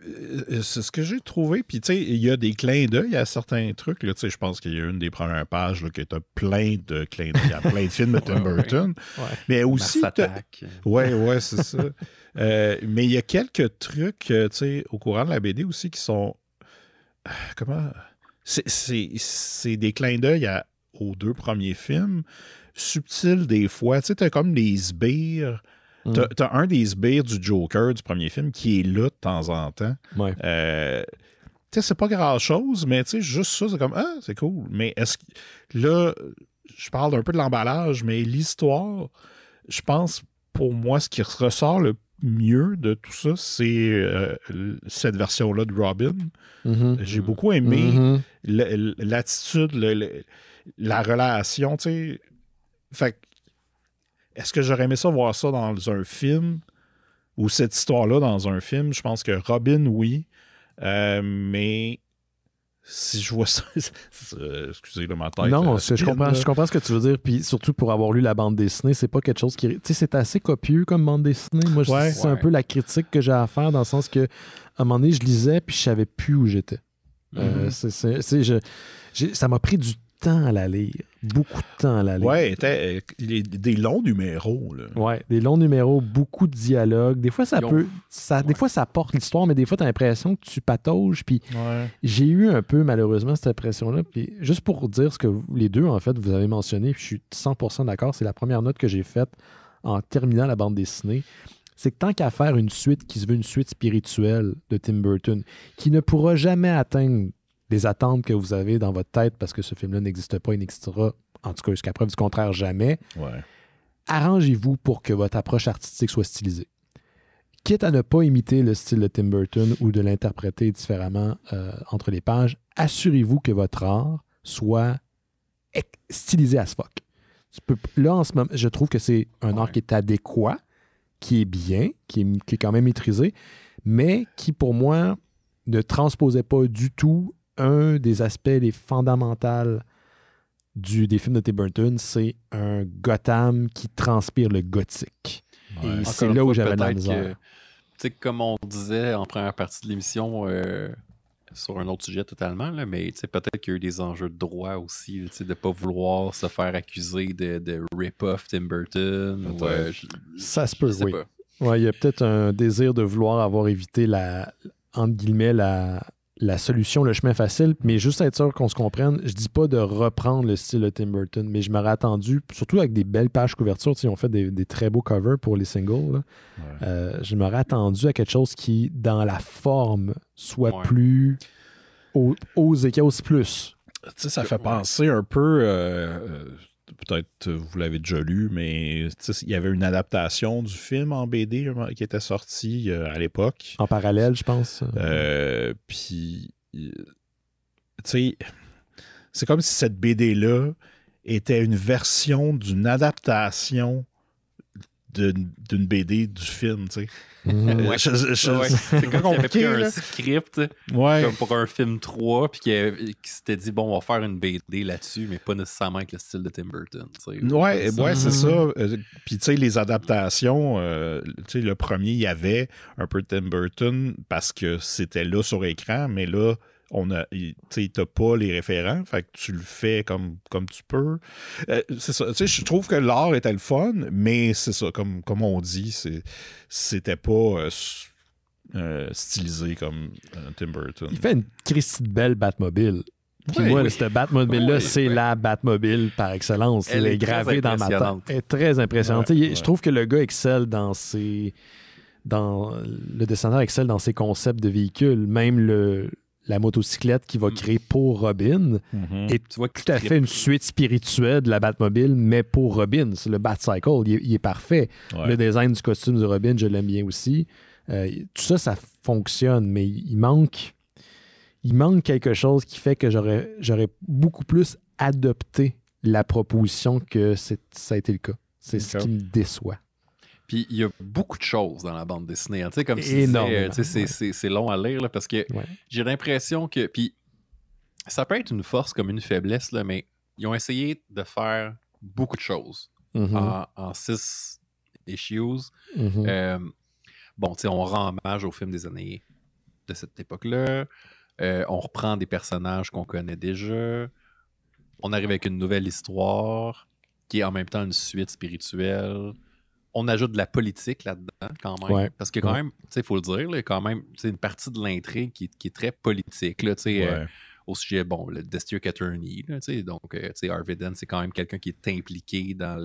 [SPEAKER 2] c'est ce que j'ai trouvé. Puis, tu sais, il y a des clins d'œil à certains trucs. Tu sais, je pense qu'il y a une des premières pages là, qui a plein de clins d'œil à plein de films de Tim Burton.
[SPEAKER 3] Ouais.
[SPEAKER 2] Mais aussi... Ouais, c'est ça. Mais il y a quelques trucs, tu sais, au courant de la BD aussi qui sont... Comment... C'est des clins d'œil aux 2 premiers films, subtils des fois. Tu sais, t'as comme des sbires. T'as un des sbires du Joker du premier film qui est là de temps en temps.
[SPEAKER 1] Ouais.
[SPEAKER 2] Tu sais, c'est pas grand-chose, mais tu sais, juste ça, c'est comme, ah, c'est cool. Mais est-ce que... Là, je parle un peu de l'emballage, mais l'histoire, je pense, pour moi, ce qui ressort le mieux de tout ça, c'est cette version-là de Robin. J'ai beaucoup aimé l'attitude, la relation, tu sais. Fait est-ce que j'aurais aimé ça voir ça dans un film ou cette histoire-là dans un film? Je pense que Robin, oui. Mais si je vois ça... excusez ma tête.
[SPEAKER 1] Non, je comprends ce que tu veux dire. Puis surtout pour avoir lu la bande dessinée, c'est pas quelque chose qui... Tu sais, c'est assez copieux comme bande dessinée. Moi, c'est un peu la critique que j'ai à faire dans le sens que à un moment donné, je lisais puis je savais plus où j'étais. Ça m'a pris du temps à la lire. Beaucoup de temps à la lire.
[SPEAKER 2] Ouais, des longs numéros. Là.
[SPEAKER 1] Ouais, des longs numéros, beaucoup de dialogues. Des fois, des fois, ça porte l'histoire, mais des fois, tu as l'impression que tu patauges. Puis j'ai eu un peu, malheureusement, cette impression-là. Puis juste pour dire ce que les deux, en fait, vous avez mentionné, puis je suis 100% d'accord, c'est la première note que j'ai faite en terminant la bande dessinée. c'est que tant qu'à faire une suite qui se veut une suite spirituelle de Tim Burton, qui ne pourra jamais atteindre les attentes que vous avez dans votre tête parce que ce film-là n'existe pas, il n'existera, en tout cas jusqu'à preuve du contraire, jamais, arrangez-vous pour que votre approche artistique soit stylisée. Quitte à ne pas imiter le style de Tim Burton ou de l'interpréter différemment entre les pages, assurez-vous que votre art soit stylisé as fuck. Là, en ce moment, je trouve que c'est un art qui est adéquat, qui est bien, qui est quand même maîtrisé, mais qui, pour moi, ne transposait pas du tout un des aspects les fondamentaux des films de Tim Burton, c'est un Gotham qui transpire le gothique. Et c'est là où j'avais de la misère.
[SPEAKER 3] Comme on disait en première partie de l'émission, sur un autre sujet totalement, là, mais peut-être qu'il y a eu des enjeux de droit aussi, de ne pas vouloir se faire accuser de rip-off Tim Burton.
[SPEAKER 1] Ça se peut, oui. Ouais, il y a peut-être un désir de vouloir avoir évité entre guillemets, la solution, le chemin facile, mais juste être sûr qu'on se comprenne, je dis pas de reprendre le style de Tim Burton, mais je m'aurais attendu, surtout avec des belles pages couvertures, ils ont fait des très beaux covers pour les singles, je m'aurais attendu à quelque chose qui, dans la forme, soit plus osé plus.
[SPEAKER 2] Ça fait penser un peu, peut-être vous l'avez déjà lu, mais il y avait une adaptation du film en BD qui était sorti à l'époque.
[SPEAKER 1] En parallèle, je pense.
[SPEAKER 2] Puis, tu sais, c'est comme si cette BD-là était une version d'une adaptation d'une BD du film, tu sais.
[SPEAKER 3] C'est comme compliqué, un script comme pour un film 3 puis qui s'était dit bon, on va faire une BD là-dessus, mais pas nécessairement avec le style de Tim Burton.
[SPEAKER 2] C'est ça. Puis tu sais, les adaptations, le premier, il y avait un peu Tim Burton parce que c'était là sur écran, mais là, t'as pas les référents, fait que tu le fais comme tu peux. C'est ça. Je trouve que l'art était le fun, mais c'est ça, comme on dit, c'était pas stylisé comme Tim Burton.
[SPEAKER 1] Il fait une Christie de belle Batmobile. Puis moi, cette Batmobile-là, c'est la Batmobile par excellence. Elle est gravée dans ma tête. Elle est très impressionnante. Je trouve que le gars excelle le dessinateur excelle dans ses concepts de véhicules. Même la motocyclette qu'il va créer pour Robin est tout à fait une suite spirituelle de la Batmobile, mais pour Robin. C'est le Batcycle, il est parfait. Le design du costume de Robin, je l'aime bien aussi. Tout ça fonctionne, mais il manque quelque chose qui fait que j'aurais beaucoup plus adopté la proposition que ça a été le cas. C'est ce qui me déçoit.
[SPEAKER 3] Puis il y a beaucoup de choses dans la bande dessinée. Hein. Comme tu disais, c'est long à lire là, parce que j'ai l'impression que. Puis ça peut être une force comme une faiblesse, là, mais ils ont essayé de faire beaucoup de choses en 6 issues. On rend hommage aux films des années de cette époque-là. On reprend des personnages qu'on connaît déjà. On arrive avec une nouvelle histoire qui est en même temps une suite spirituelle. On ajoute de la politique là-dedans, quand même. Parce que quand même, il faut le dire, il y a quand même une partie de l'intrigue qui est très politique. Là, au sujet, le District Attorney. Là, donc, Harvey Dent, c'est quand même quelqu'un qui est impliqué dans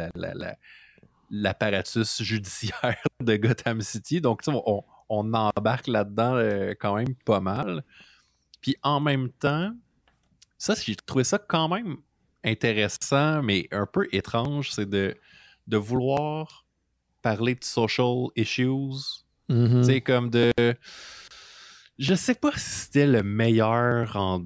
[SPEAKER 3] l'apparatus judiciaire de Gotham City. Donc, on embarque là-dedans quand même pas mal. Puis en même temps, ça, j'ai trouvé ça quand même intéressant, mais un peu étrange, c'est de vouloir parler de social issues, comme de... Je sais pas si c'était le meilleur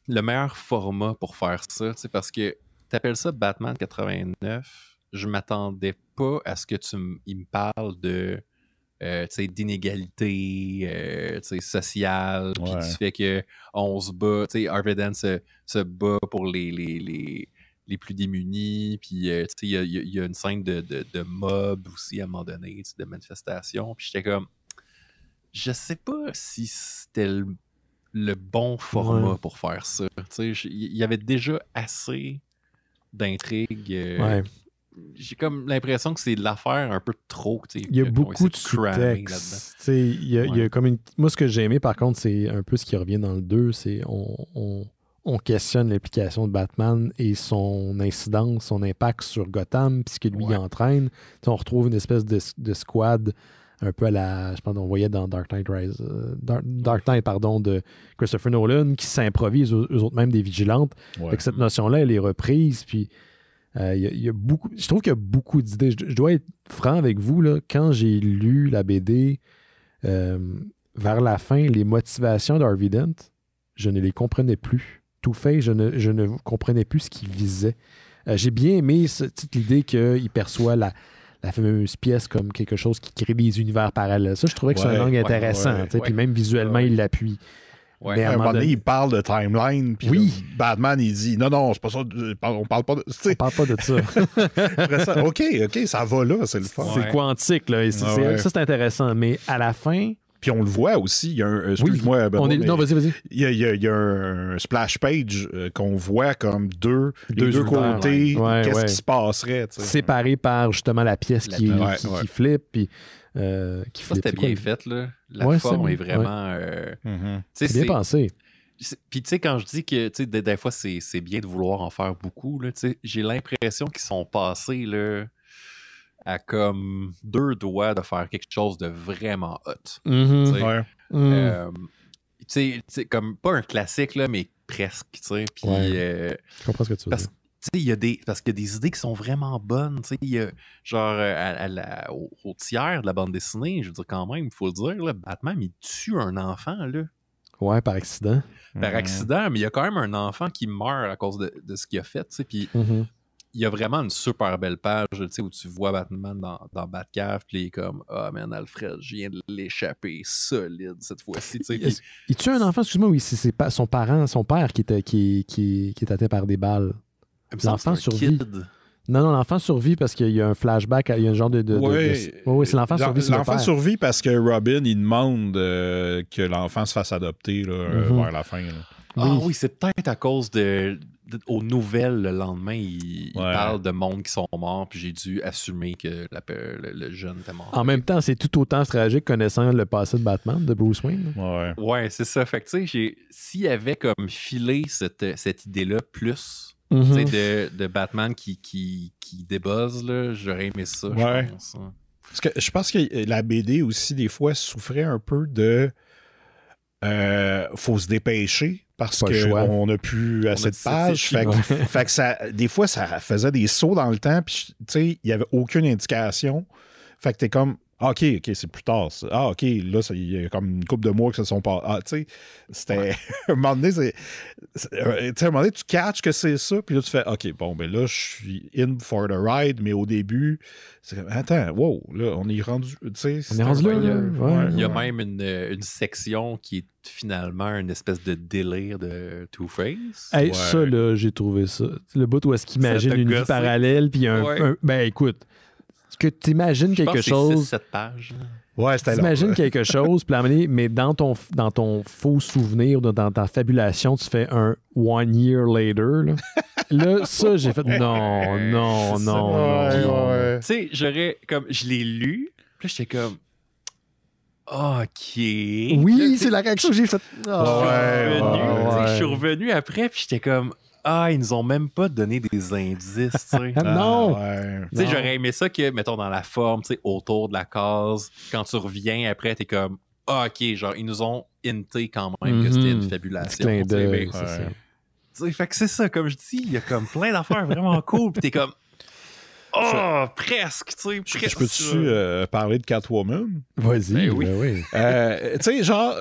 [SPEAKER 3] le meilleur format pour faire ça, parce que t'appelles ça Batman 89, je m'attendais pas à ce que il me parle de d'inégalité sociale, puis du fait qu'on se bat, Harvey Dent se bat pour les plus démunis, puis il y a une scène de mob aussi à un moment donné, de manifestation, puis j'étais comme, je sais pas si c'était le bon format pour faire ça. Il y avait déjà assez d'intrigues. J'ai comme l'impression que c'est de l'affaire un peu trop.
[SPEAKER 1] Il y a beaucoup de sous-textes. Il y a comme moi, ce que j'ai aimé, par contre, c'est un peu ce qui revient dans le 2, c'est on on questionne l'implication de Batman et son incidence, son impact sur Gotham, puis ce que lui il entraîne. T'sais, on retrouve une espèce de squad un peu à la... Je pense qu'on voyait dans Dark Knight de Christopher Nolan, qui s'improvisent eux autres même des vigilantes. Fait que cette notion-là, elle est reprise, puis il y a beaucoup... Je trouve qu'il y a beaucoup d'idées. Je dois être franc avec vous, là, quand j'ai lu la BD, vers la fin, les motivations d'Harvey Dent, je ne les comprenais plus. Two-Face, je ne comprenais plus ce qu'il visait. J'ai bien aimé l'idée qu'il perçoit la fameuse pièce comme quelque chose qui crée des univers parallèles. Ça, je trouvais que c'est un angle intéressant. Puis même visuellement, il l'appuie.
[SPEAKER 2] Ouais. Mais à un moment donné, il parle de timeline. Puis là, Batman, il dit non, c'est pas ça. On parle pas de ça.
[SPEAKER 1] On parle pas de ça.
[SPEAKER 2] Après ça, OK, ça va là, c'est le fun.
[SPEAKER 1] C'est quantique, là. Ça, c'est intéressant. Mais à la fin.
[SPEAKER 2] Puis on le voit aussi, il y a un... Excuse-moi,
[SPEAKER 1] non, vas-y.
[SPEAKER 2] Il y a un splash page qu'on voit comme deux côtés, qu'est-ce qui se passerait. T'sais.
[SPEAKER 1] Séparé par justement la pièce qui flippe, puis...
[SPEAKER 3] ça, c'était bien fait, là. La forme est vraiment...
[SPEAKER 1] c'est bien pensé.
[SPEAKER 3] Puis tu sais, quand je dis que des fois, c'est bien de vouloir en faire beaucoup, là, j'ai l'impression qu'ils sont passés, là... à comme 2 doigts de faire quelque chose de vraiment hot. Comme pas un classique, là, mais presque. Puis,
[SPEAKER 1] je comprends ce que tu veux dire.
[SPEAKER 3] Parce qu'il y a des idées qui sont vraiment bonnes. Il y a, genre, au tiers de la bande dessinée, je veux dire, quand même, il faut le dire, là, Batman, il tue un enfant, là.
[SPEAKER 1] Ouais, par accident.
[SPEAKER 3] Par accident, mais il y a quand même un enfant qui meurt à cause de ce qu'il a fait, puis... Il y a vraiment une super belle page où tu vois Batman dans Batcave, puis il est comme « Ah, man, Alfred, je viens de l'échapper solide cette fois-ci. »
[SPEAKER 1] Il tue un enfant, excuse-moi, oui, c'est son père qui est atteint par des balles. L'enfant survit. Non, l'enfant survit parce qu'il y a un flashback, il y a un genre de oui, c'est l'enfant survit.
[SPEAKER 2] L'enfant survit parce que Robin, il demande que l'enfant se fasse adopter vers la fin. Là.
[SPEAKER 3] Oui, c'est peut-être à cause aux nouvelles le lendemain, il parle de monde qui sont morts, puis j'ai dû assumer que le jeune était mort.
[SPEAKER 1] En même temps, c'est tout autant tragique connaissant le passé de Batman, de Bruce Wayne.
[SPEAKER 3] Ouais, c'est ça. Fait que tu sais, s'il y avait comme filé cette idée-là plus, tu sais, de Batman qui débuzz, là, j'aurais aimé ça, je pense.
[SPEAKER 2] Parce que je pense que la BD aussi, des fois, souffrait un peu de faut se dépêcher. Parce qu'on n'a plus assez de pages. Fait que ça, des fois, ça faisait des sauts dans le temps. Puis, tu sais, il n'y avait aucune indication. Fait que t'es comme, OK, c'est plus tard. Ça. Ah, OK, là, il y a comme une couple de mois que ça sont pas. Ah, tu sais, c'était. Un moment donné, tu catches que c'est ça. Puis là, tu fais, OK, bon, ben là, je suis in for the ride. Mais au début, c'est comme, attends, wow, là, on est rendu. Tu sais,
[SPEAKER 1] on est rendu là.
[SPEAKER 3] Il y a même une section qui est finalement une espèce de délire de Two-Face.
[SPEAKER 1] Hey, ça, là, j'ai trouvé ça. Le bout où est-ce qu'il imagine une vie parallèle, puis ben, écoute, que tu imagines quelque chose...
[SPEAKER 3] C'est 6-7 pages.
[SPEAKER 2] Ouais, c'était
[SPEAKER 1] t'imagines quelque chose, mais dans ton faux souvenir, dans ta fabulation, tu fais un 1 year later. Là, ça, j'ai fait non.
[SPEAKER 3] Tu sais, je l'ai lu, puis j'étais comme... OK.
[SPEAKER 1] Oui, c'est la réaction que j'ai faite.
[SPEAKER 3] Je suis revenu après, puis j'étais comme... ils nous ont même pas donné des indices, tu sais.
[SPEAKER 1] Non!
[SPEAKER 3] Tu sais, j'aurais aimé ça que, mettons, dans la forme, tu sais, autour de la case, quand tu reviens après, t'es comme, OK, genre, ils nous ont hinté quand même que c'était une fabulation.
[SPEAKER 1] Clin d'œil,
[SPEAKER 3] fait que c'est ça, comme je dis, il y a comme plein d'affaires vraiment cool, puis t'es comme, presque, tu sais.
[SPEAKER 2] Je peux-tu parler de Catwoman?
[SPEAKER 1] Vas-y,
[SPEAKER 2] oui. Tu sais, genre...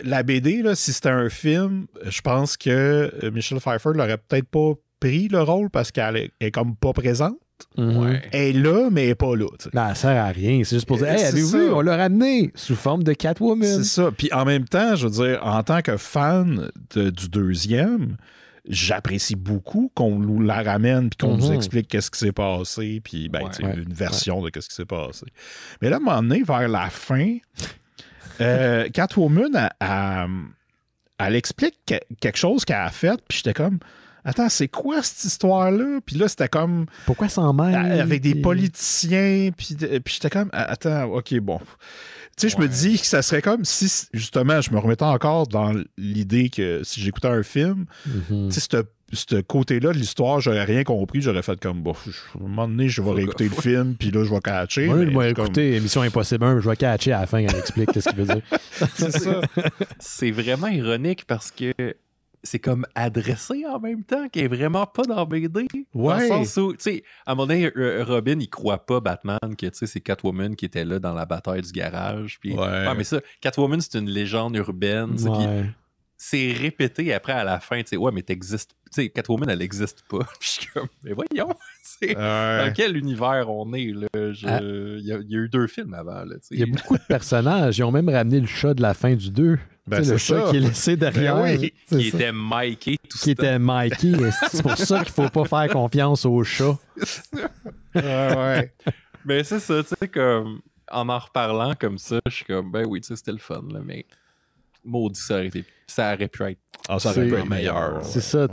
[SPEAKER 2] la BD, là, si c'était un film, je pense que Michelle Pfeiffer l'aurait peut-être pas pris le rôle parce qu'elle est comme pas présente. Elle est là, mais elle est pas là. T'sais.
[SPEAKER 1] Non, elle sert à rien. C'est juste pour dire, avez-vous vu, on l'a ramené sous forme de Catwoman.
[SPEAKER 2] C'est ça. Puis en même temps, je veux dire, en tant que fan du deuxième, j'apprécie beaucoup qu'on la ramène puis qu'on nous explique qu'est-ce qui s'est passé puis une version de qu'est-ce qui s'est passé. Mais là, à un moment donné, vers la fin... Catwoman, elle explique quelque chose qu'elle a fait, puis j'étais comme, attends, c'est quoi cette histoire-là? Puis là, c'était comme...
[SPEAKER 1] Pourquoi s'en mêle?
[SPEAKER 2] Avec des politiciens, puis j'étais comme, attends, OK, bon. sais, je me dis que ça serait comme si, justement, je me remettais encore dans l'idée que si j'écoutais un film, tu sais, ce côté-là de l'histoire, j'aurais rien compris, j'aurais fait comme, bon, à un moment donné, je vais réécouter le film, puis là, je vais catcher.
[SPEAKER 1] Moi, je vais écouter Mission Impossible 1, je vais catcher à la fin quand elle explique ce qu'il veut dire.
[SPEAKER 3] C'est ça. C'est vraiment ironique parce que c'est comme adressé en même temps, qui est vraiment pas dans BD.
[SPEAKER 2] Ouais.
[SPEAKER 3] Dans le sens où, tu sais, à un moment donné, Robin, il croit pas Batman que, tu sais, c'est Catwoman qui était là dans la bataille du garage. Puis, mais ça, Catwoman, c'est une légende urbaine. Puis c'est répété après à la fin, tu sais, mais t'existes. Tu sais, Catwoman, elle existe pas. Puis je suis comme, mais voyons, dans quel univers on est, là? Il y a eu 2 films avant, là.
[SPEAKER 1] Il y a beaucoup de personnages. Ils ont même ramené le chat de la fin du 2. Le chat qui est laissé derrière.
[SPEAKER 3] Qui était Mikey, tout ça.
[SPEAKER 1] Qui était Mikey. C'est pour ça qu'il faut pas faire confiance au chat.
[SPEAKER 3] Mais c'est ça, tu sais, comme, en reparlant comme ça, je suis comme, ben oui, tu sais, c'était le fun, là, mais maudit, ça aurait pu être.
[SPEAKER 2] Ça aurait pu être meilleur.
[SPEAKER 1] C'est ça.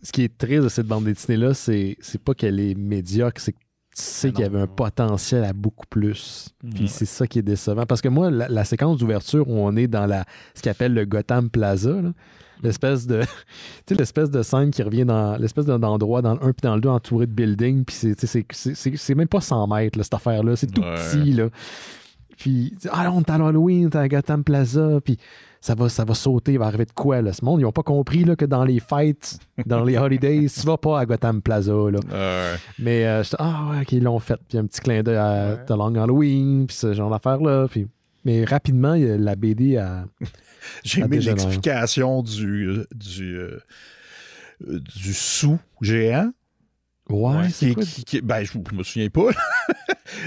[SPEAKER 1] Ce qui est triste de cette bande dessinée-là, c'est pas qu'elle est médiocre, c'est que tu sais qu'il y avait un potentiel à beaucoup plus. Puis c'est ça qui est décevant. Parce que moi, la séquence d'ouverture où on est dans ce qu'ils appelle le Gotham Plaza, là, l'espèce de scène qui revient dans l'espèce d'endroit dans le 1 puis dans le 2 entouré de buildings, puis c'est même pas 100 mètres, là, cette affaire-là. C'est tout petit, là. Puis, on est à Halloween, on est à Gotham Plaza, puis ça va sauter, il va arriver de quoi, là? Ce monde, ils n'ont pas compris là, que dans les fêtes, dans les holidays, tu vas pas à Gotham Plaza, là. Mais, OK, ils l'ont fait. Puis un petit clin d'œil à The Long Halloween, puis ce genre d'affaires-là. Puis... Mais rapidement, la BD a...
[SPEAKER 2] J'ai aimé l'explication du sous géant.
[SPEAKER 1] Ouais, c'est
[SPEAKER 2] je me souviens pas.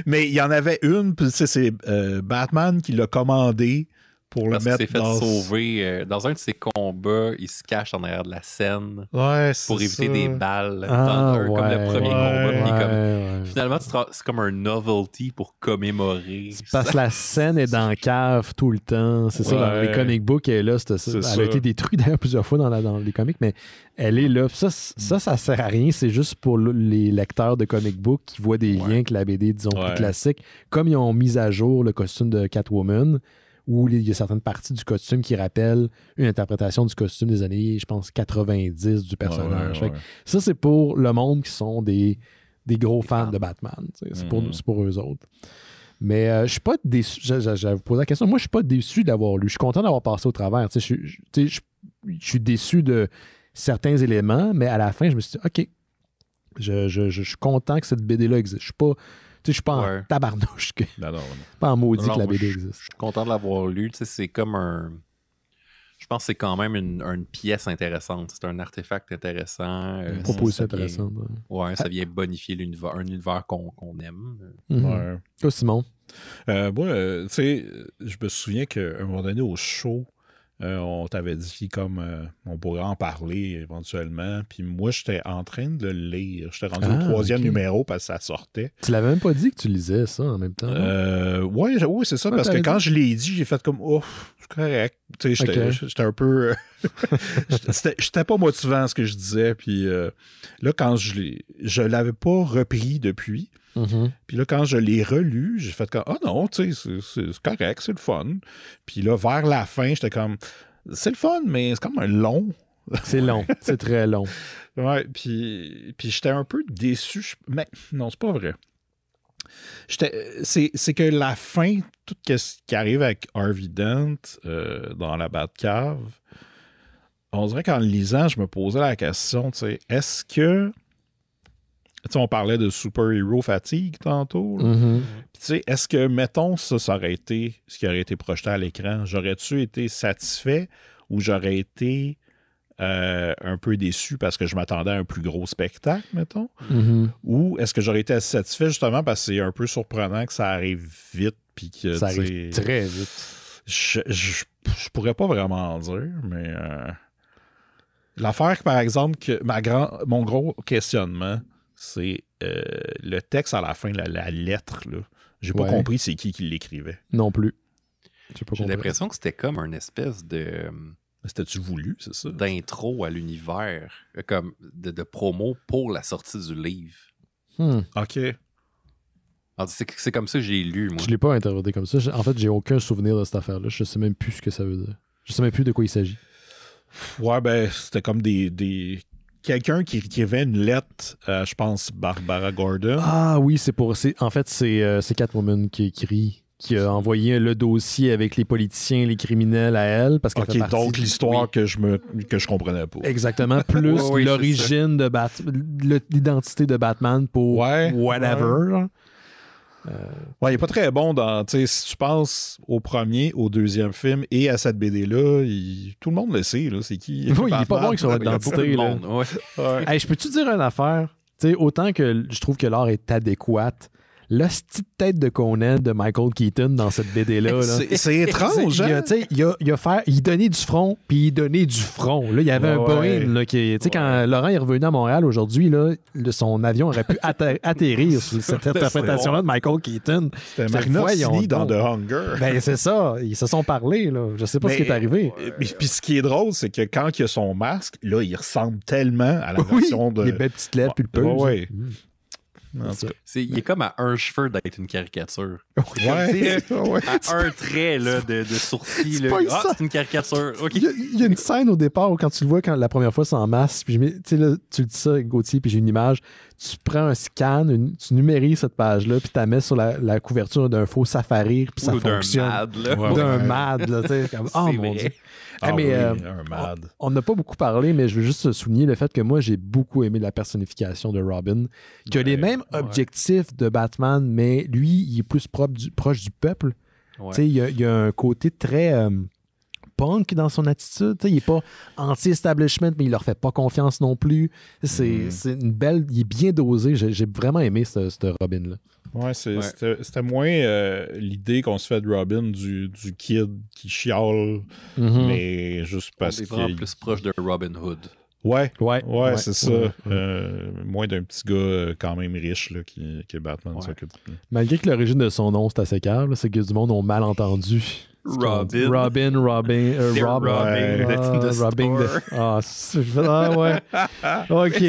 [SPEAKER 2] Mais il y en avait une, puis c'est Batman qui l'a commandé pour le mettre dans...
[SPEAKER 3] sauver. Dans un de ses combats, il se cache en arrière de la scène pour éviter des balles. Comme le premier combat. Finalement, c'est comme un novelty pour commémorer.
[SPEAKER 1] C'est parce que la scène est dans la cave tout le temps. C'est ça, dans les comic books, elle est là. Elle a été détruite d'ailleurs plusieurs fois dans les comics, mais elle est là. Ça sert à rien. C'est juste pour les lecteurs de comic book qui voient des liens avec la BD, disons, plus classique. Comme ils ont mis à jour le costume de Catwoman, où il y a certaines parties du costume qui rappellent une interprétation du costume des années, je pense, 90 du personnage. Ça, c'est pour le monde qui sont des gros fans de Batman. C'est pour eux autres. Mais je suis pas déçu. J'avais posé la question. Moi, je suis pas déçu d'avoir lu. Je suis content d'avoir passé au travers. Je suis déçu de certains éléments, mais à la fin, je me suis dit, OK, je suis content que cette BD-là existe. Je suis pas en tabarnouche. Pas en maudit que la BD existe.
[SPEAKER 3] Je suis content de l'avoir lu. C'est comme je pense que c'est quand même une pièce intéressante. C'est un artefact intéressant.
[SPEAKER 1] Proposition intéressante.
[SPEAKER 3] Ça vient bonifier un univers qu'on aime.
[SPEAKER 1] Toi, Simon?
[SPEAKER 2] Moi, je me souviens qu'à un moment donné, au show, on t'avait dit comme on pourrait en parler éventuellement. Puis moi, j'étais en train de le lire. J'étais rendu au 3e numéro parce que ça sortait.
[SPEAKER 1] Tu l'avais même pas dit que tu lisais ça en même temps?
[SPEAKER 2] Oui, c'est ça. Parce que quand je l'ai dit, j'ai fait comme c'est correct. J'étais un peu. J'étais pas motivant à ce que je disais. Puis là, quand je l'avais pas repris depuis. Puis là, quand je l'ai relu, j'ai fait comme non, c'est correct, c'est le fun. Puis là, vers la fin, j'étais comme c'est le fun, mais c'est comme un long.
[SPEAKER 1] C'est long, c'est très long.
[SPEAKER 2] Ouais, puis j'étais un peu déçu. Mais non, c'est pas vrai. C'est que la fin, tout ce qui arrive avec Harvey Dent dans la Batcave, on dirait qu'en le lisant, je me posais la question, est-ce que on parlait de super-héros fatigue tantôt. Puis, est-ce que, mettons, ça aurait été ce qui aurait été projeté à l'écran, j'aurais-tu été satisfait ou j'aurais été un peu déçu parce que je m'attendais à un plus gros spectacle, mettons? Ou est-ce que j'aurais été assez satisfait justement parce que c'est un peu surprenant que ça arrive vite puis que
[SPEAKER 1] ça arrive très vite.
[SPEAKER 2] Je pourrais pas vraiment en dire, mais l'affaire, par exemple, que mon gros questionnement, c'est le texte à la fin, la lettre, là. J'ai pas compris c'est qui l'écrivait.
[SPEAKER 1] Non plus.
[SPEAKER 3] J'ai l'impression que c'était comme une espèce de...
[SPEAKER 2] C'était-tu voulu, c'est ça?
[SPEAKER 3] D'intro à l'univers, comme de promo pour la sortie du livre.
[SPEAKER 2] OK.
[SPEAKER 3] C'est comme ça que j'ai lu, moi.
[SPEAKER 1] Je l'ai pas interprété comme ça. En fait, j'ai aucun souvenir de cette affaire-là. Je sais même plus ce que ça veut dire. Je sais même plus de quoi il s'agit.
[SPEAKER 2] Ouais, ben, c'était comme quelqu'un qui écrivait une lettre à, je pense, Barbara Gordon.
[SPEAKER 1] Ah oui, en fait, c'est Catwoman qui écrit, qui a envoyé le dossier avec les politiciens, les criminels à elle. Parce qu'elle fait partie
[SPEAKER 2] donc l'histoire que je comprenais pas.
[SPEAKER 1] Exactement. Plus l'origine de l'identité de Batman pour whatever.
[SPEAKER 2] Ouais. Il n'est pas très bon dans. Si tu penses au premier, au deuxième film et à cette BD-là, tout le monde le sait. Là, c'est qui?
[SPEAKER 1] Oui, il n'est pas bon sur l'identité. Hey, je peux-tu dire une affaire? Autant que je trouve que l'art est adéquat, la petite tête de Conan de Michael Keaton dans cette BD-là.
[SPEAKER 2] C'est étrange, hein?
[SPEAKER 1] Il donnait du front, puis il donnait du front. Là, il y avait un Boeing là, qui... Quand Laurent est revenu à Montréal aujourd'hui, là, son avion aurait pu atterrir sur cette interprétation-là de Michael Keaton.
[SPEAKER 2] C'était Marina Sini dans The Hunger.
[SPEAKER 1] Ben, c'est ça. Ils se sont parlé. Là. Je sais pas ce qui est arrivé.
[SPEAKER 2] Puis ce qui est drôle, c'est que quand il a son masque, là, il ressemble tellement à la version de...
[SPEAKER 1] les belles petites lèvres pulpeuses.
[SPEAKER 2] Oui.
[SPEAKER 3] Il est comme à un cheveu d'être une caricature.
[SPEAKER 2] Ouais.
[SPEAKER 3] À un trait là, de sourcil. C'est une caricature. Okay.
[SPEAKER 1] Il y a une scène au départ où quand tu le vois la première fois sans masque, puis tu le dis ça, Gauthier, puis j'ai une image. Tu prends un scan, tu numérises cette page-là, puis tu la mets sur la couverture d'un faux Safari, puis ça fonctionne. D'un mad, là. Comme, oh mon Dieu.
[SPEAKER 2] Un mad.
[SPEAKER 1] On n'a pas beaucoup parlé, mais je veux juste souligner le fait que moi, j'ai beaucoup aimé la personnification de Robin, qui a les mêmes objectifs de Batman, mais lui, il est plus proche du peuple. Il y a un côté très punk dans son attitude. Il n'est pas anti-establishment, mais il leur fait pas confiance non plus. C'est une belle... Il est bien dosé. J'ai vraiment aimé ce Robin-là.
[SPEAKER 2] Ouais, c'était moins l'idée qu'on se fait de Robin du kid qui chiale, mais juste parce qu'il est
[SPEAKER 3] vraiment plus proche de Robin Hood.
[SPEAKER 2] Ouais, c'est ça. Moins d'un petit gars quand même riche là, qui est Batman.
[SPEAKER 1] Malgré que l'origine de son nom, c'est assez calme, c'est que du monde ont mal entendu. Robin.
[SPEAKER 3] Robin.
[SPEAKER 1] Ouais. OK.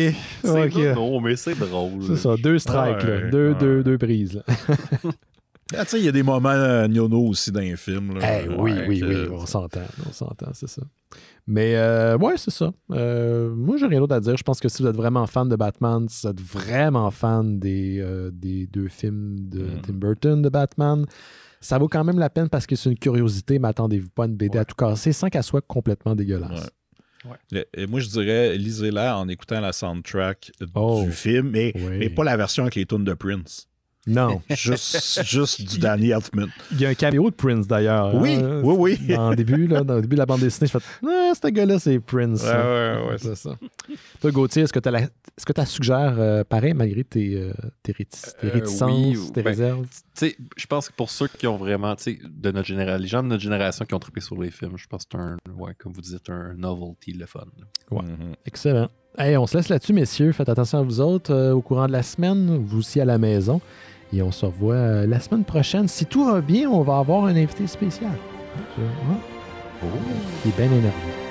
[SPEAKER 3] Non, mais c'est drôle.
[SPEAKER 1] C'est ça, 2 strikes, là. Deux prises.
[SPEAKER 2] Tu sais, il y a des moments gnono aussi dans les films. Là.
[SPEAKER 1] Oui, on s'entend, c'est ça. Mais c'est ça. Moi, j'ai rien d'autre à dire. Je pense que si vous êtes vraiment fan de Batman, si vous êtes vraiment fan des 2 films de Tim Burton de Batman, ça vaut quand même la peine parce que c'est une curiosité, mais attendez-vous pas à une BD à tout casser sans qu'elle soit complètement dégueulasse.
[SPEAKER 2] Moi, je dirais, lisez-la en écoutant la soundtrack du film, mais pas la version avec les tunes de Prince.
[SPEAKER 1] Non.
[SPEAKER 2] juste du Danny Elfman.
[SPEAKER 1] Il y a un caméo de Prince, d'ailleurs.
[SPEAKER 2] Oui.
[SPEAKER 1] Dans le début de la bande dessinée, je fais ce gars-là, c'est Prince.
[SPEAKER 2] Ouais,
[SPEAKER 1] c'est ça. Toi, Gauthier, est-ce que tu suggères pareil, malgré tes réticences, tes réserves?
[SPEAKER 3] Je pense que pour ceux qui ont vraiment, de notre génération, les gens de notre génération qui ont trippé sur les films, je pense que c'est comme vous dites, un novelty, le fun.
[SPEAKER 1] Ouais. Excellent. Hey, on se laisse là-dessus, messieurs. Faites attention à vous autres au courant de la semaine, vous aussi à la maison. Et on se revoit la semaine prochaine. Si tout va bien, on va avoir un invité spécial. Il est bien énervé.